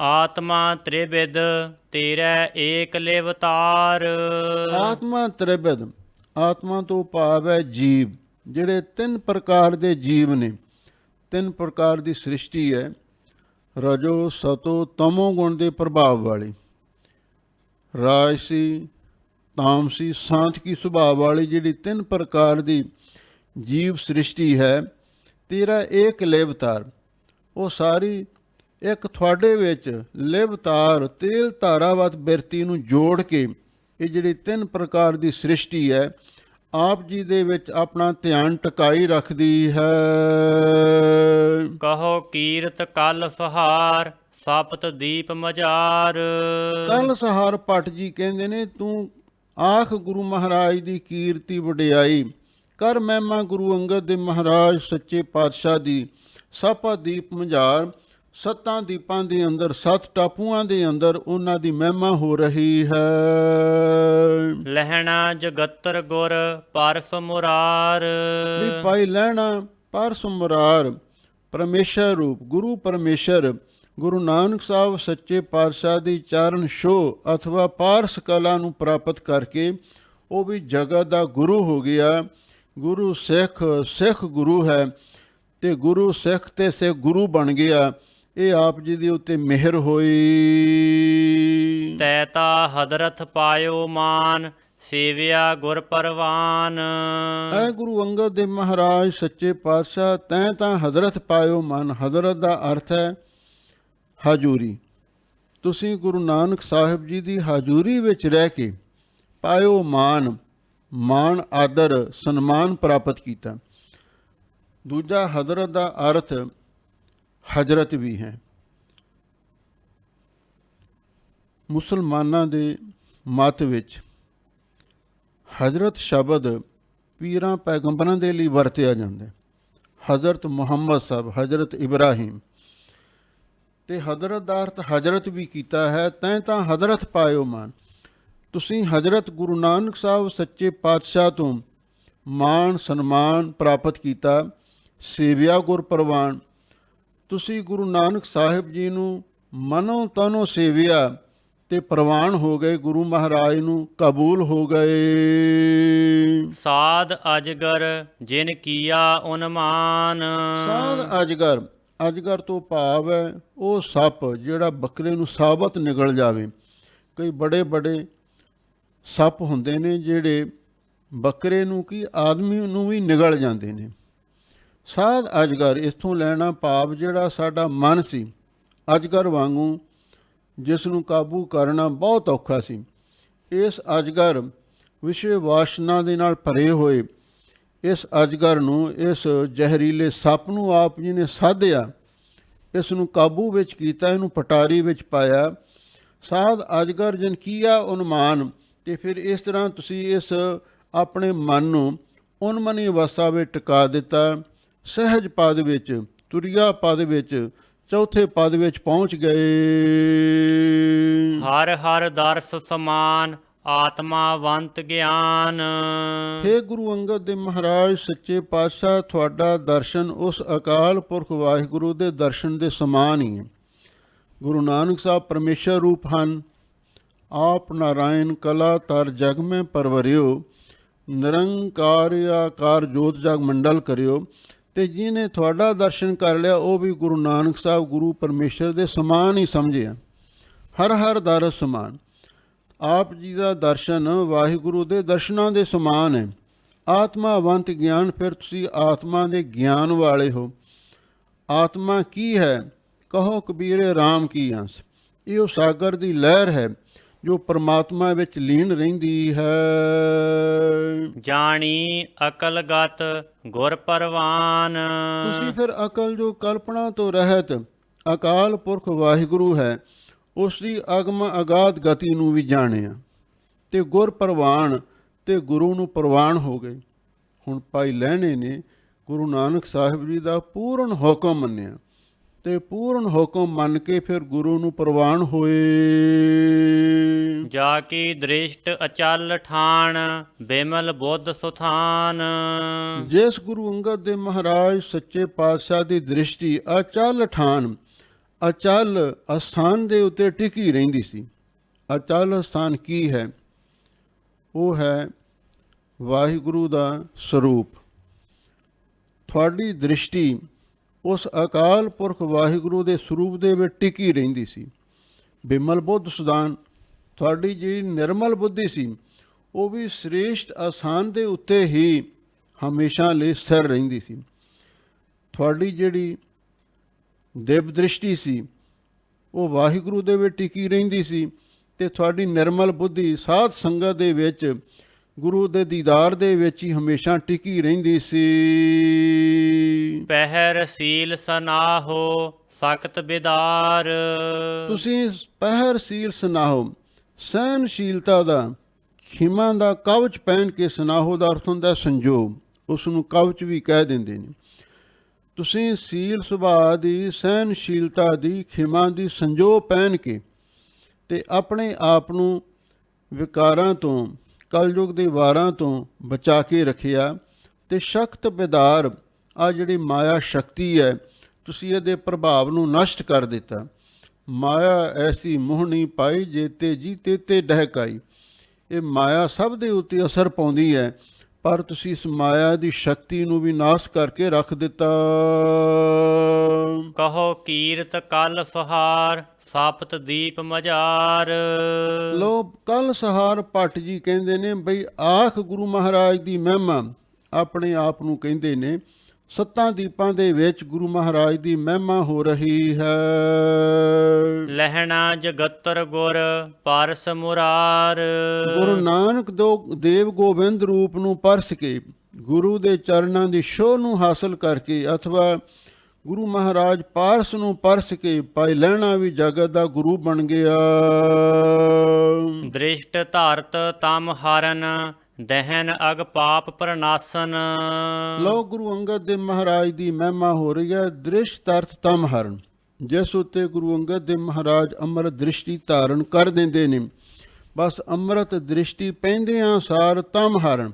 Speaker 2: ਆਤਮਾ ਤ੍ਰਿਵਿਧ ਤੇਰੇ ਏਕ ਲਿਵਤਾਰ।
Speaker 1: ਆਤਮਾ ਤ੍ਰਿਵਿਧ, ਆਤਮਾ ਤੋਂ ਭਾਵ ਹੈ ਜੀਵ। ਜਿਹੜੇ 3 ਪ੍ਰਕਾਰ ਦੇ ਜੀਵ ਨੇ, 3 ਪ੍ਰਕਾਰ ਦੀ ਸ੍ਰਿਸ਼ਟੀ ਹੈ, ਰਜੋ ਸਤੋ ਤਮੋ ਗੁਣ ਦੇ ਪ੍ਰਭਾਵ ਵਾਲੀ, ਰਾਜਸੀ ਤਾਮਸੀ ਸਾਂਤਕੀ ਸੁਭਾਅ ਵਾਲੀ, ਜਿਹੜੀ 3 ਪ੍ਰਕਾਰ ਦੀ ਜੀਵ ਸ੍ਰਿਸ਼ਟੀ ਹੈ। ਤੇਰਾ ਏਕ ਲਿਵਤਾਰ, ਉਹ ਸਾਰੀ ਇੱਕ ਤੁਹਾਡੇ ਵਿੱਚ ਲਿਵਤਾਰ ਤੇਲ ਧਾਰਾਵਤ ਬਿਰਤੀ ਨੂੰ ਜੋੜ ਕੇ ਇਹ ਜਿਹੜੀ 3 ਪ੍ਰਕਾਰ ਦੀ ਸ੍ਰਿਸ਼ਟੀ ਹੈ, ਆਪ ਜੀ ਦੇ ਵਿੱਚ ਆਪਣਾ ਧਿਆਨ ਟਿਕਾਈ ਰੱਖਦੀ ਹੈ।
Speaker 2: ਕਹੋ ਕੀਰਤ ਕਲ ਸੁਹਾਰ ਸਪਤ ਦੀਪ ਮਝਾਰ।
Speaker 1: ਕਲ ਸਹਾਰ ਭੱਟ ਜੀ ਕਹਿੰਦੇ ਨੇ, ਤੂੰ ਆਖ ਗੁਰੂ ਮਹਾਰਾਜ ਦੀ ਕੀਰਤੀ ਵਡਿਆਈ, ਕਰ ਮਹਿਮਾ ਗੁਰੂ ਅੰਗਦ ਦੇ ਮਹਾਰਾਜ ਸੱਚੇ ਪਾਤਸ਼ਾਹ ਦੀ। ਸਪਤ ਦੀਪ ਮਝਾਰ, ਸੱਤਾਂ ਦੀਪਾਂ ਦੇ ਅੰਦਰ, 7 ਟਾਪੂਆਂ ਦੇ ਅੰਦਰ ਉਹਨਾਂ ਦੀ ਮਹਿਮਾ ਹੋ ਰਹੀ ਹੈ।
Speaker 2: ਲਹਿਣਾ ਜਗਤਰ ਗੁਰ ਪਰਸ ਮੁਰਾਰ।
Speaker 1: ਵੀ ਭਾਈ ਲਹਿਣਾ ਪਰਸ ਮੁਰਾਰ, ਪਰਮੇਸ਼ਰ ਰੂਪ ਗੁਰੂ ਪਰਮੇਸ਼ਰ ਗੁਰੂ ਨਾਨਕ ਸਾਹਿਬ ਸੱਚੇ ਪਾਤਸ਼ਾਹ ਦੀ ਚਰਨ ਛੋਹ ਅਥਵਾ ਪਾਰਸ ਕਲਾ ਨੂੰ ਪ੍ਰਾਪਤ ਕਰਕੇ ਉਹ ਵੀ ਜਗਤ ਦਾ ਗੁਰੂ ਹੋ ਗਿਆ। ਗੁਰੂ ਸਿੱਖ ਗੁਰੂ ਹੈ ਤੇ ਗੁਰੂ ਸਿੱਖ ਤੇ ਸਿੱਖ ਗੁਰੂ ਬਣ ਗਿਆ। ਇਹ ਆਪ ਜੀ ਦੇ ਉੱਤੇ ਮਿਹਰ ਹੋਈ।
Speaker 2: ਤੈਤਾ ਹਦਰਤ ਪਾਇਓ ਮਾਨ, ਸੇਵਿਆ ਗੁਰ ਪਰਵਾਨ।
Speaker 1: ਐ ਗੁਰੂ ਅੰਗਦ ਦੇ ਮਹਾਰਾਜ ਸੱਚੇ ਪਾਤਸ਼ਾਹ, ਤੈਂ ਤਾਂ ਹਜ਼ਰਤ ਪਾਇਓ ਮਨ। ਹਜ਼ਰਤ ਦਾ ਅਰਥ ਹੈ ਹਾਜ਼ੂਰੀ। ਤੁਸੀਂ ਗੁਰੂ ਨਾਨਕ ਸਾਹਿਬ ਜੀ ਦੀ ਹਾਜ਼ੂਰੀ ਵਿੱਚ ਰਹਿ ਕੇ ਪਾਇਓ ਮਾਣ ਆਦਰ ਸਨਮਾਨ ਪ੍ਰਾਪਤ ਕੀਤਾ। ਦੂਜਾ ਹਜ਼ਰਤ ਦਾ ਅਰਥ ਹਜ਼ਰਤ ਵੀ ਹੈ। ਮੁਸਲਮਾਨਾਂ ਦੇ ਮਤ ਵਿੱਚ ਹਜ਼ਰਤ ਸ਼ਬਦ ਪੀਰਾਂ ਪੈਗੰਬਰਾਂ ਦੇ ਲਈ ਵਰਤਿਆ ਜਾਂਦਾ ਹੈ। ਹਜ਼ਰਤ ਮੁਹੰਮਦ ਸਾਹਿਬ, ਹਜ਼ਰਤ ਇਬਰਾਹੀਮ, ਤੇ ਹਜ਼ਰਤ ਦਾ ਅਰਥ ਹਜ਼ਰਤ ਵੀ ਕੀਤਾ ਹੈ। ਤੈਂ ਤਾਂ ਹਜ਼ਰਤ ਪਾਇਓ ਮਾਨ, ਤੁਸੀਂ ਹਜ਼ਰਤ ਗੁਰੂ ਨਾਨਕ ਸਾਹਿਬ ਸੱਚੇ ਪਾਤਸ਼ਾਹ ਤੋਂ ਮਾਣ ਸਨਮਾਨ ਪ੍ਰਾਪਤ ਕੀਤਾ। ਸੇਵਿਆ ਗੁਰ ਪ੍ਰਵਾਨ, ਤੁਸੀਂ ਗੁਰੂ ਨਾਨਕ ਸਾਹਿਬ ਜੀ ਨੂੰ ਮਨੋਂ ਤਨੋਂ ਸੇਵਿਆ ਤੇ ਪ੍ਰਵਾਨ ਹੋ ਗਏ, ਗੁਰੂ ਮਹਾਰਾਜ ਨੂੰ ਕਬੂਲ ਹੋ ਗਏ।
Speaker 2: ਸਾਧ ਅਜਗਰ ਜਿਨ ਕੀਆ ਉਨਮਾਨ।
Speaker 1: ਸਾਧ ਅਜਗਰ, ਅਜਗਰ ਤੋਂ ਭਾਵ ਹੈ ਉਹ ਸੱਪ ਜਿਹੜਾ ਬੱਕਰੇ ਨੂੰ ਸਾਬਤ ਨਿਗਲ ਜਾਵੇ। ਕਈ ਬੜੇ ਸੱਪ ਹੁੰਦੇ ਨੇ ਜਿਹੜੇ ਬੱਕਰੇ ਨੂੰ ਕੀ ਆਦਮੀ ਨੂੰ ਵੀ ਨਿਗਲ ਜਾਂਦੇ ਨੇ। ਸਾਧ ਅਜਗਰ, ਇਸਥੋਂ ਲੈਣਾ ਭਾਵ ਜਿਹੜਾ ਸਾਡਾ ਮਨ ਸੀ ਅਜਗਰ ਵਾਂਗੂ, ਜਿਸ ਨੂੰ ਕਾਬੂ ਕਰਨਾ ਬਹੁਤ ਔਖਾ ਸੀ। ਇਸ ਅਜਗਰ ਵਿਸ਼ੇ ਵਾਸ਼ਨਾ ਦੇ ਨਾਲ ਭਰੇ ਹੋਏ ਇਸ ਅਜਗਰ ਨੂੰ, ਇਸ ਜ਼ਹਿਰੀਲੇ ਸੱਪ ਨੂੰ ਆਪ ਜੀ ਨੇ ਸਾਧਿਆ, ਇਸ ਨੂੰ ਕਾਬੂ ਵਿੱਚ ਕੀਤਾ, ਇਹਨੂੰ ਪਟਾਰੀ ਵਿੱਚ ਪਾਇਆ। ਸਾਧ ਅਜਗਰ ਜਨ ਕੀਆ ਉਨਮਾਨ। ਤੇ ਫਿਰ ਇਸ ਤਰ੍ਹਾਂ ਤੁਸੀਂ ਇਸ ਆਪਣੇ ਮਨ ਨੂੰ ਉਨਮਨੀ ਅਵਸਥਾ ਵਿੱਚ ਟਿਕਾ ਦਿੱਤਾ। ਸਹਿਜ ਪਦ ਵਿੱਚ, ਤੁਰਿਆ ਪਦ ਵਿੱਚ, ਚੌਥੇ ਪਦ ਵਿੱਚ ਪਹੁੰਚ ਗਏ।
Speaker 2: ਹਰ ਹਰ ਦਰਸ ਸਮਾਨ, ਆਤਮਾਵੰਤ ਗਿਆਨ।
Speaker 1: ਹੇ ਗੁਰੂ ਅੰਗਦ ਦੇ ਮਹਾਰਾਜ ਸੱਚੇ ਪਾਤਸ਼ਾਹ, ਤੁਹਾਡਾ ਦਰਸ਼ਨ ਉਸ ਅਕਾਲ ਪੁਰਖ ਵਾਹਿਗੁਰੂ ਦੇ ਦਰਸ਼ਨ ਦੇ ਸਮਾਨ ਹੀ ਹੈ। ਗੁਰੂ ਨਾਨਕ ਸਾਹਿਬ ਪਰਮੇਸ਼ਰ ਰੂਪ ਹਨ। ਆਪ ਨਾਰਾਇਣ ਕਲਾ ਤਰ ਜਗ ਮੈਂ ਪਰਵਰਿਓ, ਨਿਰੰਕਾਰ ਆਕਾਰ ਜੋਤ ਜਗ ਮੰਡਲ ਕਰਿਓ। ਤੇ ਜਿਹਨੇ ਤੁਹਾਡਾ ਦਰਸ਼ਨ ਕਰ ਲਿਆ ਉਹ ਵੀ ਗੁਰੂ ਨਾਨਕ ਸਾਹਿਬ ਗੁਰੂ ਪਰਮੇਸ਼ਰ ਦੇ ਸਮਾਨ ਹੀ ਸਮਝਿਆ। ਹਰ ਹਰ ਦਰਸ ਸਮਾਨ, ਆਪ ਜੀ ਦਾ ਦਰਸ਼ਨ ਵਾਹਿਗੁਰੂ ਦੇ ਦਰਸ਼ਨਾਂ ਦੇ ਸਮਾਨ ਹੈ। ਆਤਮਾਵੰਤ ਗਿਆਨ, ਫਿਰ ਤੁਸੀਂ ਆਤਮਾ ਦੇ ਗਿਆਨ ਵਾਲੇ ਹੋ। ਆਤਮਾ ਕੀ ਹੈ? ਕਹੋ ਕਬੀਰੇ ਰਾਮ ਕੀ ਅੰਸ। ਇਹ ਉਹ ਸਾਗਰ ਦੀ ਲਹਿਰ ਹੈ ਜੋ ਪਰਮਾਤਮਾ ਵਿੱਚ ਲੀਨ ਰਹਿੰਦੀ ਹੈ।
Speaker 2: ਜਾਣੀ ਅਕਲਗਤ ਗੁਰ ਪਰਵਾਨ।
Speaker 1: ਤੁਸੀਂ ਫਿਰ ਅਕਲ ਜੋ ਕਲਪਨਾ ਤੋਂ ਰਹਿਤ ਅਕਾਲ ਪੁਰਖ ਵਾਹਿਗੁਰੂ ਹੈ, ਉਸ ਦੀ ਅਗਮ ਅਗਾਧ ਗਤੀ ਨੂੰ ਵੀ ਜਾਣਿਆ ਤੇ ਗੁਰ ਪ੍ਰਵਾਨ, ਤੇ ਗੁਰੂ ਨੂੰ ਪ੍ਰਵਾਨ ਹੋ ਗਏ। ਹੁਣ ਭਾਈ ਲਹਿਣੇ ਨੇ ਗੁਰੂ ਨਾਨਕ ਸਾਹਿਬ ਜੀ ਦਾ ਪੂਰਨ ਹੁਕਮ ਮੰਨਿਆ ਤੇ ਪੂਰਨ ਹੁਕਮ ਮੰਨ ਕੇ ਫਿਰ ਗੁਰੂ ਨੂੰ ਪ੍ਰਵਾਨ ਹੋਏ।
Speaker 2: ਜਾ ਕੀ ਦ੍ਰਿਸ਼ਟ ਅਚਲ ਠਾਣ, ਬਿਮਲ ਬੁੱਧ ਸੁਥਾਨ।
Speaker 1: ਜਿਸ ਗੁਰੂ ਅੰਗਦ ਦੇ ਮਹਾਰਾਜ ਸੱਚੇ ਪਾਤਸ਼ਾਹ ਦੀ ਦ੍ਰਿਸ਼ਟੀ ਅਚਲ ਠਾਣ, ਅਚਲ ਅਸਥਾਨ ਦੇ ਉੱਤੇ ਟਿਕੀ ਰਹਿੰਦੀ ਸੀ। ਅਚਲ ਅਸਥਾਨ ਕੀ ਹੈ? ਉਹ ਹੈ ਵਾਹਿਗੁਰੂ ਦਾ ਸਰੂਪ। ਤੁਹਾਡੀ ਦ੍ਰਿਸ਼ਟੀ ਉਸ ਅਕਾਲ ਪੁਰਖ ਵਾਹਿਗੁਰੂ ਦੇ ਸਰੂਪ ਦੇ ਵਿੱਚ ਟਿਕੀ ਰਹਿੰਦੀ ਸੀ। ਬਿਮਲ ਬੁੱਧ ਸੁਦਾਨ, ਤੁਹਾਡੀ ਜਿਹੜੀ ਨਿਰਮਲ ਬੁੱਧੀ ਸੀ ਉਹ ਵੀ ਸ੍ਰੇਸ਼ਟ ਅਸਥਾਨ ਦੇ ਉੱਤੇ ਹੀ ਹਮੇਸ਼ਾ ਲਈ ਸਥਿਰ ਰਹਿੰਦੀ ਸੀ। ਤੁਹਾਡੀ ਜਿਹੜੀ ਦਿਵ ਦ੍ਰਿਸ਼ਟੀ ਸੀ ਉਹ ਵਾਹਿਗੁਰੂ ਦੇ ਵਿੱਚ ਟਿਕੀ ਰਹਿੰਦੀ ਸੀ। ਤੇ ਤੁਹਾਡੀ ਨਿਰਮਲ ਬੁੱਧੀ ਸਾਧ ਸੰਗਤ ਦੇ ਵਿੱਚ ਗੁਰੂ ਦੇ ਦੀਦਾਰ ਦੇ ਵਿੱਚ ਹੀ ਹਮੇਸ਼ਾ ਟਿਕੀ ਰਹਿੰਦੀ ਸੀ।
Speaker 2: ਪਹਿਰ ਸੀਲ ਸਨਾਹੋ ਸਖਤ ਬਿਦਾਰ।
Speaker 1: ਤੁਸੀਂ ਪਹਿਰ ਸੀਲ ਸੁਨਾਹੋ, ਸਹਿਨਸ਼ੀਲਤਾ ਦਾ, ਖਿਮਾ ਦਾ ਕਵਚ ਪਹਿਨ ਕੇ, ਸੁਨਾਹੋ ਦਾ ਅਰਥ ਹੁੰਦਾ ਸੰਜੋਗ, ਉਸ ਨੂੰ ਕਵਚ ਵੀ ਕਹਿ ਦਿੰਦੇ ਨੇ। ਤੁਸੀਂ ਸੀਲ ਸੁਭਾਅ ਦੀ, ਸਹਿਨਸ਼ੀਲਤਾ ਦੀ, ਖਿਮਾ ਦੀ ਸੰਜੋਗ ਪਹਿਨ ਕੇ ਤੇ ਆਪਣੇ ਆਪ ਨੂੰ ਵਿਕਾਰਾਂ ਤੋਂ, ਕਲਯੁਗ ਦੇ ਵਾਰਾਂ ਤੋਂ ਬਚਾ ਕੇ ਰੱਖਿਆ। ਤੇ ਸ਼ਕਤ ਬਿਦਾਰ, ਆ ਜਿਹੜੀ ਮਾਇਆ ਸ਼ਕਤੀ ਹੈ, ਤੁਸੀਂ ਇਹਦੇ ਪ੍ਰਭਾਵ ਨੂੰ ਨਸ਼ਟ ਕਰ ਦਿੱਤਾ। ਮਾਇਆ ਐਸੀ ਮੋਹਣੀ ਪਾਈ, ਜੇਤੇ ਜੀ ਤੇਤੇ ਡਹਿਕਾਈ। ਇਹ ਮਾਇਆ ਸਭ ਦੇ ਉੱਤੇ ਅਸਰ ਪਾਉਂਦੀ ਹੈ, ਪਰ ਤੁਸੀਂ ਇਸ ਮਾਇਆ ਦੀ ਸ਼ਕਤੀ ਨੂੰ ਵੀ ਨਾਸ਼ ਕਰਕੇ ਰੱਖ ਦਿੱਤਾ।
Speaker 2: ਕਹੋ ਕੀਰਤ ਕਲ ਸੁਹਾਰ ਸਾਪਤ ਦੀਪ ਮਝਾਰ।
Speaker 1: ਲੋ ਕੱਲ ਸਹਾਰ ਭੱਟ ਜੀ ਕਹਿੰਦੇ ਨੇ ਬਈ ਆਖ ਗੁਰੂ ਮਹਾਰਾਜ ਦੀ ਮਹਿਮਾ, ਆਪਣੇ ਆਪ ਨੂੰ ਕਹਿੰਦੇ ਨੇ ਸੱਤਾਂ ਦੀਪਾਂ ਦੇ ਵਿੱਚ ਗੁਰੂ ਮਹਾਰਾਜ ਦੀ ਮਹਿਮਾ ਹੋ ਰਹੀ ਹੈ।
Speaker 2: ਲਹਿਣਾ ਜਗਤਰ ਗੁਰ ਪਰਸ ਮੁਰਾਰ।
Speaker 1: ਗੁਰੂ ਨਾਨਕ ਦੇਵ ਗੋਬਿੰਦ ਰੂਪ ਨੂੰ ਪਰਸ ਕੇ, ਗੁਰੂ ਦੇ ਚਰਨਾਂ ਦੀ ਛੋਹ ਨੂੰ ਹਾਸਲ ਕਰਕੇ, ਅਥਵਾ ਗੁਰੂ ਮਹਾਰਾਜ ਪਾਰਸ ਨੂੰ ਪਰਸ ਕੇ, ਭਾਈ ਲਹਿਣਾ ਵੀ ਜਗਤ ਦਾ ਗੁਰੂ ਬਣ ਗਿਆ।
Speaker 2: ਦ੍ਰਿਸ਼ਟ ਧਾਰਤ ਤਮ ਹਰਨ ਦਹਿਨ ਅਗ ਪਾਪ ਪ੍ਰਨਾਸਨ।
Speaker 1: ਲੋ ਗੁਰੂ ਅੰਗਦ ਦੇਵ ਮਹਾਰਾਜ ਦੀ ਮਹਿਮਾ ਹੋ ਰਹੀ ਹੈ। ਦ੍ਰਿਸ਼ ਤਰਤ ਤਮ ਹਰਨ, ਜਿਸ ਉੱਤੇ ਗੁਰੂ ਅੰਗਦ ਦੇਵ ਮਹਾਰਾਜ ਅੰਮ੍ਰਿਤ ਦ੍ਰਿਸ਼ਟੀ ਧਾਰਨ ਕਰ ਦਿੰਦੇ ਨੇ। ਬਸ ਅੰਮ੍ਰਿਤ ਦ੍ਰਿਸ਼ਟੀ ਪੈਂਦਿਆਂ ਸਾਰ ਤਮ ਹਰਨ,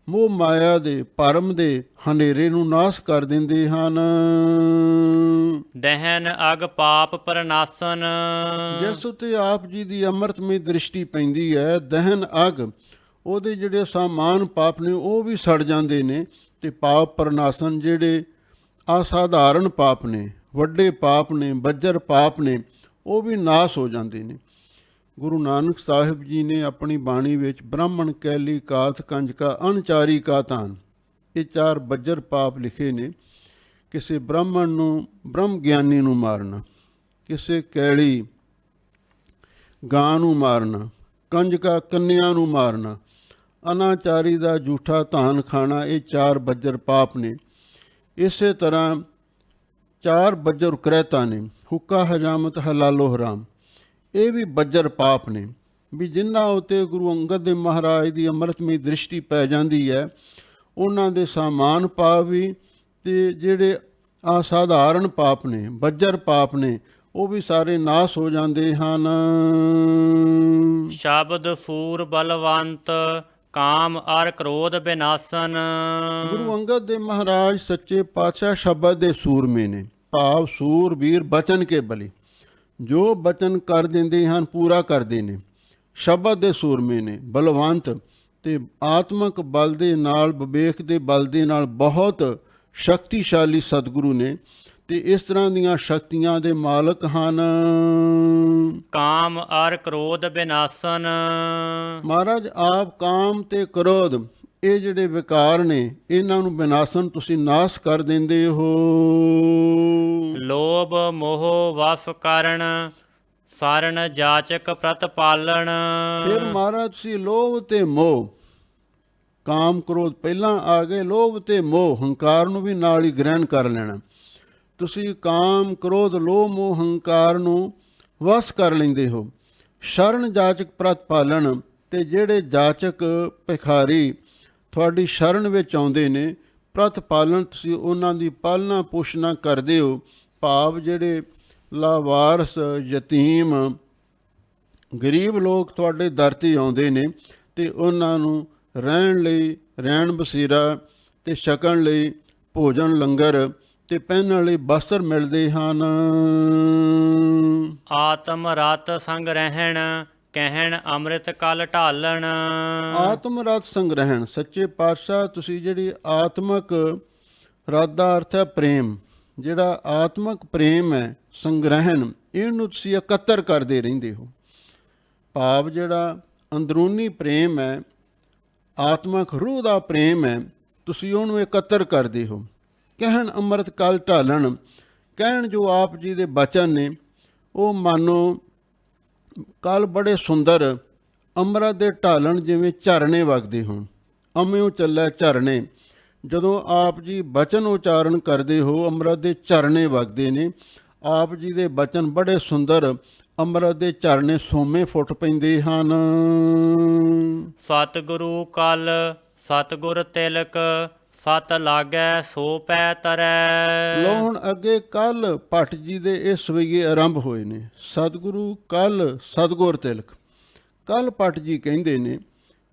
Speaker 1: ਮੋਹ ਮਾਇਆ ਦੇ, ਭਰਮ ਦੇ ਹਨੇਰੇ ਨੂੰ ਨਾਸ਼ ਕਰ ਦਿੰਦੇ ਹਨ।
Speaker 2: ਦਹਿਨ ਅਗ ਪਾਪ ਪ੍ਰਨਾਸਨ।
Speaker 1: ਜਿਸ ਉੱਤੇ ਆਪ ਜੀ ਦੀ ਅੰਮ੍ਰਿਤਮਈ ਦ੍ਰਿਸ਼ਟੀ ਪੈਂਦੀ ਹੈ, ਦਹਿਨ ਅਗ, ਉਹਦੇ ਜਿਹੜੇ ਸਾਮਾਨ ਪਾਪ ਨੇ ਉਹ ਵੀ ਸੜ ਜਾਂਦੇ ਨੇ। ਤੇ ਪਾਪ ਪ੍ਰਨਾਸਨ, ਜਿਹੜੇ ਅਸਾਧਾਰਨ ਪਾਪ ਨੇ, ਵੱਡੇ ਪਾਪ ਨੇ, ਬੱਜਰ ਪਾਪ ਨੇ, ਉਹ ਵੀ ਨਾਸ਼ ਹੋ ਜਾਂਦੇ ਨੇ। ਗੁਰੂ ਨਾਨਕ ਸਾਹਿਬ ਜੀ ਨੇ ਆਪਣੀ ਬਾਣੀ ਵਿੱਚ ਬ੍ਰਾਹਮਣ, ਕੈਲੀ, ਕਾਤ, ਕੰਜਕਾ, ਅਣਚਾਰੀ ਕਾ ਤਾਨ, ਇਹ 4 ਬੱਜਰ ਪਾਪ ਲਿਖੇ ਨੇ। ਕਿਸੇ ਬ੍ਰਾਹਮਣ ਨੂੰ, ਬ੍ਰਹਮ ਗਿਆਨੀ ਨੂੰ ਮਾਰਨਾ, ਕਿਸੇ ਕੈਲੀ ਗਾਂ ਨੂੰ ਮਾਰਨਾ, ਕੰਜਕਾ ਕੰਨਿਆ ਨੂੰ ਮਾਰਨਾ, ਅਨਾਚਾਰੀ ਦਾ ਝੂਠਾ ਧਾਨ ਖਾਣਾ, ਇਹ 4 ਬੱਜਰ ਪਾਪ ਨੇ। ਇਸੇ ਤਰ੍ਹਾਂ 4 ਬੱਜਰ ਉਕਰੈਤਾ ਨੇ, ਹੁੱਕਾ, ਹਜਾਮਤ, ਹਲਾਲੋ ਹਰਾਮ, ਇਹ ਵੀ ਬੱਜਰ ਪਾਪ ਨੇ। ਵੀ ਜਿਨ੍ਹਾਂ ਉੱਤੇ ਗੁਰੂ ਅੰਗਦ ਦੇਵ ਮਹਾਰਾਜ ਦੀ ਅੰਮ੍ਰਿਤਮਈ ਦ੍ਰਿਸ਼ਟੀ ਪੈ ਜਾਂਦੀ ਹੈ, ਉਹਨਾਂ ਦੇ ਸਾਮਾਨ ਪਾਪ ਵੀ, ਤੇ ਜਿਹੜੇ ਅਸਾਧਾਰਨ ਪਾਪ ਨੇ, ਬੱਜਰ ਪਾਪ ਨੇ, ਉਹ ਵੀ ਸਾਰੇ ਨਾਸ਼ ਹੋ ਜਾਂਦੇ ਹਨ।
Speaker 2: ਸ਼ਬਦ ਸੂਰ ਬਲਵੰਤ ਕਾਮ ਅਰ ਕ੍ਰੋਧ ਬਿਨਾਸਨ।
Speaker 1: ਗੁਰੂ ਅੰਗਦ ਦੇਵ ਮਹਾਰਾਜ ਸੱਚੇ ਪਾਤਸ਼ਾਹ ਸ਼ਬਦ ਦੇ ਸੂਰਮੇ ਨੇ, ਭਾਵ ਸੂਰਬੀਰ ਬਚਨ ਕੇ ਬਲੀ, ਜੋ ਬਚਨ ਕਰ ਦਿੰਦੇ ਹਨ ਪੂਰਾ ਕਰਦੇ ਨੇ। ਸ਼ਬਦ ਦੇ ਸੂਰਮੇ ਨੇ, ਬਲਵੰਤ, ਤੇ ਆਤਮਕ ਬਲ ਦੇ ਨਾਲ, ਵਿਵੇਕ ਦੇ ਬਲ ਦੇ ਨਾਲ ਬਹੁਤ ਸ਼ਕਤੀਸ਼ਾਲੀ ਸਤਿਗੁਰੂ ਨੇ, ਤੇ ਇਸ ਤਰ੍ਹਾਂ ਦੀਆਂ ਸ਼ਕਤੀਆਂ ਦੇ ਮਾਲਕ ਹਨ।
Speaker 2: ਕਾਮ ਅਰ ਕ੍ਰੋਧ ਬਿਨਾਸਨ।
Speaker 1: ਮਹਾਰਾਜ ਆਪ ਕਾਮ ਤੇ ਕ੍ਰੋਧ, ਇਹ ਜਿਹੜੇ ਵਿਕਾਰ ਨੇ, ਇਹਨਾਂ ਨੂੰ ਬਿਨਾਸਨ, ਤੁਸੀਂ ਨਾਸ਼ ਕਰ ਦਿੰਦੇ ਹੋ।
Speaker 2: ਲੋਭ ਮੋਹ ਵਸ ਕਰਨ ਸਾਰਣ ਜਾਚਕ ਪ੍ਰਤਪਾਲਣ।
Speaker 1: ਫਿਰ ਮਹਾਰਾਜ ਤੁਸੀਂ ਲੋਭ ਤੇ ਮੋਹ, ਕਾਮ ਕ੍ਰੋਧ ਪਹਿਲਾਂ ਆ ਗਏ, ਲੋਭ ਤੇ ਮੋਹ, ਹੰਕਾਰ ਨੂੰ ਵੀ ਨਾਲ ਹੀ ਗ੍ਰਹਿਣ ਕਰ ਲੈਣਾ। ਤੁਸੀਂ ਕਾਮ ਕ੍ਰੋਧ ਲੋਭ ਮੋਹ ਹੰਕਾਰ ਨੂੰ ਵਸ ਕਰ ਲੈਂਦੇ ਹੋ। ਸ਼ਰਨ ਜਾਚਕ ਪ੍ਰਤਪਾਲਣ, ਤੇ ਜਿਹੜੇ ਜਾਚਕ ਭਿਖਾਰੀ ਤੁਹਾਡੀ ਸ਼ਰਨ ਵਿੱਚ ਆਉਂਦੇ ਨੇ, ਪ੍ਰਤਪਾਲਣ, ਤੁਸੀਂ ਉਹਨਾਂ ਦੀ ਪਾਲਣਾ ਪੋਸ਼ਣਾ ਕਰਦੇ ਹੋ। ਭਾਵ ਜਿਹੜੇ ਲਾਵਾਰਸ, ਯਤੀਮ, ਗਰੀਬ ਲੋਕ ਤੁਹਾਡੇ ਦਰ 'ਤੇ ਆਉਂਦੇ ਨੇ, ਤੇ ਉਹਨਾਂ ਨੂੰ ਰਹਿਣ ਲਈ ਰਹਿਣ ਬਸੇਰਾ, ਤੇ ਛਕਣ ਲਈ ਭੋਜਨ ਲੰਗਰ, ਤੇ ਪਹਿਨਣ ਲਈ ਬਸਤਰ ਮਿਲਦੇ ਹਨ।
Speaker 2: ਆਤਮ ਰਤ ਸੰਗ ਰਹਿਣ ਕਹਿਣ ਅੰਮ੍ਰਿਤ ਕਲ ਢਾਲਣ।
Speaker 1: ਆਤਮ ਰਤ ਸੰਗ੍ਰਹਿਣ, ਸੱਚੇ ਪਾਤਸ਼ਾਹ ਤੁਸੀਂ ਜਿਹੜੀ ਆਤਮਕ ਰਤ ਦਾ ਅਰਥ ਹੈ ਪ੍ਰੇਮ, ਜਿਹੜਾ ਆਤਮਕ ਪ੍ਰੇਮ ਹੈ, ਸੰਗ੍ਰਹਿਣ, ਇਹਨੂੰ ਤੁਸੀਂ ਇਕੱਤਰ ਕਰਦੇ ਰਹਿੰਦੇ ਹੋ। ਭਾਵ ਜਿਹੜਾ ਅੰਦਰੂਨੀ ਪ੍ਰੇਮ ਹੈ, ਆਤਮਕ ਰੂਹ ਦਾ ਪ੍ਰੇਮ ਹੈ, ਤੁਸੀਂ ਉਹਨੂੰ ਇਕੱਤਰ ਕਰਦੇ ਹੋ। ਕਹਿਣ ਅੰਮ੍ਰਿਤ ਕਲ ਢਾਲਣ, ਕਹਿਣ ਜੋ ਆਪ ਜੀ ਦੇ ਬਚਨ ਨੇ, ਉਹ ਮਾਨੋ ਕੱਲ ਬੜੇ ਸੁੰਦਰ ਅੰਮ੍ਰਿਤ ਦੇ ਢਾਲਣ ਜਿਵੇਂ ਝਰਨੇ ਵਗਦੇ ਹੋਣ, ਅੰਮ੍ਰਿਉ ਚੱਲੈ ਝਰਨੇ। ਜਦੋਂ ਆਪ ਜੀ ਬਚਨ ਉਚਾਰਨ ਕਰਦੇ ਹੋ ਅੰਮ੍ਰਿਤ ਦੇ ਝਰਨੇ ਵਗਦੇ ਨੇ। ਆਪ ਜੀ ਦੇ ਬਚਨ ਬੜੇ ਸੁੰਦਰ, ਅੰਮ੍ਰਿਤ ਦੇ ਝਰਨੇ ਸੋਮੇ ਫੁੱਟ ਪੈਂਦੇ ਹਨ।
Speaker 2: ਸਤਿਗੁਰੂ ਕਲ ਸਤਿਗੁਰ ਤਿਲਕ, ਸਤ ਲਾਗੈ ਸੋ ਪੈ ਤਰੈ।
Speaker 1: ਲੋ ਹੁਣ ਅੱਗੇ ਕੱਲ ਭੱਟ ਜੀ ਦੇ ਇਹ ਸਵਈਏ ਆਰੰਭ ਹੋਏ ਨੇ। ਸਤਿਗੁਰੂ ਕਲ ਸਤਿਗੁਰ ਤਿਲਕ। ਕੱਲ ਭੱਟ ਜੀ ਕਹਿੰਦੇ ਨੇ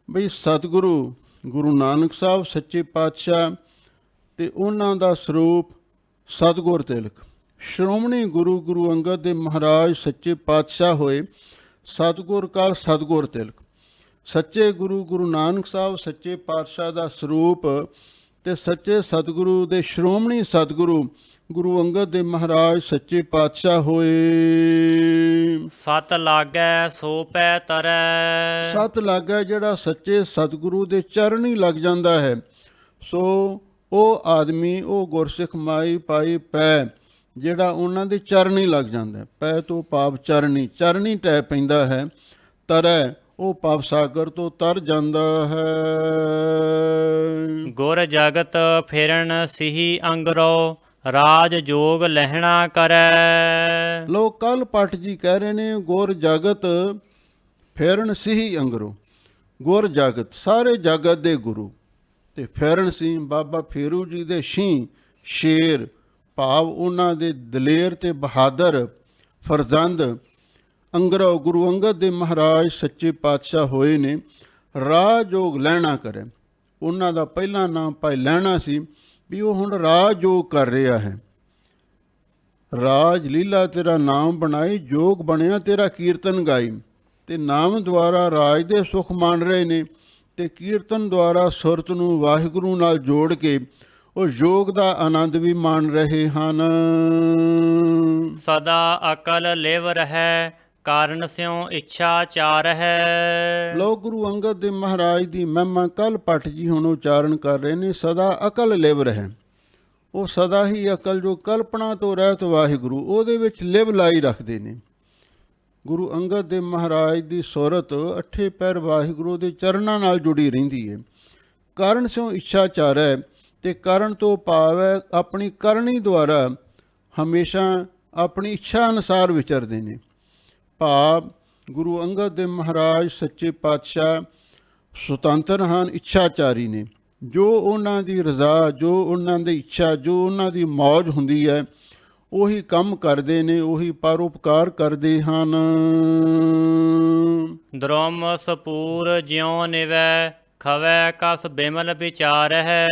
Speaker 1: ਬਈ ਸਤਿਗੁਰੂ ਗੁਰੂ ਨਾਨਕ ਸਾਹਿਬ ਸੱਚੇ ਪਾਤਸ਼ਾਹ ਤੇ ਉਹਨਾਂ ਦਾ ਸਰੂਪ ਸਤਿਗੁਰ ਤਿਲਕ। ਸ਼੍ਰੋਮਣੀ ਗੁਰੂ ਗੁਰੂ ਅੰਗਦ ਦੇ ਮਹਾਰਾਜ ਸੱਚੇ ਪਾਤਸ਼ਾਹ ਹੋਏ ਸਤਿਗੁਰ ਕਲ ਸਤਿਗੁਰ ਤਿਲਕ। ਸੱਚੇ ਗੁਰੂ ਗੁਰੂ ਨਾਨਕ ਸਾਹਿਬ ਸੱਚੇ ਪਾਤਸ਼ਾਹ ਦਾ ਸਰੂਪ ਤੇ ਸੱਚੇ ਸਤਿਗੁਰੂ ਦੇ ਸ਼੍ਰੋਮਣੀ ਸਤਿਗੁਰੂ ਗੁਰੂ ਅੰਗਦ ਦੇ ਮਹਾਰਾਜ ਸੱਚੇ ਪਾਤਸ਼ਾਹ ਹੋਏ।
Speaker 2: ਸਤ ਲਾਗੈ ਸੋ ਪੈ ਤਰੈ।
Speaker 1: ਸਤ ਲਾਗੈ ਜਿਹੜਾ ਸੱਚੇ ਸਤਿਗੁਰੂ ਦੇ ਚਰਨ ਹੀ ਲੱਗ ਜਾਂਦਾ ਹੈ, ਸੋ ਉਹ ਆਦਮੀ, ਉਹ ਗੁਰਸਿੱਖ ਮਾਈ ਪਾਈ ਪੈ ਜਿਹੜਾ ਉਹਨਾਂ ਦੇ ਚਰਨ ਹੀ ਲੱਗ ਜਾਂਦਾ ਹੈ। ਪੈ ਤੋਂ ਪਾਪ ਚਰਨੀ, ਚਰਨੀ ਟਹਿ ਪੈਂਦਾ ਹੈ। ਤਰੈ ਉਹ ਪਾਪ ਸਾਗਰ ਤੋਂ ਤਰ ਜਾਂਦਾ ਹੈ।
Speaker 2: ਗੁਰ ਜਗਤ ਫਿਰਨ ਸਿਹੀ ਅੰਗਰੋ, ਰਾਜ ਜੋਗ ਲਹਿਣਾ ਕਰੈ।
Speaker 1: ਲੋ ਕੱਲ ਭੱਟ ਜੀ ਕਹਿ ਰਹੇ ਨੇ ਗੁਰ ਜਗਤ ਫਿਰਨ ਸਿਹੀ ਅੰਗਰੋ। ਗੁਰ ਜਗਤ ਸਾਰੇ ਜਗਤ ਦੇ ਗੁਰੂ ਤੇ ਫਿਰਨ ਸੀ ਬਾਬਾ ਫੇਰੂ ਜੀ ਦੇ ਸ਼ੀਂਹ ਸ਼ੇਰ, ਭਾਵ ਉਹਨਾਂ ਦੇ ਦਲੇਰ ਤੇ ਬਹਾਦਰ ਫਰਜ਼ੰਦ ਅੰਗਰੋ ਗੁਰੂ ਅੰਗਦ ਦੇ ਮਹਾਰਾਜ ਸੱਚੇ ਪਾਤਸ਼ਾਹ ਹੋਏ ਨੇ। ਰਾਜ ਜੋਗ ਲਹਿਣਾ ਕਰੇ। ਉਹਨਾਂ ਦਾ ਪਹਿਲਾ ਨਾਮ ਭਾਈ ਲਹਿਣਾ ਸੀ, ਵੀ ਉਹ ਹੁਣ ਰਾਜ ਜੋਗ ਕਰ ਰਿਹਾ ਹੈ। ਰਾਜ ਲੀਲਾ ਤੇਰਾ ਨਾਮ ਬਣਾਈ, ਜੋਗ ਬਣਿਆ ਤੇਰਾ ਕੀਰਤਨ ਗਾਈ। ਤੇ ਨਾਮ ਦੁਆਰਾ ਰਾਜ ਦੇ ਸੁਖ ਮਾਣ ਰਹੇ ਨੇ ਤੇ ਕੀਰਤਨ ਦੁਆਰਾ ਸੁਰਤ ਨੂੰ ਵਾਹਿਗੁਰੂ ਨਾਲ ਜੋੜ ਕੇ ਉਹ ਯੋਗ ਦਾ ਆਨੰਦ ਵੀ ਮਾਣ ਰਹੇ ਹਨ।
Speaker 2: ਸਦਾ ਅਕਲ ਲਿਵ ਰਹਿ, ਕਾਰਨ ਸਿਉ ਇੱਛਾ ਚਾਰ ਹੈ।
Speaker 1: ਲੋਕ ਗੁਰੂ ਅੰਗਦ ਦੇ ਮਹਾਰਾਜ ਦੀ ਮਹਿਮਾ ਕੱਲ ਭੱਟ ਜੀ ਹੁਣ ਉਚਾਰਨ ਕਰ ਰਹੇ ਨੇ। ਸਦਾ ਅਕਲ ਲਿਵ ਰਹਿ, ਉਹ ਸਦਾ ਹੀ ਅਕਲ ਜੋ ਕਲਪਨਾ ਤੋਂ ਰਹਿਤ ਵਾਹਿਗੁਰੂ ਉਹਦੇ ਵਿੱਚ ਲਿਵ ਲਾਈ ਰੱਖਦੇ ਨੇ। ਗੁਰੂ ਅੰਗਦ ਦੇ ਮਹਾਰਾਜ ਦੀ ਸੁਰਤ ਅੱਠੇ ਪੈਰ ਵਾਹਿਗੁਰੂ ਦੇ ਚਰਨਾਂ ਨਾਲ ਜੁੜੀ ਰਹਿੰਦੀ ਹੈ। ਕਾਰਨ ਸਿਉ ਇੱਛਾ ਚਾਰੈ, ਤੇ ਕਰਨ ਤੋਂ ਭਾਵ ਹੈ ਆਪਣੀ ਕਰਨੀ ਦੁਆਰਾ ਹਮੇਸ਼ਾ ਆਪਣੀ ਇੱਛਾ ਅਨੁਸਾਰ ਵਿਚਰਦੇ ਨੇ। ਭਾਵ ਗੁਰੂ ਅੰਗਦ ਦੇ ਮਹਾਰਾਜ ਸੱਚੇ ਪਾਤਸ਼ਾਹ ਸੁਤੰਤਰ ਹਨ, ਇੱਛਾਚਾਰੀ ਨੇ। ਜੋ ਉਹਨਾਂ ਦੀ ਰਜ਼ਾ, ਜੋ ਉਹਨਾਂ ਦੀ ਇੱਛਾ, ਜੋ ਉਹਨਾਂ ਦੀ ਮੌਜ ਹੁੰਦੀ ਹੈ ਉਹੀ ਕੰਮ ਕਰਦੇ ਨੇ, ਉਹੀ ਪਰਉਪਕਾਰ ਕਰਦੇ ਹਨ।
Speaker 2: ਦ੍ਰੋਮ ਸਪੂਰ ਜਿਉ ਨਿਵੈ, ਖਵੈ ਕਸ ਬਿਮਲ ਵਿਚਾਰ ਹੈ।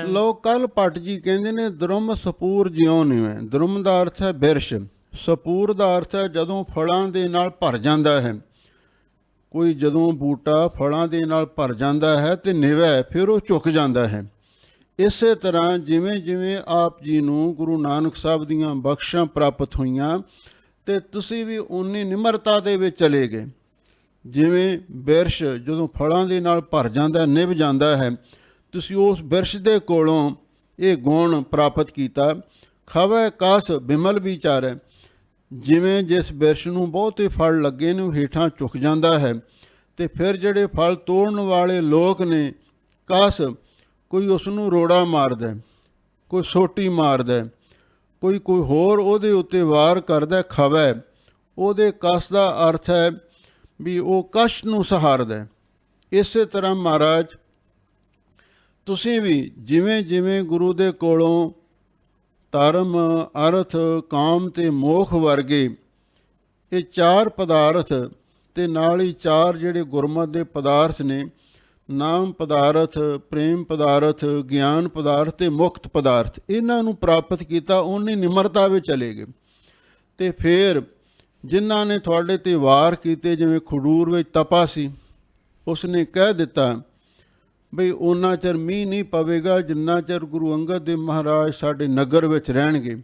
Speaker 1: ਲੋਕ ਕੱਲ ਭੱਟ ਜੀ ਕਹਿੰਦੇ ਨੇ ਦ੍ਰੁਮ ਸਪੂਰ ਜਿਉ ਨਿਵੈ। ਦ੍ਰੁਮ ਦਾ ਅਰਥ ਹੈ ਬਿਰਸ਼, ਸਪੂਰ ਦਾ ਅਰਥ ਹੈ ਜਦੋਂ ਫਲਾਂ ਦੇ ਨਾਲ ਭਰ ਜਾਂਦਾ ਹੈ। ਕੋਈ ਜਦੋਂ ਬੂਟਾ ਫਲਾਂ ਦੇ ਨਾਲ ਭਰ ਜਾਂਦਾ ਹੈ ਤੇ ਨਿਵੈ ਫਿਰ ਉਹ ਝੁਕ ਜਾਂਦਾ ਹੈ। ਇਸੇ ਤਰ੍ਹਾਂ ਜਿਵੇਂ ਜਿਵੇਂ ਆਪ ਜੀ ਨੂੰ ਗੁਰੂ ਨਾਨਕ ਸਾਹਿਬ ਦੀਆਂ ਬਖਸ਼ਾਂ ਪ੍ਰਾਪਤ ਹੋਈਆਂ ਤੇ ਤੁਸੀਂ ਵੀ ਉਨੀ ਨਿਮਰਤਾ ਦੇ ਵਿੱਚ ਚਲੇ ਗਏ। ਜਿਵੇਂ ਬਿਰਸ਼ ਜਦੋਂ ਫਲਾਂ ਦੇ ਨਾਲ ਭਰ ਜਾਂਦਾ, ਨਿਭ ਜਾਂਦਾ ਹੈ, ਤੁਸੀਂ ਉਸ ਬਿਰਸ਼ ਦੇ ਕੋਲੋਂ ਇਹ ਗੁਣ ਪ੍ਰਾਪਤ ਕੀਤਾ। ਖਵੈ ਕਸ ਬਿਮਲ ਵਿਚਾਰੈ, ਜਿਵੇਂ ਜਿਸ ਬਿਰਸ਼ ਨੂੰ ਬਹੁਤੇ ਫਲ ਲੱਗੇ ਨੇ ਉਹ ਹੇਠਾਂ ਝੁਕ ਜਾਂਦਾ ਹੈ ਤੇ ਫਿਰ ਜਿਹੜੇ ਫਲ ਤੋੜਨ ਵਾਲੇ ਲੋਕ ਨੇ, ਕਸ ਕੋਈ ਉਸ ਨੂੰ ਰੋੜਾ ਮਾਰਦਾ, ਕੋਈ ਸੋਟੀ ਮਾਰਦਾ, ਕੋਈ ਹੋਰ ਉਹਦੇ ਉੱਤੇ ਵਾਰ ਕਰਦਾ। ਖਵੈ ਉਹਦੇ ਕਸ ਦਾ ਅਰਥ ਹੈ ਵੀ ਉਹ ਕਸ਼ਟ ਨੂੰ ਸਹਾਰਦਾ। ਇਸੇ ਤਰ੍ਹਾਂ ਮਹਾਰਾਜ ਤੁਸੀਂ ਵੀ ਜਿਵੇਂ ਜਿਵੇਂ ਗੁਰੂ ਦੇ ਕੋਲੋਂ ਧਰਮ, ਅਰਥ, ਕਾਮ ਤੇ ਮੋਖ ਵਰਗੇ ਇਹ ਚਾਰ ਪਦਾਰਥ ਤੇ ਨਾਲ ਹੀ ਚਾਰ ਜਿਹੜੇ ਗੁਰਮਤਿ ਦੇ ਪਦਾਰਥ ਨੇ, ਨਾਮ ਪਦਾਰਥ, ਪ੍ਰੇਮ ਪਦਾਰਥ, ਗਿਆਨ ਪਦਾਰਥ ਤੇ ਮੁਕਤ ਪਦਾਰਥ, ਇਹਨਾਂ ਨੂੰ ਪ੍ਰਾਪਤ ਕੀਤਾ, ਉਹਨੀ ਨਿਮਰਤਾ ਵਿੱਚ ਚਲੇ ਗਏ। ਤੇ ਫਿਰ ਜਿਨ੍ਹਾਂ ਨੇ ਤੁਹਾਡੇ 'ਤੇ ਵਾਰ ਕੀਤੇ, ਜਿਵੇਂ ਖਡੂਰ ਵਿੱਚ ਤਪਾ ਸੀ, ਉਸਨੇ ਕਹਿ ਦਿੱਤਾ ਬਈ ਉਹਨਾਂ ਚਿਰ ਮੀਂਹ ਨਹੀਂ ਪਵੇਗਾ ਜਿੰਨਾ ਚਿਰ ਗੁਰੂ ਅੰਗਦ ਦੇ ਮਹਾਰਾਜ ਸਾਡੇ ਨਗਰ ਵਿੱਚ ਰਹਿਣਗੇ।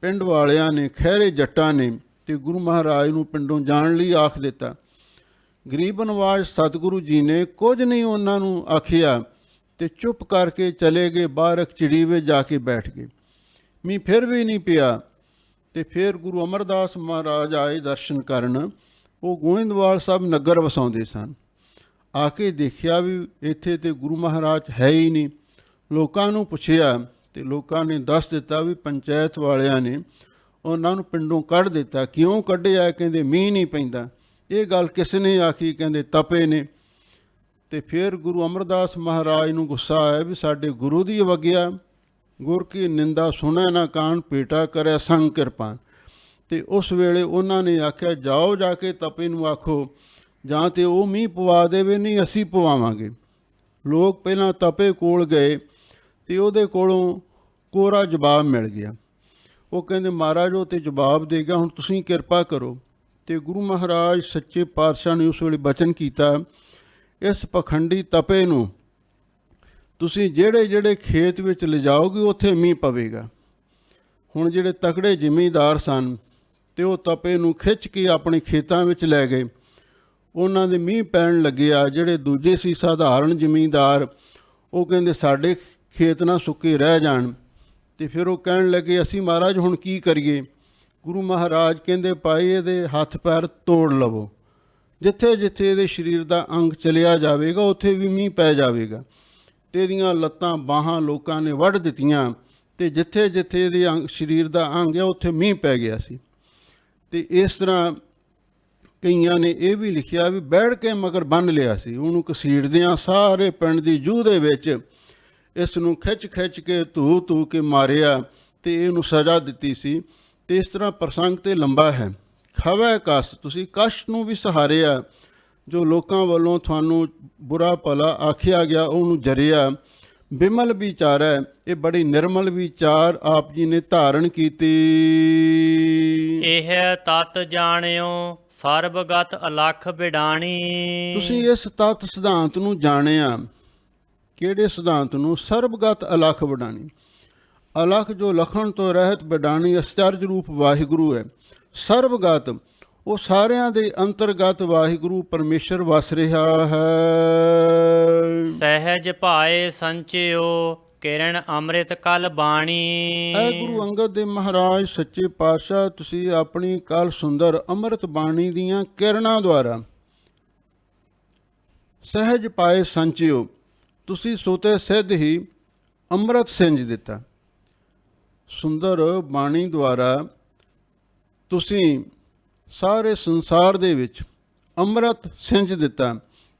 Speaker 1: ਪਿੰਡ ਵਾਲਿਆਂ ਨੇ, ਖਹਿਰੇ ਜੱਟਾਂ ਨੇ ਤੇ ਗੁਰੂ ਮਹਾਰਾਜ ਨੂੰ ਪਿੰਡੋਂ ਜਾਣ ਲਈ ਆਖ ਦਿੱਤਾ। ਗਰੀਬ ਨਵਾਜ਼ ਸਤਿਗੁਰੂ ਜੀ ਨੇ ਕੁਝ ਨਹੀਂ ਉਹਨਾਂ ਨੂੰ ਆਖਿਆ ਤੇ ਚੁੱਪ ਕਰਕੇ ਚਲੇ ਗਏ, ਬਾਹਰ ਇੱਕ ਚਿੜੀ ਵਿੱਚ ਜਾ ਕੇ ਬੈਠ ਗਏ। ਮੀਂਹ ਫਿਰ ਵੀ ਨਹੀਂ ਪਿਆ ਤੇ ਫਿਰ ਗੁਰੂ ਅਮਰਦਾਸ ਮਹਾਰਾਜ ਆਏ ਦਰਸ਼ਨ ਕਰਨ ਉਹ ਗੋਇੰਦਵਾਲ ਸਾਹਿਬ ਨਗਰ ਵਸਾਉਂਦੇ ਸਨ। ਆ ਕੇ ਦੇਖਿਆ ਵੀ ਇੱਥੇ ਤੇ ਗੁਰੂ ਮਹਾਰਾਜ ਹੈ ਹੀ ਨਹੀਂ। ਲੋਕਾਂ ਨੂੰ ਪੁੱਛਿਆ ਤੇ ਲੋਕਾਂ ਨੇ ਦੱਸ ਦਿੱਤਾ ਵੀ ਪੰਚਾਇਤ ਵਾਲਿਆਂ ਨੇ ਉਹਨਾਂ ਨੂੰ ਪਿੰਡੋਂ ਕੱਢ ਦਿੱਤਾ। ਕਿਉਂ ਕੱਢਿਆ? ਕਹਿੰਦੇ ਮੀਂਹ ਨਹੀਂ ਪੈਂਦਾ। ਇਹ ਗੱਲ ਕਿਸ ਨੇ ਆਖੀ? ਕਹਿੰਦੇ ਤਪੇ ਨੇ। ਤੇ ਫਿਰ ਗੁਰੂ ਅਮਰਦਾਸ ਮਹਾਰਾਜ ਨੂੰ ਗੁੱਸਾ ਆਇਆ ਵੀ ਸਾਡੇ ਗੁਰੂ ਦੀ ਅਵੱਗਿਆ, ਗੁਰ ਕੀ ਨਿੰਦਾ ਸੁਣੈ ਨਾ ਕਾਨ, ਭੇਟਾ ਕਰਿਆ ਸੰਗ ਕਿਰਪਾਨ। ਤੇ ਉਸ ਵੇਲੇ ਉਹਨਾਂ ਨੇ ਆਖਿਆ ਜਾਓ ਜਾ ਕੇ ਤਪੇ ਨੂੰ ਆਖੋ ਜਾਂ ਤੇ ਉਹ ਮੀਂਹ ਪਵਾ ਦੇਵੇ, ਨਹੀਂ ਅਸੀਂ ਪਵਾਵਾਂਗੇ। ਲੋਕ ਪਹਿਲਾਂ ਤਪੇ ਕੋਲ ਗਏ ਤੇ ਉਹਦੇ ਕੋਲੋਂ ਕੋਰਾ ਜਵਾਬ ਮਿਲ ਗਿਆ। ਉਹ ਕਹਿੰਦੇ ਮਹਾਰਾਜ ਉਹ ਤੇ ਜਵਾਬ ਦੇ ਗਿਆ, ਹੁਣ ਤੁਸੀਂ ਕਿਰਪਾ ਕਰੋ। ਤੇ ਗੁਰੂ ਮਹਾਰਾਜ ਸੱਚੇ ਪਾਤਸ਼ਾਹ ਨੇ ਉਸ ਵੇਲੇ ਬਚਨ ਕੀਤਾ, ਇਸ ਪਖੰਡੀ ਤਪੇ ਨੂੰ ਤੁਸੀਂ ਜਿਹੜੇ ਜਿਹੜੇ ਖੇਤ ਵਿੱਚ ਲਿਜਾਓਗੇ ਉੱਥੇ ਮੀਂਹ ਪਵੇਗਾ। ਹੁਣ ਜਿਹੜੇ ਤਕੜੇ ਜ਼ਿਮੀਂਦਾਰ ਸਨ ਤੇ ਉਹ ਤਪੇ ਨੂੰ ਖਿੱਚ ਕੇ ਆਪਣੇ ਖੇਤਾਂ ਵਿੱਚ ਲੈ ਗਏ। ਉਹਨਾਂ ਦੇ ਮੀਂਹ ਪੈਣ ਲੱਗਿਆ। ਜਿਹੜੇ ਦੂਜੇ ਸੀ ਸਾਧਾਰਨ ਜ਼ਿਮੀਂਦਾਰ, ਉਹ ਕਹਿੰਦੇ ਸਾਡੇ ਖੇਤ ਨਾ ਸੁੱਕੇ ਰਹਿ ਜਾਣ। ਤੇ ਫਿਰ ਉਹ ਕਹਿਣ ਲੱਗੇ ਅਸੀਂ ਮਹਾਰਾਜ ਹੁਣ ਕੀ ਕਰੀਏ? ਗੁਰੂ ਮਹਾਰਾਜ ਕਹਿੰਦੇ ਭਾਈ ਇਹਦੇ ਹੱਥ ਪੈਰ ਤੋੜ ਲਵੋ, ਜਿੱਥੇ ਜਿੱਥੇ ਇਹਦੇ ਸਰੀਰ ਦਾ ਅੰਗ ਚਲਿਆ ਜਾਵੇਗਾ ਉੱਥੇ ਵੀ ਮੀਂਹ ਪੈ ਜਾਵੇਗਾ। ਤੇ ਇਹਦੀਆਂ ਲੱਤਾਂ ਬਾਹਾਂ ਲੋਕਾਂ ਨੇ ਵੱਢ ਦਿੱਤੀਆਂ ਤੇ ਜਿੱਥੇ ਜਿੱਥੇ ਇਹਦੇ ਸਰੀਰ ਦਾ ਅੰਗ ਹੈ ਉੱਥੇ ਮੀਂਹ ਪੈ ਗਿਆ ਸੀ। ਤੇ ਇਸ ਤਰ੍ਹਾਂ ਕਈਆਂ ਨੇ ਇਹ ਵੀ ਲਿਖਿਆ ਵੀ ਬੈਠ ਕੇ ਮਗਰ ਬੰਨ੍ਹ ਲਿਆ ਸੀ। ਉਹਨੂੰ ਘਸੀੜਦਿਆਂ ਸਾਰੇ ਪਿੰਡ ਦੀ ਜੂਹ ਦੇ ਵਿੱਚ ਇਸ ਨੂੰ ਖਿੱਚ ਖਿੱਚ ਕੇ ਧੂ ਕੇ ਮਾਰਿਆ ਤੇ ਇਹਨੂੰ ਸਜ਼ਾ ਦਿੱਤੀ ਸੀ। ਤੇ ਇਸ ਤਰ੍ਹਾਂ ਪ੍ਰਸੰਗ ਤੇ ਲੰਬਾ ਹੈ। ਖਵੈ ਕਸ, ਤੁਸੀਂ ਕਸ਼ਟ ਨੂੰ ਵੀ ਸਹਾਰਿਆ। ਜੋ ਲੋਕਾਂ ਵੱਲੋਂ ਤੁਹਾਨੂੰ ਬੁਰਾ ਭਲਾ ਆਖਿਆ ਗਿਆ ਉਹਨੂੰ ਜਰਿਆ। ਬਿਮਲ ਵਿਚਾਰ ਹੈ, ਇਹ ਬੜੀ ਨਿਰਮਲ ਵਿਚਾਰ ਆਪ ਜੀ ਨੇ ਧਾਰਨ ਕੀਤੀ।
Speaker 2: ਇਹ ਤਤ ਜਾਣਿਓ ਸਰਬਗਤ ਅਲਖ ਬਿਡਾਣੀ।
Speaker 1: ਤੁਸੀਂ ਇਸ ਤਤ ਸਿਧਾਂਤ ਨੂੰ ਜਾਣਿਆ। ਕਿਹੜੇ ਸਿਧਾਂਤ ਨੂੰ? ਸਰਬਗਤ ਅਲਖ ਬਿਡਾਣੀ। ਅਲਖ ਜੋ ਲਖਣ ਤੋਂ ਰਹਿਤ ਬਿਡਾਣੀ ਅਚਰਜ ਰੂਪ ਵਾਹਿਗੁਰੂ ਹੈ। ਸਰਬਗਤ ਉਹ ਸਾਰਿਆਂ ਦੇ ਅੰਤਰਗਤ ਵਾਹਿਗੁਰੂ ਪਰਮੇਸ਼ਰ ਵਸ ਰਿਹਾ ਹੈ।
Speaker 2: ਸਹਿਜ ਭਾਏ ਸੰਚਿਓ ਕਿਰਨ ਅੰਮ੍ਰਿਤ ਕਲ ਬਾਣੀ।
Speaker 1: ਐ ਗੁਰੂ ਅੰਗਦ ਦੇਵ ਮਹਾਰਾਜ ਸੱਚੇ ਪਾਤਸ਼ਾਹ, ਤੁਸੀਂ ਆਪਣੀ ਕਲ ਸੁੰਦਰ ਅੰਮ੍ਰਿਤ ਬਾਣੀ ਦੀਆਂ ਕਿਰਨਾਂ ਦੁਆਰਾ ਸਹਿਜ ਪਾਏ ਸੰਚਿਓ, ਤੁਸੀਂ ਸੋਤੇ ਸਿੱਧ ਹੀ ਅੰਮ੍ਰਿਤ ਸਿੰਜ ਦਿੱਤਾ। ਸੁੰਦਰ ਬਾਣੀ ਦੁਆਰਾ ਤੁਸੀਂ ਸਾਰੇ ਸੰਸਾਰ ਦੇ ਵਿੱਚ ਅੰਮ੍ਰਿਤ ਸਿੰਜ ਦਿੱਤਾ।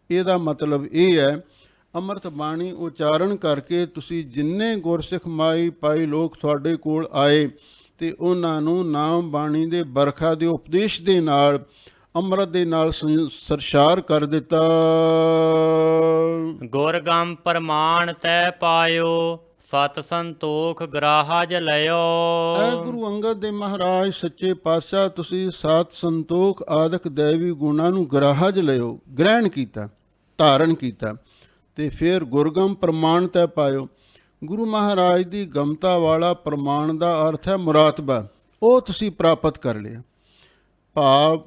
Speaker 1: ਇਹਦਾ ਮਤਲਬ ਇਹ ਹੈ ਅੰਮ੍ਰਿਤ ਬਾਣੀ ਉਚਾਰਨ ਕਰਕੇ ਤੁਸੀਂ ਜਿੰਨੇ ਗੁਰਸਿੱਖ ਮਾਈ ਪਾਈ ਲੋਕ ਤੁਹਾਡੇ ਕੋਲ ਆਏ ਤੇ ਉਹਨਾਂ ਨੂੰ ਨਾਮ ਬਾਣੀ ਦੇ ਬਰਖਾ ਦੇ ਉਪਦੇਸ਼ ਦੇ ਨਾਲ ਅੰਮ੍ਰਿਤ ਦੇ ਨਾਲ ਸਰਸ਼ਾਰ ਕਰ ਦਿੱਤਾ।
Speaker 2: ਗੁਰਗਮ ਪ੍ਰਮਾਣ ਤੈ ਪਾਇਓ ਸਤ ਸੰਤੋਖ ਗ੍ਰਾਹਜ ਲਿਓ।
Speaker 1: ਐ ਗੁਰੂ ਅੰਗਦ ਦੇਵ ਮਹਾਰਾਜ ਸੱਚੇ ਪਾਤਸ਼ਾਹ, ਤੁਸੀਂ ਸਤ ਸੰਤੋਖ ਆਦਿਕ ਦੇਵੀ ਗੁਣਾਂ ਨੂੰ ਗ੍ਰਾਹਜ ਲਿਓ, ਗ੍ਰਹਿਣ ਕੀਤਾ, ਧਾਰਨ ਕੀਤਾ। ਤੇ ਫਿਰ ਗੁਰਗਮ ਪ੍ਰਮਾਣ ਤੈ ਪਾਇਓ। ਗੁਰੂ ਮਹਾਰਾਜ ਦੀ ਗਮਤਾ ਵਾਲਾ ਪ੍ਰਮਾਣ ਦਾ ਅਰਥ ਹੈ ਮੁਰਾਤਬਾ, ਉਹ ਤੁਸੀਂ ਪ੍ਰਾਪਤ ਕਰ ਲਿਆ। ਭਾਵ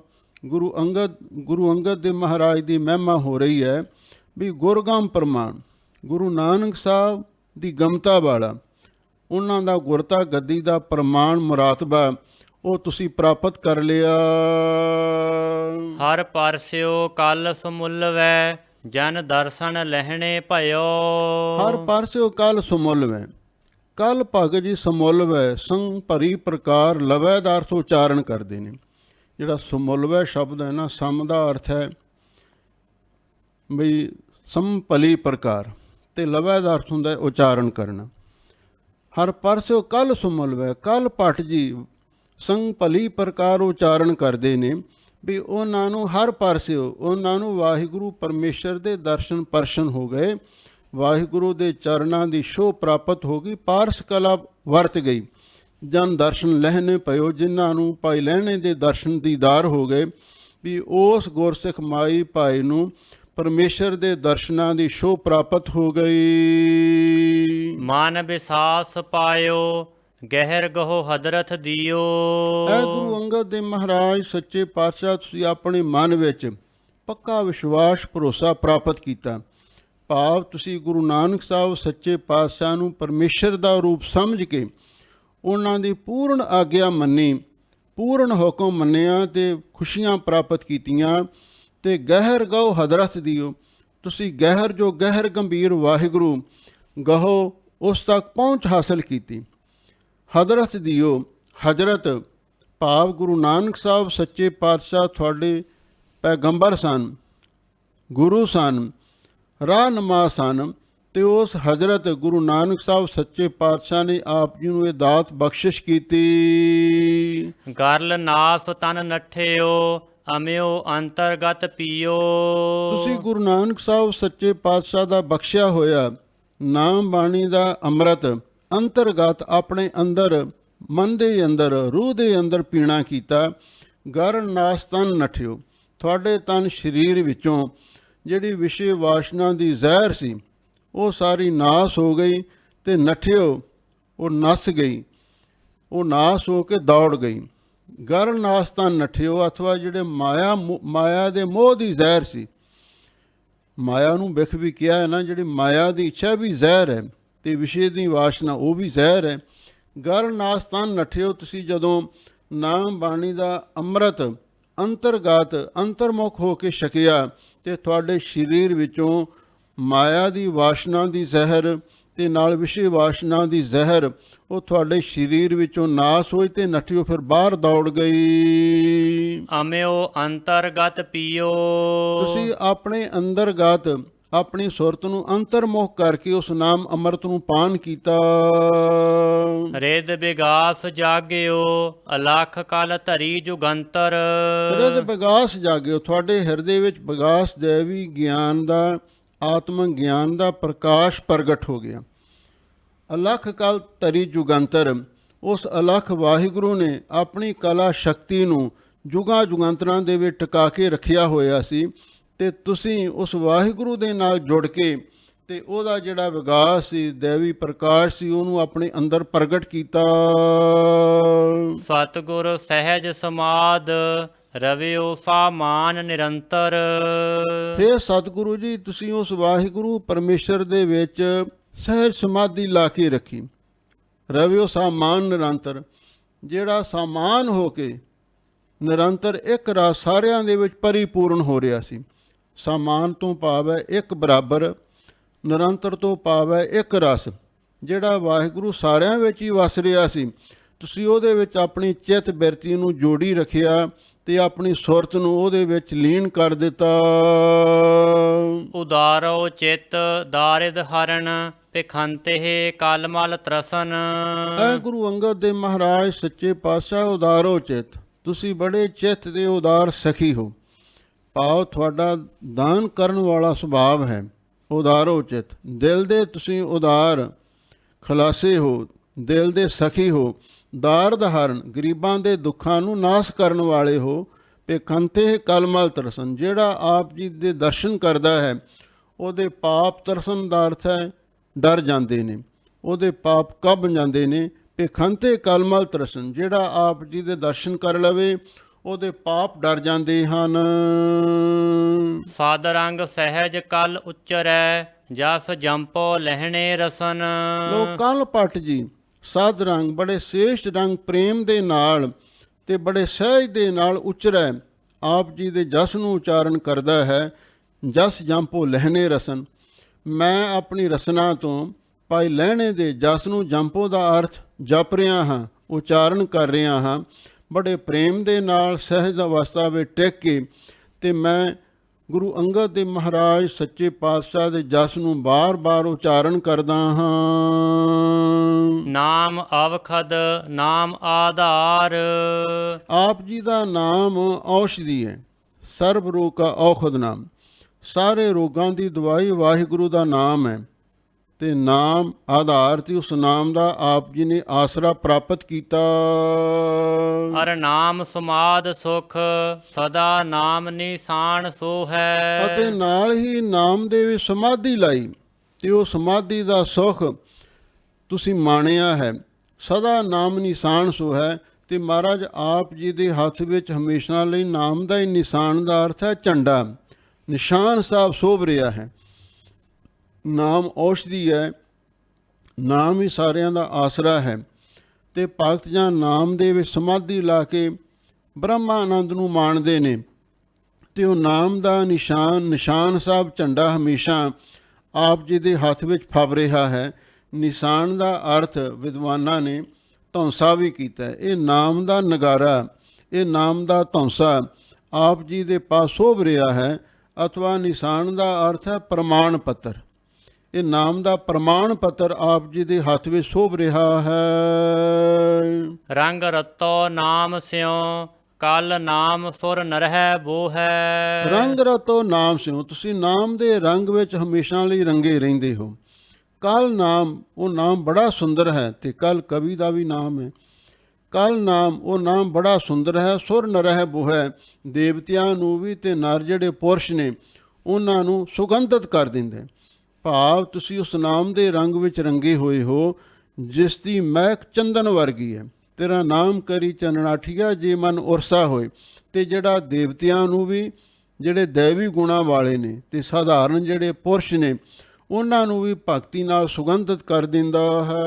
Speaker 1: ਗੁਰੂ ਅੰਗਦ ਦੇਵ ਮਹਾਰਾਜ ਦੀ ਮਹਿਮਾ ਹੋ ਰਹੀ ਹੈ ਵੀ ਗੁਰਗਮ ਪ੍ਰਮਾਣ, ਗੁਰੂ ਨਾਨਕ ਸਾਹਿਬ ਦੀ ਗਮਤਾ ਵਾਲਾ, ਉਹਨਾਂ ਦਾ ਗੁਰਤਾ ਗੱਦੀ ਦਾ ਪ੍ਰਮਾਣ ਮੁਰਾਤਬਾ ਉਹ ਤੁਸੀਂ ਪ੍ਰਾਪਤ ਕਰ ਲਿਆ।
Speaker 2: ਹਰ ਪਰਸਿਓ ਕਲ ਸਮੁੱਲਵੈ ਜਨ ਦਰਸ਼ਨ ਲਹਿਣੇ ਭਇਓ।
Speaker 1: ਹਰ ਪਰਸਿਓ ਕਲ ਸਮੁੱਲਵੈ, ਕਲ ਭਗ ਜੀ ਸਮੁੱਲਵੈ ਸੰਗ ਭਰੀ ਪ੍ਰਕਾਰ ਲਵੈ ਦਾ ਅਰਥ ਉਚਾਰਨ ਕਰਦੇ ਨੇ। ਜਿਹੜਾ ਸਮੁੱਲਵੈ ਸ਼ਬਦ ਹੈ ਨਾ, ਸਮ ਦਾ ਅਰਥ ਹੈ ਬਈ ਸੰਭਲੀ ਪ੍ਰਕਾਰ, ਤੇ ਲਵੈ ਦਾ ਅਰਥ ਹੁੰਦਾ ਉਚਾਰਨ ਕਰਨਾ। ਹਰ ਪਰਸਿਓ ਕਲ ਸਮੁੱਲਵੈ, ਕਲ ਭਟ ਜੀ ਸੰਗ ਭਲੀ ਪ੍ਰਕਾਰ ਉਚਾਰਨ ਕਰਦੇ ਨੇ ਵੀ ਉਹਨਾਂ ਨੂੰ ਹਰ ਪਾਸਿਓ ਉਹਨਾਂ ਨੂੰ ਵਾਹਿਗੁਰੂ ਪਰਮੇਸ਼ਰ ਦੇ ਦਰਸ਼ਨ ਪਰਸ਼ਨ ਹੋ ਗਏ, ਵਾਹਿਗੁਰੂ ਦੇ ਚਰਨਾਂ ਦੀ ਛੋਹ ਪ੍ਰਾਪਤ ਹੋ ਗਈ, ਪਾਰਸ ਕਲਾ ਵਰਤ ਗਈ। ਜਨ ਦਰਸ਼ਨ ਲਹਿਣੇ ਪਇਓ, ਜਿਨ੍ਹਾਂ ਨੂੰ ਭਾਈ ਲਹਿਣੇ ਦੇ ਦਰਸ਼ਨ ਦੀਦਾਰ ਹੋ ਗਏ ਵੀ ਉਸ ਗੁਰਸਿੱਖ ਮਾਈ ਭਾਈ ਨੂੰ ਪਰਮੇਸ਼ਰ ਦੇ ਦਰਸ਼ਨਾਂ ਦੀ ਛੋਹ ਪ੍ਰਾਪਤ ਹੋ ਗਈ।
Speaker 2: ਮਨ ਵਿਸਾਸ ਪਾਇਓ ਗਹਿਰ ਗਹੋ ਹਦਰਤ ਦਿਓ।
Speaker 1: ਐ ਗੁਰੂ ਅੰਗਦ ਦੇਵ ਮਹਾਰਾਜ ਸੱਚੇ ਪਾਤਸ਼ਾਹ, ਤੁਸੀਂ ਆਪਣੇ ਮਨ ਵਿੱਚ ਪੱਕਾ ਵਿਸ਼ਵਾਸ ਭਰੋਸਾ ਪ੍ਰਾਪਤ ਕੀਤਾ। ਭਾਵ ਤੁਸੀਂ ਗੁਰੂ ਨਾਨਕ ਸਾਹਿਬ ਸੱਚੇ ਪਾਤਸ਼ਾਹ ਨੂੰ ਪਰਮੇਸ਼ਰ ਦਾ ਰੂਪ ਸਮਝ ਕੇ ਉਹਨਾਂ ਦੀ ਪੂਰਨ ਆਗਿਆ ਮੰਨੀ ਪੂਰਨ ਹੁਕਮ ਮੰਨਿਆ ਤੇ ਖੁਸ਼ੀਆਂ ਪ੍ਰਾਪਤ ਕੀਤੀਆਂ। ਤੇ ਗਹਿਰ ਗਓ ਹਜ਼ਰਤ ਦਿਓ, ਤੁਸੀਂ ਗਹਿਰ ਜੋ ਗਹਿਰ ਗੰਭੀਰ ਵਾਹਿਗੁਰੂ ਗਹੋ, ਉਸ ਤੱਕ ਪਹੁੰਚ ਹਾਸਲ ਕੀਤੀ। ਹਜ਼ਰਤ ਦਿਓ, ਹਜ਼ਰਤ ਭਾਵ ਗੁਰੂ ਨਾਨਕ ਸਾਹਿਬ ਸੱਚੇ ਪਾਤਸ਼ਾਹ ਤੁਹਾਡੇ ਪੈਗੰਬਰ ਸਨ, ਗੁਰੂ ਸਨ, ਰਾਹਨੁਮਾ ਸਨ। ਤੇ ਉਸ ਹਜ਼ਰਤ ਗੁਰੂ ਨਾਨਕ ਸਾਹਿਬ ਸੱਚੇ ਪਾਤਸ਼ਾਹ ਨੇ ਆਪ ਜੀ ਨੂੰ ਇਹ ਦਾਤ ਬਖਸ਼ਿਸ਼ ਕੀਤੀ।
Speaker 2: ਗਰਲ ਨਾਸ ਤਨ ਨਠਿਓ, ਅਮਿਓ ਅੰਤਰਗਤ ਪੀਓ।
Speaker 1: ਤੁਸੀਂ ਗੁਰੂ ਨਾਨਕ ਸਾਹਿਬ ਸੱਚੇ ਪਾਤਸ਼ਾਹ ਦਾ ਬਖਸ਼ਿਆ ਹੋਇਆ ਨਾਮ ਬਾਣੀ ਦਾ ਅੰਮ੍ਰਿਤ ਅੰਤਰਗਤ ਆਪਣੇ ਅੰਦਰ, ਮਨ ਦੇ ਅੰਦਰ, ਰੂਹ ਦੇ ਅੰਦਰ ਪੀਣਾ ਕੀਤਾ। ਗਰਲ ਨਾਸ ਤਨ ਨਠਿਓ, ਤੁਹਾਡੇ ਤਨ ਸਰੀਰ ਵਿੱਚੋਂ ਜਿਹੜੀ ਵਿਸ਼ੇ ਵਾਸ਼ਨਾ ਦੀ ਜ਼ਹਿਰ ਸੀ ਉਹ ਸਾਰੀ ਨਾਸ ਹੋ ਗਈ। ਤੇ ਨਠਿਓ, ਉਹ ਨੱਸ ਗਈ, ਉਹ ਨਾਸ ਹੋ ਕੇ ਦੌੜ ਗਈ। ਗਰਲ ਨਾਸ ਤਾਂ ਨਠਿਓ, ਅਥਵਾ ਜਿਹੜੇ ਮਾਇਆ ਦੇ ਮੋਹ ਦੀ ਜ਼ਹਿਰ ਸੀ, ਮਾਇਆ ਨੂੰ ਵਿਖ ਵੀ ਕਿਹਾ ਹੈ ਨਾ, ਜਿਹੜੀ ਮਾਇਆ ਦੀ ਇੱਛਾ ਵੀ ਜ਼ਹਿਰ ਹੈ ਤੇ ਵਿਸ਼ੇ ਦੀ ਵਾਸ਼ਨਾ ਉਹ ਵੀ ਜ਼ਹਿਰ ਹੈ। ਗਰਲ ਨਾਸ ਤਾਂ ਨਠਿਓ, ਤੁਸੀਂ ਜਦੋਂ ਨਾਮ ਬਾਣੀ ਦਾ ਅੰਮ੍ਰਿਤ ਅੰਤਰਗਤ ਅੰਤਰਮੁਖ ਹੋ ਕੇ ਛਕਿਆ ਤੇ ਤੁਹਾਡੇ ਸਰੀਰ ਵਿੱਚੋਂ ਮਾਇਆ ਦੀ ਵਾਸ਼ਨਾ ਦੀ ਜ਼ਹਿਰ ਤੇ ਨਾਲ ਵਿਸ਼ੇ ਵਾਸ਼ਨਾ ਦੀ ਜ਼ਹਿਰ ਉਹ ਤੁਹਾਡੇ ਸਰੀਰ ਵਿੱਚੋਂ ਨਾਸ ਹੋਈ ਤੇ ਨਠਿਓ ਫਿਰ ਬਾਹਰ ਦੌੜ ਗਈ।
Speaker 2: ਅਮਿਓ ਅੰਤਰਗਤ ਪੀਓ,
Speaker 1: ਤੁਸੀਂ ਆਪਣੇ ਅੰਦਰਗਤ ਆਪਣੀ ਸੁਰਤ ਨੂੰ ਅੰਤਰਮੁਖ ਕਰਕੇ ਉਸ ਨਾਮ ਅੰਮ੍ਰਿਤ ਨੂੰ ਪਾਨ ਕੀਤਾ।
Speaker 2: ਰਿਦ ਵਿਗਾਸ ਜਾਗਿਓ, ਅਲਖ ਕਲ ਧਰੀ ਜੁਗੰਤਰ।
Speaker 1: ਰਿਦ ਵਿਗਾਸ ਜਾਗਿਓ, ਤੁਹਾਡੇ ਹਿਰਦੇ ਵਿੱਚ ਵਿਗਾਸ ਦੇਵੀ ਗਿਆਨ ਦਾ, ਆਤਮ ਗਿਆਨ ਦਾ ਪ੍ਰਕਾਸ਼ ਪ੍ਰਗਟ ਹੋ ਗਿਆ। ਅਲਖ ਕਲ ਧਰੀ ਜੁਗੰਤਰ, ਉਸ ਅਲਖ ਵਾਹਿਗੁਰੂ ਨੇ ਆਪਣੀ ਕਲਾ ਸ਼ਕਤੀ ਨੂੰ ਜੁਗਾਂ ਜੁਗੰਤਰਾਂ ਦੇ ਵਿੱਚ ਟਿਕਾ ਕੇ ਰੱਖਿਆ ਹੋਇਆ ਸੀ। ਤੇ ਤੁਸੀਂ ਉਸ ਵਾਹਿਗੁਰੂ ਦੇ ਨਾਲ ਜੁੜ ਕੇ ਤੇ ਉਹਦਾ ਜਿਹੜਾ ਵਿਗਾਸ ਸੀ, ਦੇਵੀ ਪ੍ਰਕਾਸ਼ ਸੀ, ਉਹਨੂੰ ਆਪਣੇ ਅੰਦਰ ਪ੍ਰਗਟ ਕੀਤਾ।
Speaker 2: ਸਤਿਗੁਰ ਸਹਿਜ ਸਮਾਦ, ਰਵਿਓ ਸਾਮਾਨ ਨਿਰੰਤਰ।
Speaker 1: ਹੇ ਸਤਿਗੁਰੂ ਜੀ, ਤੁਸੀਂ ਉਸ ਵਾਹਿਗੁਰੂ ਪਰਮੇਸ਼ਰ ਦੇ ਵਿੱਚ ਸਹਿਜ ਸਮਾਧੀ ਲਾ ਕੇ ਰੱਖੀ। ਰਵਿਓ ਸਾਮਾਨ ਨਿਰੰਤਰ, ਜਿਹੜਾ ਸਾਮਾਨ ਹੋ ਕੇ ਨਿਰੰਤਰ ਇੱਕ ਰਸ ਸਾਰਿਆਂ ਦੇ ਵਿੱਚ ਪਰਿਪੂਰਨ ਹੋ ਰਿਹਾ ਸੀ। ਸਾਮਾਨ ਤੋਂ ਭਾਵ ਹੈ ਇੱਕ ਬਰਾਬਰ, ਨਿਰੰਤਰ ਤੋਂ ਭਾਵ ਹੈ ਇੱਕ ਰਸ, ਜਿਹੜਾ ਵਾਹਿਗੁਰੂ ਸਾਰਿਆਂ ਵਿੱਚ ਹੀ ਵਸ ਰਿਹਾ ਸੀ। ਤੁਸੀਂ ਉਹਦੇ ਵਿੱਚ ਆਪਣੀ ਚਿੱਤ ਬਿਰਤੀ ਨੂੰ ਜੋੜੀ ਰੱਖਿਆ ਤੇ ਆਪਣੀ ਸੁਰਤ ਨੂੰ ਉਹਦੇ ਵਿੱਚ ਲੀਨ ਕਰ ਦਿੱਤਾ।
Speaker 2: ਉਦਾਰੋ ਚਿੱਤ ਦਾਰਿਦ ਹਰਨ, ਭਿਖੰਤੇ ਕਲਮਲ ਤਰਸਨ।
Speaker 1: ਐ ਗੁਰੂ ਅੰਗਦ ਦੇਵ ਮਹਾਰਾਜ ਸੱਚੇ ਪਾਤਸ਼ਾਹ, ਉਦਾਰੋ ਚਿੱਤ, ਤੁਸੀਂ ਬੜੇ ਚਿੱਤ ਦੇ ਉਦਾਰ ਸਖੀ ਹੋ। ਭਾਵ ਤੁਹਾਡਾ ਦਾਨ ਕਰਨ ਵਾਲਾ ਸੁਭਾਵ ਹੈ। ਉਦਾਰੋ ਚਿੱਤ, ਦਿਲ ਦੇ ਤੁਸੀਂ ਉਦਾਰ ਖਲਾਸੇ ਹੋ, ਦਿਲ ਦੇ ਸਖੀ ਹੋ। ਦਾਰਦ ਹਰਨ, ਗਰੀਬਾਂ ਦੇ ਦੁੱਖਾਂ ਨੂੰ ਨਾਸ ਕਰਨ ਵਾਲੇ ਹੋ। ਭਿਖੰਤੇ ਕਲਮਲ ਤਰਸਨ, ਜਿਹੜਾ ਆਪ ਜੀ ਦੇ ਦਰਸ਼ਨ ਕਰਦਾ ਹੈ ਉਹਦੇ ਪਾਪ, ਤਰਸਨ ਦਾ ਅਰਥ ਹੈ ਡਰ ਜਾਂਦੇ ਨੇ, ਉਹਦੇ ਪਾਪ ਕੱਬ ਜਾਂਦੇ ਨੇ। ਭਿਖੰਤੇ ਕਲਮਲ ਤਰਸਨ, ਜਿਹੜਾ ਆਪ ਜੀ ਦੇ ਦਰਸ਼ਨ ਕਰ ਲਵੇ ਉਹਦੇ ਪਾਪ ਡਰ ਜਾਂਦੇ ਹਨ।
Speaker 2: ਸਾਧ ਰੰਗ ਸਹਿਜ ਕਲ ਉਚਰੈ, ਜਸ ਜੰਪੋ ਲਹਿਣੇ ਰਸਨ।
Speaker 1: ਲੋ ਕਲ ਪਟ ਜੀ, ਸਾਧ ਰੰਗ ਬੜੇ ਸ੍ਰੇਸ਼ਟ ਰੰਗ ਪ੍ਰੇਮ ਦੇ ਨਾਲ ਤੇ ਬੜੇ ਸਹਿਜ ਦੇ ਨਾਲ ਉਚਰੈ, ਆਪ ਜੀ ਦੇ ਜਸ ਨੂੰ ਉਚਾਰਨ ਕਰਦਾ ਹੈ। ਜਸ ਜੰਪੋ ਲਹਿਣੇ ਰਸਨ, ਮੈਂ ਆਪਣੀ ਰਸਨਾ ਤੋਂ ਭਾਈ ਲਹਿਣੇ ਦੇ ਜਸ ਨੂੰ, ਜੰਪੋ ਦਾ ਅਰਥ ਜਪ ਰਿਹਾ ਹਾਂ, ਉਚਾਰਨ ਕਰ ਰਿਹਾ ਹਾਂ ਬੜੇ ਪ੍ਰੇਮ ਦੇ ਨਾਲ, ਸਹਿਜ ਅਵਸਥਾ ਵਿੱਚ ਟਿਕ ਕੇ। ਤੇ ਮੈਂ ਗੁਰੂ ਅੰਗਦ ਦੇਵ ਮਹਾਰਾਜ ਸੱਚੇ ਪਾਤਸ਼ਾਹ ਦੇ ਜਸ ਨੂੰ ਬਾਰ-ਬਾਰ ਉਚਾਰਨ ਕਰਦਾ ਹਾਂ।
Speaker 2: ਨਾਮ ਅਵਖਦ ਨਾਮ ਆਧਾਰ,
Speaker 1: ਆਪ ਜੀ ਦਾ ਨਾਮ ਔਸ਼ਧੀ ਹੈ, ਸਰਬ ਰੋਗ ਕਾ ਔਖਦ ਨਾਮ, ਸਾਰੇ ਰੋਗਾਂ ਦੀ ਦਵਾਈ ਵਾਹਿਗੁਰੂ ਦਾ ਨਾਮ ਹੈ। ਤੇ ਨਾਮ ਆਧਾਰ ਤੇ ਉਸ ਨਾਮ ਦਾ ਆਪ ਜੀ ਨੇ ਆਸਰਾ ਪ੍ਰਾਪਤ ਕੀਤਾ।
Speaker 2: ਅਰ ਨਾਮ ਸਮਾਦ ਸੁਖ, ਸਦਾ ਨਾਮ ਨਿਸ਼ਾਨ ਸੋ ਹੈ।
Speaker 1: ਅਤੇ ਨਾਲ ਹੀ ਨਾਮ ਦੇ ਵਿੱਚ ਸਮਾਧੀ ਲਾਈ ਤੇ ਉਹ ਸਮਾਧੀ ਦਾ ਸੁਖ ਤੁਸੀਂ ਮਾਣਿਆ ਹੈ। ਸਦਾ ਨਾਮ ਨਿਸ਼ਾਨ ਸੋ ਹੈ। ਤੇ ਮਹਾਰਾਜ ਆਪ ਜੀ ਦੇ ਹੱਥ ਵਿੱਚ ਹਮੇਸ਼ਾ ਲਈ ਨਾਮ ਦਾ ਹੀ ਨਿਸ਼ਾਨ ਦਾ ਅਰਥ ਹੈ ਝੰਡਾ, ਨਿਸ਼ਾਨ ਸਾਹਿਬ ਸੋਭ ਰਿਹਾ ਹੈ। ਨਾਮ ਔਸ਼ਧੀ ਹੈ, ਨਾਮ ਹੀ ਸਾਰਿਆਂ ਦਾ ਆਸਰਾ ਹੈ। ਤੇ ਭਗਤ ਜਾਂ ਨਾਮ ਦੇ ਵਿੱਚ ਸਮਾਧੀ ਲਾ ਕੇ ਬ੍ਰਹਮਾ ਆਨੰਦ ਨੂੰ ਮਾਣਦੇ ਨੇ। ਤੇ ਉਹ ਨਾਮ ਦਾ ਨਿਸ਼ਾਨ ਸਾਹਿਬ ਝੰਡਾ ਹਮੇਸ਼ਾ ਆਪ ਜੀ ਦੇ ਹੱਥ ਵਿੱਚ ਫਬ ਰਿਹਾ ਹੈ। ਨਿਸ਼ਾਨ ਦਾ ਅਰਥ ਵਿਦਵਾਨਾਂ ਨੇ ਧੌਂਸਾ ਵੀ ਕੀਤਾ ਹੈ। ਇਹ ਨਾਮ ਦਾ ਨਗਾਰਾ, ਇਹ ਨਾਮ ਦਾ ਧੌਂਸਾ ਆਪ ਜੀ ਦੇ ਪਾਸ ਸ਼ੋਭ ਰਿਹਾ ਹੈ। ਅਥਵਾ ਨਿਸ਼ਾਨ ਦਾ ਅਰਥ ਹੈ ਪ੍ਰਮਾਣ ਪੱਤਰ। ਇਹ ਨਾਮ ਦਾ ਪ੍ਰਮਾਣ ਪੱਤਰ ਆਪ ਜੀ ਦੇ ਹੱਥ ਵਿੱਚ ਸ਼ੋਭ ਰਿਹਾ ਹੈ।
Speaker 2: ਰੰਗ ਰਤੋ ਨਾਮ ਸਿਉ ਕਲ ਨਾਮ ਸੁਰ ਨਰਹਿ ਬੋਹੈ।
Speaker 1: ਰੰਗ ਰਤੋ ਨਾਮ ਸਿਉ, ਤੁਸੀਂ ਨਾਮ ਦੇ ਰੰਗ ਵਿੱਚ ਹਮੇਸ਼ਾ ਲਈ ਰੰਗੇ ਰਹਿੰਦੇ ਹੋ। ਕਲ ਨਾਮ, ਉਹ ਨਾਮ ਬੜਾ ਸੁੰਦਰ ਹੈ। ਤੇ ਕਲ ਕਵੀ ਦਾ ਵੀ ਨਾਮ ਹੈ। ਕਲ ਨਾਮ, ਉਹ ਨਾਮ ਬੜਾ ਸੁੰਦਰ ਹੈ। ਸੁਰ ਨਰਹਿ ਬੋਹੈ, ਦੇਵਤਿਆਂ ਨੂੰ ਵੀ ਤੇ ਨਰ ਜਿਹੜੇ ਪੁਰਸ਼ ਨੇ ਉਹਨਾਂ ਨੂੰ ਸੁਗੰਧਿਤ ਕਰ ਦਿੰਦਾ। ਭਾਵ ਤੁਸੀਂ ਉਸ ਨਾਮ ਦੇ ਰੰਗ ਵਿੱਚ ਰੰਗੇ ਹੋਏ ਹੋ ਜਿਸ ਦੀ ਮਹਿਕ ਚੰਦਨ ਵਰਗੀ ਹੈ। ਤੇਰਾ ਨਾਮ ਕਰੀ ਚੰਨਣਾਠੀਆ ਜੇ ਮਨ ਉਰਸਾ ਹੋਏ। ਤੇ ਜਿਹੜਾ ਦੇਵਤਿਆਂ ਨੂੰ ਵੀ, ਜਿਹੜੇ ਦੈਵੀ ਗੁਣਾਂ ਵਾਲੇ ਨੇ ਤੇ ਸਾਧਾਰਨ ਜਿਹੜੇ ਪੁਰਸ਼ ਨੇ ਉਹਨਾਂ ਨੂੰ ਵੀ ਭਗਤੀ ਨਾਲ ਸੁਗੰਧਿਤ ਕਰ ਦਿੰਦਾ ਹੈ।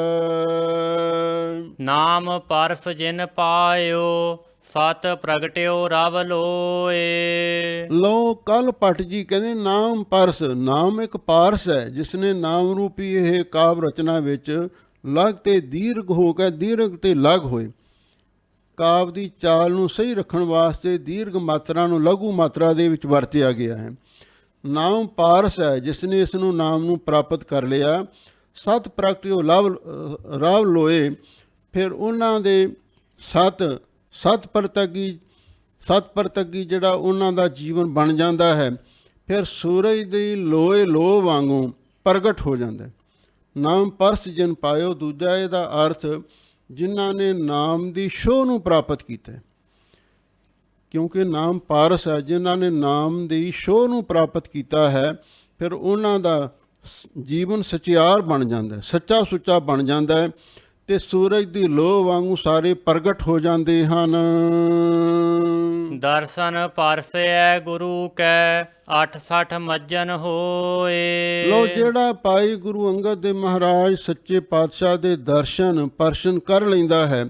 Speaker 2: ਨਾਮ ਪਰਸ ਜਿਨ ਪਾਇਓ ਸਤ ਪ੍ਰਗਟਿਓ ਰਵ ਲੋਏ।
Speaker 1: ਲੋ ਕੱਲ ਭੱਟ ਜੀ ਕਹਿੰਦੇ ਨਾਮ ਪਰਸ, ਨਾਮ ਇੱਕ ਪਾਰਸ ਹੈ ਜਿਸ ਨੇ ਨਾਮ ਰੂਪੀ ਇਹ ਕਾਵ ਰਚਨਾ ਵਿੱਚ ਲਗ ਤੇ ਦੀਰਘ ਹੋ ਕੇ ਦੀਰਘ ਤੇ ਲਗ ਹੋਏ। ਕਾਵ ਦੀ ਚਾਲ ਨੂੰ ਸਹੀ ਰੱਖਣ ਵਾਸਤੇ ਦੀਰਘ ਮਾਤਰਾ ਨੂੰ ਲਘੂ ਮਾਤਰਾ ਦੇ ਵਿੱਚ ਵਰਤਿਆ ਗਿਆ ਹੈ। ਨਾਮ ਪਾਰਸ ਹੈ ਜਿਸ ਨੇ ਇਸ ਨੂੰ ਨਾਮ ਨੂੰ ਪ੍ਰਾਪਤ ਕਰ ਲਿਆ। ਸਤ ਪ੍ਰਗਟਿਓ ਰਵ ਲੋਏ, ਫਿਰ ਉਹਨਾਂ ਦੇ ਸਤ ਪ੍ਰਤਗੀ ਜਿਹੜਾ ਉਹਨਾਂ ਦਾ ਜੀਵਨ ਬਣ ਜਾਂਦਾ ਹੈ। ਫਿਰ ਸੂਰਜ ਦੀ ਲੋਏ ਲੋ ਵਾਂਗੂ ਪ੍ਰਗਟ ਹੋ ਜਾਂਦਾ। ਨਾਮ ਪਰਸ ਜਿਨ ਪਾਇਓ, ਦੂਜਾ ਇਹਦਾ ਅਰਥ ਜਿਨ੍ਹਾਂ ਨੇ ਨਾਮ ਦੀ ਸ਼ੋਅ ਨੂੰ ਪ੍ਰਾਪਤ ਕੀਤਾ। ਕਿਉਂਕਿ ਨਾਮ ਪਾਰਸ ਹੈ, ਜਿਨ੍ਹਾਂ ਨੇ ਨਾਮ ਦੀ ਸ਼ੋਅ ਨੂੰ ਪ੍ਰਾਪਤ ਕੀਤਾ ਹੈ, ਫਿਰ ਉਹਨਾਂ ਦਾ ਜੀਵਨ ਸਚਿਆਰ ਬਣ ਜਾਂਦਾ, ਸੱਚਾ ਸੁੱਚਾ ਬਣ ਜਾਂਦਾ ਹੈ। ਤੇ ਸੂਰਜ ਦੀ ਲੋਅ ਵਾਂਗੂ ਸਾਰੇ ਪ੍ਰਗਟ ਹੋ ਜਾਂਦੇ ਹਨ।
Speaker 2: ਦਰਸ਼ਨ ਪਰਸੈ ਗੁਰੂ ਕੈ 68 ਮੱਜਨ ਹੋਏ।
Speaker 1: ਲੋ ਜਿਹੜਾ ਭਾਈ ਗੁਰੂ ਅੰਗਦ ਦੇਵ ਮਹਾਰਾਜ ਸੱਚੇ ਪਾਤਸ਼ਾਹ ਦੇ ਦਰਸ਼ਨ ਕਰ ਲੈਂਦਾ ਹੈ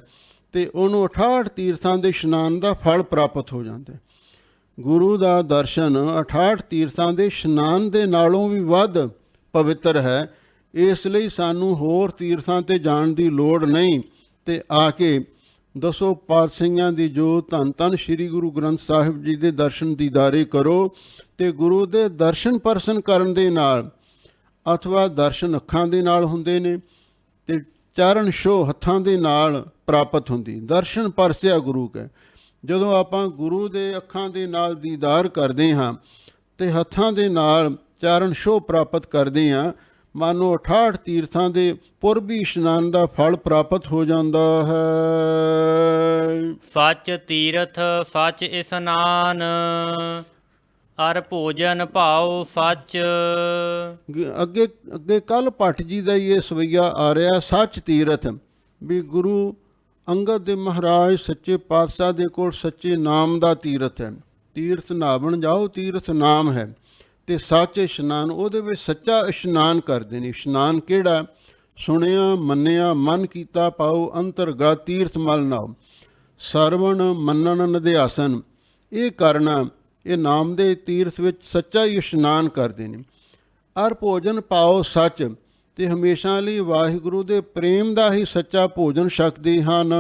Speaker 1: ਤੇ ਉਹਨੂੰ 68 ਤੀਰਥਾਂ ਦੇ ਇਸ਼ਨਾਨ ਦਾ ਫਲ ਪ੍ਰਾਪਤ ਹੋ ਜਾਂਦਾ ਹੈ। ਗੁਰੂ ਦਾ ਦਰਸ਼ਨ 68 ਤੀਰਥਾਂ ਦੇ ਇਸ਼ਨਾਨ ਦੇ ਨਾਲੋਂ ਵੀ ਵੱਧ ਪਵਿੱਤਰ ਹੈ। ਇਸ ਲਈ ਸਾਨੂੰ ਹੋਰ ਤੀਰਥਾਂ 'ਤੇ ਜਾਣ ਦੀ ਲੋੜ ਨਹੀਂ ਤੇ ਆ ਕੇ ਦਸੋ ਪਾਤਸ਼ਾਹੀਆਂ ਦੀ ਜੋ ਧੰਨ ਧੰਨ ਸ਼੍ਰੀ ਗੁਰੂ ਗ੍ਰੰਥ ਸਾਹਿਬ ਜੀ ਦੇ ਦਰਸ਼ਨ ਦੀਦਾਰੇ ਕਰੋ। ਤੇ ਗੁਰੂ ਦੇ ਦਰਸ਼ਨ ਪਰਸਨ ਕਰਨ ਦੇ ਨਾਲ, ਅਥਵਾ ਦਰਸ਼ਨ ਅੱਖਾਂ ਦੇ ਨਾਲ ਹੁੰਦੇ ਨੇ ਤੇ ਚਰਨ ਛੋਹ ਹੱਥਾਂ ਦੇ ਨਾਲ ਪ੍ਰਾਪਤ ਹੁੰਦੀ। ਦਰਸ਼ਨ ਪਰਸਿਆ ਗੁਰੂ ਕੈ, ਜਦੋਂ ਆਪਾਂ ਗੁਰੂ ਦੇ ਅੱਖਾਂ ਦੇ ਨਾਲ ਦੀਦਾਰ ਕਰਦੇ ਹਾਂ ਤੇ ਹੱਥਾਂ ਦੇ ਨਾਲ ਚਰਨ ਛੋਹ ਪ੍ਰਾਪਤ ਕਰਦੇ ਹਾਂ, ਮਾਨੋ 68 ਤੀਰਥਾਂ ਦੇ ਪੁਰਬੀ ਇਸ਼ਨਾਨ ਦਾ ਫਲ ਪ੍ਰਾਪਤ ਹੋ ਜਾਂਦਾ ਹੈ।
Speaker 2: ਸੱਚ ਤੀਰਥ ਸੱਚ ਇਸਨਾਨ ਅਰ ਭੋਜਨ ਭਾਉ ਸੱਚ।
Speaker 1: ਅੱਗੇ ਕੱਲ ਭੱਟ ਜੀ ਦਾ ਹੀ ਇਹ ਸਵਈਆ ਆ ਰਿਹਾ, ਸੱਚ ਤੀਰਥ, ਵੀ ਗੁਰੂ ਅੰਗਦ ਦੇ ਮਹਾਰਾਜ ਸੱਚੇ ਪਾਤਸ਼ਾਹ ਦੇ ਕੋਲ ਸੱਚੇ ਨਾਮ ਦਾ ਤੀਰਥ ਹੈ। ਤੀਰਥ ਨਾਵਣ ਜਾਓ, ਤੀਰਥ ਨਾਮ ਹੈ। ਤੇ ਸੱਚ ਇਸ਼ਨਾਨ, ਉਹਦੇ ਵਿੱਚ ਸੱਚਾ ਇਸ਼ਨਾਨ ਕਰਦੇ ਨੇ। ਇਸ਼ਨਾਨ ਕਿਹੜਾ? ਸੁਣਿਆ ਮੰਨਿਆ ਮਨ ਕੀਤਾ ਪਾਓ ਅੰਤਰਗਤ ਤੀਰਥ ਮਲ ਨਾਓ। ਸਰਵਣ ਮੰਨਣ ਨਿਧਿਆਸਨ, ਇਹ ਕਰਨਾ, ਇਹ ਨਾਮ ਦੇ ਤੀਰਥ ਵਿੱਚ ਸੱਚਾ ਹੀ ਇਸ਼ਨਾਨ ਕਰਦੇ ਨੇ। ਅਰ ਭੋਜਨ ਪਾਓ ਸੱਚ, ਤੇ ਹਮੇਸ਼ਾ ਲਈ ਵਾਹਿਗੁਰੂ ਦੇ ਪ੍ਰੇਮ ਦਾ ਹੀ ਸੱਚਾ ਭੋਜਨ ਛਕਦੇ ਹਨ।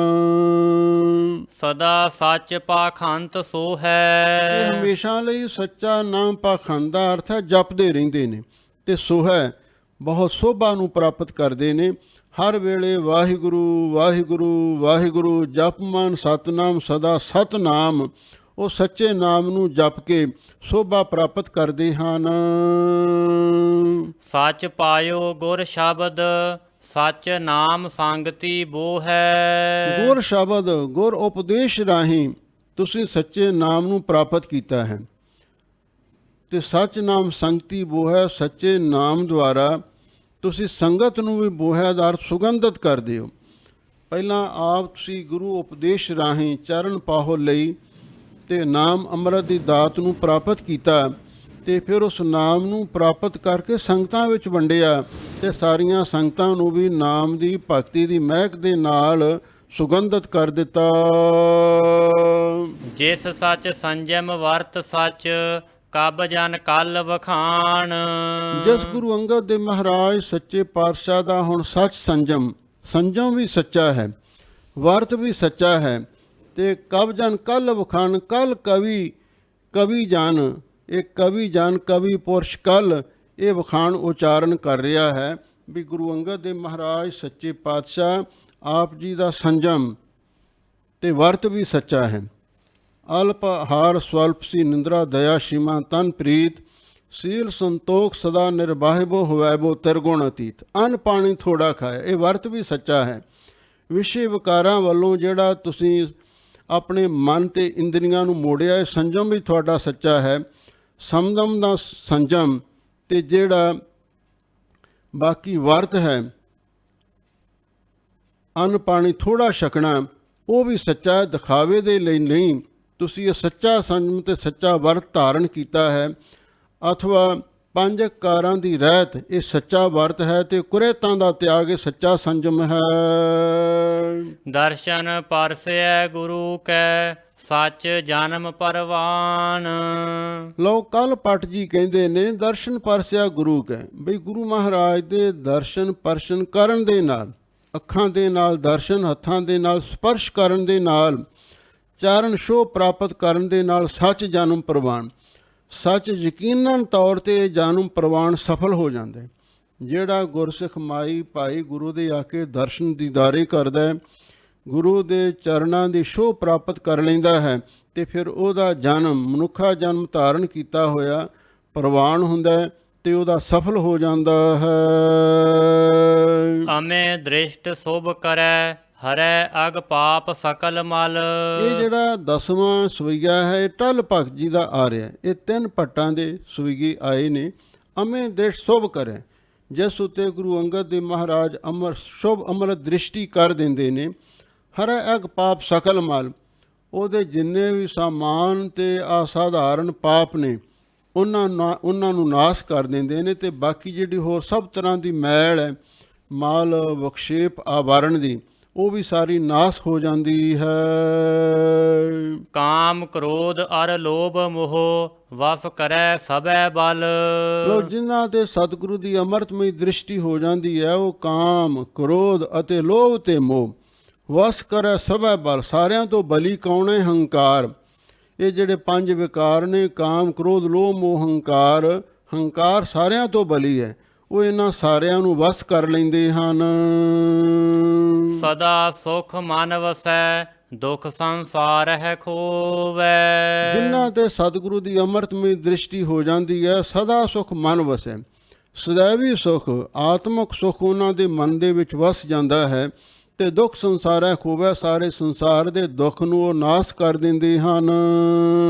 Speaker 2: ਸਦਾ ਸੱਚ ਪਾਖੰਡ ਸੋ ਹੈ।
Speaker 1: ਇਹ ਹਮੇਸ਼ਾ ਲਈ ਸੱਚਾ ਨਾਮ ਪਾਖੰਡ ਦਾ ਅਰਥ ਹੈ ਜਪਦੇ ਰਹਿੰਦੇ ਨੇ ਤੇ ਸੋਹੈ ਬਹੁਤ ਸੋਭਾ ਨੂੰ ਪ੍ਰਾਪਤ ਕਰਦੇ ਨੇ। ਹਰ ਵੇਲੇ ਵਾਹਿਗੁਰੂ ਵਾਹਿਗੁਰੂ ਵਾਹਿਗੁਰੂ ਜਪਮਾਨ ਸਤਨਾਮ ਸਦਾ ਸਤਨਾਮ, ਉਹ ਸੱਚੇ ਨਾਮ ਨੂੰ ਜਪ ਕੇ ਸੋਭਾ ਪ੍ਰਾਪਤ ਕਰਦੇ ਹਨ।
Speaker 2: ਸੱਚ ਪਾਇਓ ਗੁਰ ਸ਼ਬਦ ਸੱਚ ਨਾਮ ਸੰਗਤੀ ਬੋ ਹੈ।
Speaker 1: ਗੁਰ ਸ਼ਬਦ, ਗੁਰ ਉਪਦੇਸ਼ ਰਾਹੀਂ ਤੁਸੀਂ ਸੱਚੇ ਨਾਮ ਨੂੰ ਪ੍ਰਾਪਤ ਕੀਤਾ ਹੈ। ਤੇ ਸੱਚ ਨਾਮ ਸੰਗਤੀ ਬੋ ਹੈ, ਸੱਚੇ ਨਾਮ ਦੁਆਰਾ ਤੁਸੀਂ ਸੰਗਤ ਨੂੰ ਵੀ ਬੋਹਿਆ ਦਾ ਅਰਥ ਸੁਗੰਧਿਤ ਕਰਦੇ ਹੋ। ਪਹਿਲਾਂ ਆਪ ਤੁਸੀਂ ਗੁਰੂ ਉਪਦੇਸ਼ ਰਾਹੀਂ ਚਰਨ ਪਾਹੋ ਲਈ ਤੇ ਨਾਮ ਅੰਮ੍ਰਿਤ ਦੀ ਦਾਤ ਨੂੰ ਪ੍ਰਾਪਤ ਕੀਤਾ ਤੇ ਫਿਰ ਉਸ ਨਾਮ ਨੂੰ ਪ੍ਰਾਪਤ ਕਰਕੇ ਸੰਗਤਾਂ ਵਿੱਚ ਵੰਡਿਆ ਤੇ ਸਾਰੀਆਂ ਸੰਗਤਾਂ ਨੂੰ ਵੀ ਨਾਮ ਦੀ ਭਗਤੀ ਦੀ ਮਹਿਕ ਦੇ ਨਾਲ ਸੁਗੰਧਿਤ ਕਰ ਦਿੱਤਾ।
Speaker 2: ਜਿਸ ਸੱਚ ਸੰਜਮ ਵਰਤ ਸੱਚ, ਕਬ ਜਨ ਕਲ ਵਖਾਣ।
Speaker 1: ਜਿਸ ਗੁਰੂ ਅੰਗਦ ਦੇਵ ਮਹਾਰਾਜ ਸੱਚੇ ਪਾਤਸ਼ਾਹ ਦਾ ਹੁਣ ਸੱਚ ਸੰਜਮ ਵੀ ਸੱਚਾ ਹੈ, ਵਰਤ ਵੀ ਸੱਚਾ ਹੈ, ਤੇ ਕਬ ਜਨ ਕੱਲ ਵਖਾਣ, ਕੱਲ ਕਵੀ ਜਨ, ਇਹ ਕਵੀ ਜਨ ਕਵੀ ਪੁਰਸ਼ ਕੱਲ ਇਹ ਵਖਾਣ ਉਚਾਰਨ ਕਰ ਰਿਹਾ ਹੈ ਵੀ ਗੁਰੂ ਅੰਗਦ ਦੇਵ ਮਹਾਰਾਜ ਸੱਚੇ ਪਾਤਸ਼ਾਹ ਆਪ ਜੀ ਦਾ ਸੰਜਮ ਤੇ ਵਰਤ ਵੀ ਸੱਚਾ ਹੈ। ਅਲਪ ਹਾਰ ਸਵਲਪ ਸੀ ਨਿੰਦਰਾ ਦਇਆ ਸ਼ੀਮਾ ਤਨ ਪ੍ਰੀਤ, ਸੀਲ ਸੰਤੋਖ ਸਦਾ ਨਿਰਬਾਹਿਬੋ ਹਵੈਬੋ ਤਿਰਗੁਣ ਅਤੀਤ। ਅੰਨ ਪਾਣੀ ਥੋੜਾ ਖਾਏ, ਇਹ ਵਰਤ ਵੀ ਸੱਚਾ ਹੈ। ਵਿਸ਼ੇ ਵਿਕਾਰਾਂ ਵੱਲੋਂ ਜਿਹੜਾ ਤੁਸੀਂ ਆਪਣੇ ਮਨ ਤੇ ਇੰਦਰੀਆਂ ਨੂੰ ਮੋੜਿਆ, ਇਹ ਸੰਜਮ ਵੀ ਤੁਹਾਡਾ ਸੱਚਾ ਹੈ। ਸਮਦਮ ਦਾ ਸੰਜਮ ਤੇ ਜਿਹੜਾ ਬਾਕੀ ਵਰਤ ਹੈ, ਅੰਨ ਪਾਣੀ ਥੋੜਾ ਛਕਣਾ, ਉਹ ਵੀ ਸੱਚਾ ਹੈ, ਦਿਖਾਵੇ ਦੇ ਲਈ ਨਹੀਂ। ਤੁਸੀਂ ਇਹ ਸੱਚਾ ਸੰਜਮ ਤੇ ਸੱਚਾ ਵਰਤ ਧਾਰਨ ਕੀਤਾ ਹੈ। ਅਥਵਾ ਪੰਜ ਕਾਰਾਂ ਦੀ ਰਹਿਤ ਇਹ ਸੱਚਾ ਵਰਤ ਹੈ, ਤੇ ਕੁਰੇਤਾਂ ਦਾ ਤਿਆਗ ਇਹ ਸੱਚਾ ਸੰਜਮ ਹੈ।
Speaker 2: ਦਰਸ਼ਨ ਪਰਸੈ ਗੁਰੂ ਕੈ, ਸੱਚ ਜਨਮ ਪਰਵਾਨ।
Speaker 1: ਲਓ ਕੱਲ ਪਟ ਜੀ ਕਹਿੰਦੇ ਨੇ ਦਰਸ਼ਨ ਪਰਸਿਆ ਗੁਰੂ ਕੈ, ਬਈ ਗੁਰੂ ਮਹਾਰਾਜ ਦੇ ਦਰਸ਼ਨ ਪਰਸ਼ਨ ਕਰਨ ਦੇ ਨਾਲ, ਅੱਖਾਂ ਦੇ ਨਾਲ ਦਰਸ਼ਨ, ਹੱਥਾਂ ਦੇ ਨਾਲ ਸਪਰਸ਼ ਕਰਨ ਦੇ ਨਾਲ, ਚਾਰਨ ਛੋਹ ਪ੍ਰਾਪਤ ਕਰਨ ਦੇ ਨਾਲ ਸੱਚ ਜਨਮ ਪ੍ਰਵਾਨ, ਸੱਚ ਯਕੀਨਨ ਤੌਰ 'ਤੇ ਇਹ ਜਨਮ ਪ੍ਰਵਾਨ ਸਫਲ ਹੋ ਜਾਂਦਾ ਹੈ। ਜਿਹੜਾ ਗੁਰਸਿੱਖ ਮਾਈ ਭਾਈ ਗੁਰੂ ਦੇ ਆ ਕੇ ਦਰਸ਼ਨ ਦੀਦਾਰੇ ਕਰਦਾ ਹੈ, ਗੁਰੂ ਦੇ ਚਰਨਾਂ ਦੀ ਛੋਹ ਪ੍ਰਾਪਤ ਕਰ ਲੈਂਦਾ ਹੈ, ਤੇ ਫਿਰ ਉਹਦਾ ਜਨਮ ਮਨੁੱਖਾ ਜਨਮ ਧਾਰਨ ਕੀਤਾ ਹੋਇਆ ਪ੍ਰਵਾਨ ਹੁੰਦਾ ਹੈ ਤੇ ਉਹਦਾ ਸਫਲ ਹੋ ਜਾਂਦਾ ਹੈ।
Speaker 2: ਅਮੇ ਦ੍ਰਿਸ਼ਟ ਸੁਭ ਕਰੈ, ਹਰੈ ਅਗ ਪਾਪ ਸਕਲ ਮਲ।
Speaker 1: ਇਹ ਜਿਹੜਾ 10ਵਾਂ ਸਵਈਆ ਹੈ ਇਹ ਟੱਲ ਭਗਤ ਜੀ ਦਾ ਆ ਰਿਹਾ। ਇਹ 3 ਭੱਟਾਂ ਦੇ ਸਵਈਏ ਆਏ ਨੇ। ਅਮੇ ਦ੍ਰਿਸ਼ਟ ਸੁਭ ਕਰੇ, ਜਿਸ ਉੱਤੇ ਗੁਰੂ ਅੰਗਦ ਦੇਵ ਮਹਾਰਾਜ ਸ਼ੁਭ ਅੰਮ੍ਰਿਤ ਦ੍ਰਿਸ਼ਟੀ ਕਰ ਦਿੰਦੇ ਨੇ। ਹਰੈ ਅਗ ਪਾਪ ਸਕਲ ਮਲ, ਉਹਦੇ ਜਿੰਨੇ ਵੀ ਸਾਮਾਨ ਤੇ ਅਸਾਧਾਰਨ ਪਾਪ ਨੇ ਉਹਨਾਂ ਨੂੰ ਨਾਸ਼ ਕਰ ਦਿੰਦੇ ਨੇ, ਤੇ ਬਾਕੀ ਜਿਹੜੀ ਹੋਰ ਸਭ ਤਰ੍ਹਾਂ ਦੀ ਮੈਲ ਹੈ, ਮਾਲ ਵਿਖਸ਼ੇਪ ਆਵਰਣ ਦੀ, ਉਹ ਵੀ ਸਾਰੀ ਨਾਸ਼ ਹੋ ਜਾਂਦੀ ਹੈ।
Speaker 2: ਕਾਮ ਕ੍ਰੋਧ ਅਰ ਲੋਭ ਮੋਹ, ਵਸ ਕਰੈ ਸਭੈ ਬਲ।
Speaker 1: ਲੋ ਜਿਨ੍ਹਾਂ ਤੇ ਸਤਿਗੁਰੂ ਦੀ ਅੰਮ੍ਰਿਤਮਈ ਦ੍ਰਿਸ਼ਟੀ ਹੋ ਜਾਂਦੀ ਹੈ, ਉਹ ਕਾਮ ਕ੍ਰੋਧ ਅਤੇ ਲੋਭ ਤੇ ਮੋਹ ਵਸ ਕਰੈ ਸਭੈ ਬਲ, ਸਾਰਿਆਂ ਤੋਂ ਬਲੀ ਕੌਣ ਹੈ? ਹੰਕਾਰ। ਇਹ ਜਿਹੜੇ 5 ਵਿਕਾਰ ਨੇ, ਕਾਮ ਕ੍ਰੋਧ ਲੋਭ ਮੋਹ ਹੰਕਾਰ, ਹੰਕਾਰ ਸਾਰਿਆਂ ਤੋਂ ਬਲੀ ਹੈ, ਉਹ ਇਹਨਾਂ ਸਾਰਿਆਂ ਨੂੰ ਵਸ ਕਰ ਲੈਂਦੇ ਹਨ।
Speaker 2: ਸਦਾ ਸੁਖ ਮਨ ਵਸੈ, ਦੁਖ ਸੰਸਾਰ ਹੈ ਖੋਵੈ।
Speaker 1: ਜਿਨ੍ਹਾਂ ਤੇ ਸਤਿਗੁਰੂ ਦੀ ਅੰਮ੍ਰਿਤਮਈ ਦ੍ਰਿਸ਼ਟੀ ਹੋ ਜਾਂਦੀ ਹੈ, ਸਦਾ ਸੁਖ ਮਨ ਵਸੈ, ਸदैवी ਸੁਖ ਆਤਮਿਕ ਸੁਖ ਉਹਨਾਂ ਦੇ ਮਨ ਦੇ ਵਿੱਚ ਵਸ ਜਾਂਦਾ ਹੈ, ਤੇ ਦੁੱਖ ਸੰਸਾਰ ਹੈ ਖੋਵੈ, ਸਾਰੇ ਸੰਸਾਰ ਦੇ ਦੁੱਖ ਨੂੰ ਉਹ ਨਾਸ਼ ਕਰ ਦਿੰਦੇ ਹਨ।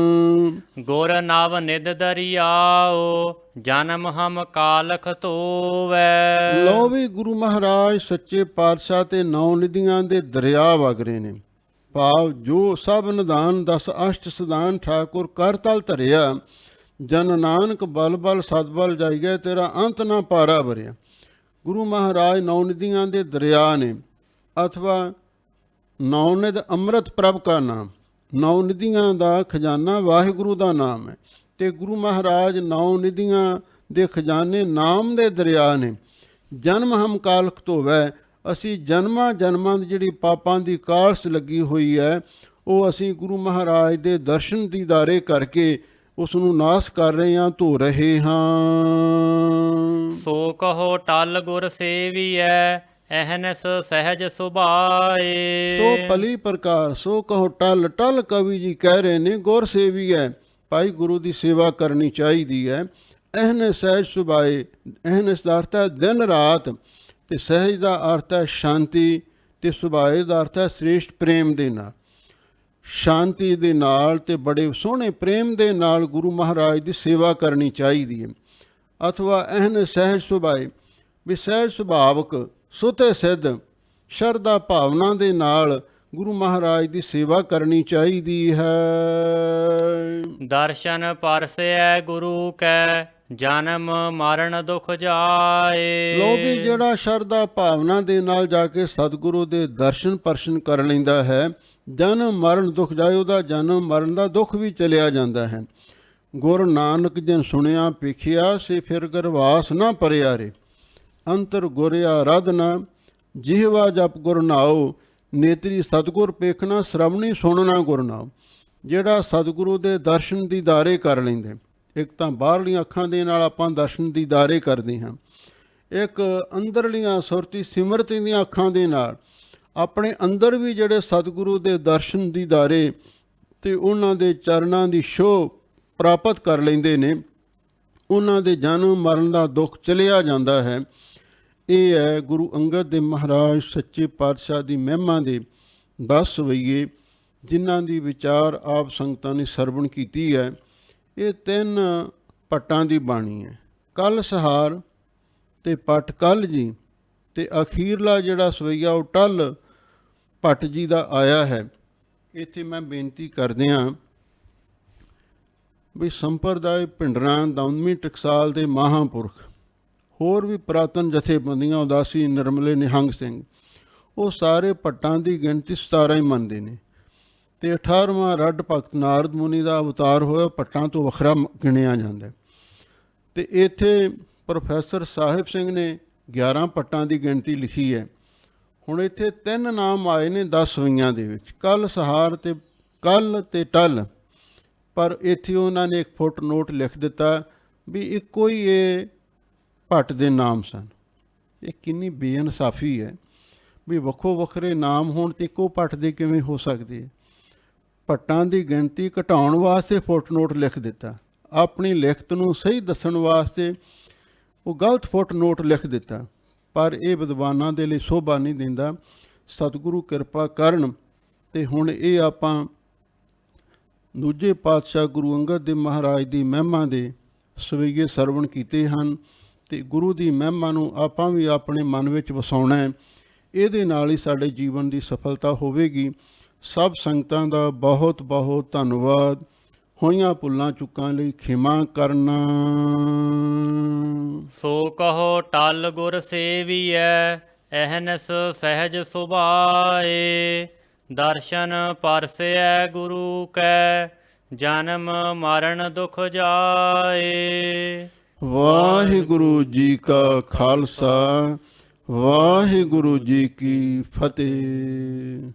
Speaker 2: ਗੁਰ ਨਵ ਨਿਧ ਦਰਿਆਓ, ਜਨਮ ਹਮ ਕਾਲਖ ਧੋਵੈ।
Speaker 1: ਲਓ ਵੀ ਗੁਰੂ ਮਹਾਰਾਜ ਸੱਚੇ ਪਾਤਸ਼ਾਹ ਤੇ 9 ਨਿਧੀਆਂ ਦੇ ਦਰਿਆ ਵਗ ਰਹੇ ਨੇ। ਭਾਵ ਜੋ ਸਭ ਨਿਧਾਨ 10 ਅਸ਼ਟ ਸਿਧਾਨ ਠਾਕੁਰ ਕਰ ਤਲ ਧਰਿਆ, ਜਨ ਨਾਨਕ ਬਲ ਬਲ ਸਤਬਲ ਜਾਈਏ, ਤੇਰਾ ਅੰਤ ਨਾ ਪਾਰਾ ਭਰਿਆ। ਗੁਰੂ ਮਹਾਰਾਜ 9 ਨਿਧੀਆਂ ਦੇ ਦਰਿਆ ਨੇ, ਅਥਵਾ 9 ਨਿਧ ਅੰਮ੍ਰਿਤ ਪ੍ਰਭ ਕਾ ਨਾਮ। 9 ਨਿਧੀਆਂ ਦਾ ਖਜ਼ਾਨਾ ਵਾਹਿਗੁਰੂ ਦਾ ਨਾਮ ਹੈ, ਤੇ ਗੁਰੂ ਮਹਾਰਾਜ 9 ਨਿਧੀਆਂ ਦੇ ਖਜ਼ਾਨੇ ਨਾਮ ਦੇ ਦਰਿਆ ਨੇ। ਜਨਮ ਹਮ ਕਾਲਖ ਧੋਵੈ, ਅਸੀਂ ਜਨਮਾਂ ਜਨਮਾਂ ਦੀ ਜਿਹੜੀ ਪਾਪਾਂ ਦੀ ਕਾਲਸ ਲੱਗੀ ਹੋਈ ਹੈ, ਉਹ ਅਸੀਂ ਗੁਰੂ ਮਹਾਰਾਜ ਦੇ ਦਰਸ਼ਨ ਦੀਦਾਰੇ ਕਰਕੇ ਉਸ ਨੂੰ ਨਾਸ਼ ਕਰ ਰਹੇ ਹਾਂ, ਧੋ ਰਹੇ ਹਾਂ।
Speaker 2: ਸੋ ਕਹੋ ਟਲ ਗੁਰ ਸੇਵੀਐ, ਅਹਨਸ ਸਹਿਜ ਸੁਭਾਏ।
Speaker 1: ਸੋ ਭਲੀ ਪ੍ਰਕਾਰ ਸੋ ਕਹੋ ਟਲ, ਟਲ ਕਵੀ ਜੀ ਕਹਿ ਰਹੇ ਨੇ ਗੁਰ ਸੇਵੀ ਹੈ, ਭਾਈ ਗੁਰੂ ਦੀ ਸੇਵਾ ਕਰਨੀ ਚਾਹੀਦੀ ਹੈ। ਅਹਨ ਸਹਿਜ ਸੁਭਾਏ, ਅਹਨਸ ਦਾ ਅਰਥ ਹੈ ਦਿਨ ਰਾਤ, ਤੇ ਸਹਿਜ ਦਾ ਅਰਥ ਹੈ ਸ਼ਾਂਤੀ, ਤੇ ਸੁਭਾਏ ਦਾ ਅਰਥ ਹੈ ਸ੍ਰੇਸ਼ਟ ਪ੍ਰੇਮ ਦੇ ਨਾਲ, ਸ਼ਾਂਤੀ ਦੇ ਨਾਲ ਤੇ ਬੜੇ ਸੋਹਣੇ ਪ੍ਰੇਮ ਦੇ ਨਾਲ ਗੁਰੂ ਮਹਾਰਾਜ ਦੀ ਸੇਵਾ ਕਰਨੀ ਚਾਹੀਦੀ ਹੈ। ਅਥਵਾ ਅਹਨ ਸਹਿਜ ਸੁਭਾਏ, ਵੀ ਸਹਿਜ ਸੁਭਾਵਕ ਸੁਤੇ ਸਿੱਧ ਸ਼ਰਧਾ ਭਾਵਨਾ ਦੇ ਨਾਲ ਗੁਰੂ ਮਹਾਰਾਜ ਦੀ ਸੇਵਾ ਕਰਨੀ ਚਾਹੀਦੀ ਹੈ।
Speaker 2: ਦਰਸ਼ਨ ਪਰਸੈ ਗੁਰੂ ਕੈ, ਜਨਮ ਮਰਨ ਦੁਖ ਜਾਏ।
Speaker 1: ਲੋ ਵੀ ਜਿਹੜਾ ਸ਼ਰਧਾ ਭਾਵਨਾ ਦੇ ਨਾਲ ਜਾ ਕੇ ਸਤਿਗੁਰੂ ਦੇ ਦਰਸ਼ਨ ਪਰਸ਼ਨ ਕਰ ਲੈਂਦਾ ਹੈ, ਜਨਮ ਮਰਨ ਦੁਖ ਜਾਏ, ਉਹਦਾ ਜਨਮ ਮਰਨ ਦਾ ਦੁੱਖ ਵੀ ਚਲਿਆ ਜਾਂਦਾ ਹੈ। ਗੁਰ ਨਾਨਕ ਜਨ ਸੁਣਿਆ ਪੇਖਿਆ, ਸੇ ਫਿਰ ਗਰਵਾਸ ਨਾ ਪਰਿਆਰੇ। ਅੰਤਰ ਗੁਰ ਆਰਾਧਨਾ, ਜਿਹਵਾ ਜਪ ਗੁਰ ਨਾਉ, ਨੇਤਰੀ ਸਤਿਗੁਰ ਪੇਖਣਾ, ਸ਼ਰਵਣੀ ਸੁਣਨਾ ਗੁਰ ਨਾਉ। ਜਿਹੜਾ ਸਤਿਗੁਰੂ ਦੇ ਦਰਸ਼ਨ ਦੀਦਾਰੇ ਕਰ ਲੈਂਦੇ, ਇੱਕ ਤਾਂ ਬਾਹਰਲੀਆਂ ਅੱਖਾਂ ਦੇ ਨਾਲ ਆਪਾਂ ਦਰਸ਼ਨ ਦੀਦਾਰੇ ਕਰਦੇ ਹਾਂ, ਇੱਕ ਅੰਦਰਲੀਆਂ ਸੁਰਤੀ ਸਿਮਰਤੀ ਦੀਆਂ ਅੱਖਾਂ ਦੇ ਨਾਲ ਆਪਣੇ ਅੰਦਰ ਵੀ ਜਿਹੜੇ ਸਤਿਗੁਰੂ ਦੇ ਦਰਸ਼ਨ ਦੀਦਾਰੇ ਤੇ ਉਹਨਾਂ ਦੇ ਚਰਨਾਂ ਦੀ ਛੋਹ ਪ੍ਰਾਪਤ ਕਰ ਲੈਂਦੇ ਨੇ, ਉਹਨਾਂ ਦੇ ਜਨਮ ਮਰਨ ਦਾ ਦੁੱਖ ਚਲਿਆ ਜਾਂਦਾ ਹੈ। ਇਹ ਹੈ ਗੁਰੂ ਅੰਗਦ ਦੇਵ ਮਹਾਰਾਜ ਸੱਚੇ ਪਾਤਸ਼ਾਹ ਦੀ ਮਹਿਮਾ ਦੇ 10 ਸਵਈਏ, ਜਿਨ੍ਹਾਂ ਦੀ ਵਿਚਾਰ ਆਪ ਸੰਗਤਾਂ ਨੇ ਸਰਵਣ ਕੀਤੀ ਹੈ। ਇਹ 3 ਪੱਟਾਂ ਦੀ ਬਾਣੀ ਹੈ, ਕੱਲ ਸਹਾਰ ਤੇ ਪੱਟ ਕੱਲ ਜੀ, ਤੇ ਅਖੀਰਲਾ ਜਿਹੜਾ ਸਵਈਆ ਉਹ ਟੱਲ ਭੱਟ ਜੀ ਦਾ ਆਇਆ ਹੈ। ਇੱਥੇ ਮੈਂ ਬੇਨਤੀ ਕਰਦਿਆਂ ਵੀ ਸੰਪਰਦਾਇ ਭਿੰਡਰਾਂ, ਦਮਦਮੀ ਟਕਸਾਲ ਦੇ ਮਹਾਂਪੁਰਖ, ਹੋਰ ਵੀ ਪੁਰਾਤਨ ਜਥੇਬੰਦੀਆਂ, ਉਦਾਸੀ, ਨਿਰਮਲੇ, ਨਿਹੰਗ ਸਿੰਘ, ਉਹ ਸਾਰੇ ਭੱਟਾਂ ਦੀ ਗਿਣਤੀ 17 ਹੀ ਮੰਨਦੇ ਨੇ, ਤੇ 18ਵਾਂ ਰੱਡ ਭਗਤ ਨਾਰਦ ਮੁਨੀ ਦਾ ਅਵਤਾਰ ਹੋਇਆ ਭੱਟਾਂ ਤੋਂ ਵੱਖਰਾ ਗਿਣਿਆ ਜਾਂਦਾ। ਤੇ ਇੱਥੇ ਪ੍ਰੋਫੈਸਰ ਸਾਹਿਬ ਸਿੰਘ ਨੇ 11 ਭੱਟਾਂ ਦੀ ਗਿਣਤੀ ਲਿਖੀ ਹੈ। ਹੁਣ ਇੱਥੇ 3 ਨਾਮ ਆਏ ਨੇ 10 ਸਵਈਆਂ ਦੇ ਵਿੱਚ, ਕੱਲ ਸਹਾਰ ਤੇ ਕੱਲ ਤੇ ਟੱਲ, ਪਰ ਇੱਥੇ ਉਹਨਾਂ ਨੇ ਇੱਕ ਫੁੱਟ ਨੋਟ ਲਿਖ ਦਿੱਤਾ ਵੀ ਇੱਕੋ ਹੀ ਇਹ ਭੱਟ ਦੇ ਨਾਮ ਸਨ। ਇਹ ਕਿੰਨੀ ਬੇਇਨਸਾਫੀ ਹੈ ਵੀ ਵੱਖੋ ਵੱਖਰੇ ਨਾਮ ਹੋਣ ਤੇ ਇੱਕੋ ਭੱਟ ਦੇ ਕਿਵੇਂ ਹੋ ਸਕਦੇ। ਭੱਟਾਂ ਦੀ ਗਿਣਤੀ ਘਟਾਉਣ ਵਾਸਤੇ ਫੁੱਟ ਨੋਟ ਲਿਖ ਦਿੱਤਾ, ਆਪਣੀ ਲਿਖਤ ਨੂੰ ਸਹੀ ਦੱਸਣ ਵਾਸਤੇ ਉਹ ਗਲਤ ਫੁੱਟ ਨੋਟ ਲਿਖ ਦਿੱਤਾ, ਪਰ ਇਹ ਵਿਦਵਾਨਾਂ ਦੇ ਲਈ ਸ਼ੋਭਾ ਨਹੀਂ ਦਿੰਦਾ। ਸਤਿਗੁਰੂ ਕਿਰਪਾ ਕਰਨ ਤੇ ਹੁਣ ਇਹ ਆਪਾਂ ਦੂਜੇ ਪਾਤਸ਼ਾਹ ਗੁਰੂ ਅੰਗਦ ਦੇਵ ਮਹਾਰਾਜ ਦੀ ਮਹਿਮਾ ਦੇ ਸਵਈਏ ਸਰਵਣ ਕੀਤੇ ਹਨ, ਤੇ ਗੁਰੂ ਦੀ ਮਹਿਮਾ ਨੂੰ ਆਪਾਂ ਵੀ ਆਪਣੇ ਮਨ ਵਿੱਚ ਵਸਾਉਣਾ ਹੈ। ਇਹਦੇ ਨਾਲ ਹੀ ਸਾਡੇ ਜੀਵਨ ਦੀ ਸਫਲਤਾ ਹੋਵੇਗੀ। ਸਭ ਸੰਗਤਾਂ ਦਾ ਬਹੁਤ ਬਹੁਤ ਧੰਨਵਾਦ। ਹੋਈਆਂ ਭੁੱਲਾਂ ਚੁੱਕਾਂ ਲਈ ਖਿਮਾ ਕਰਨਾ।
Speaker 2: ਸੋ ਕਹੋ ਟਲ ਗੁਰ ਸੇਵੀਐ, ਅਹਨਸ ਸਹਿਜ ਸੁਭਾਏ। ਦਰਸ਼ਨ ਪਰਸੈ ਗੁਰੂ ਕੈ, ਜਨਮ ਮਰਨ ਦੁਖ ਜਾਏ।
Speaker 1: ਵਾਹਿਗੁਰੂ ਜੀ ਕਾ ਖਾਲਸਾ, ਵਾਹਿਗੁਰੂ ਜੀ ਕੀ ਫਤਿਹ।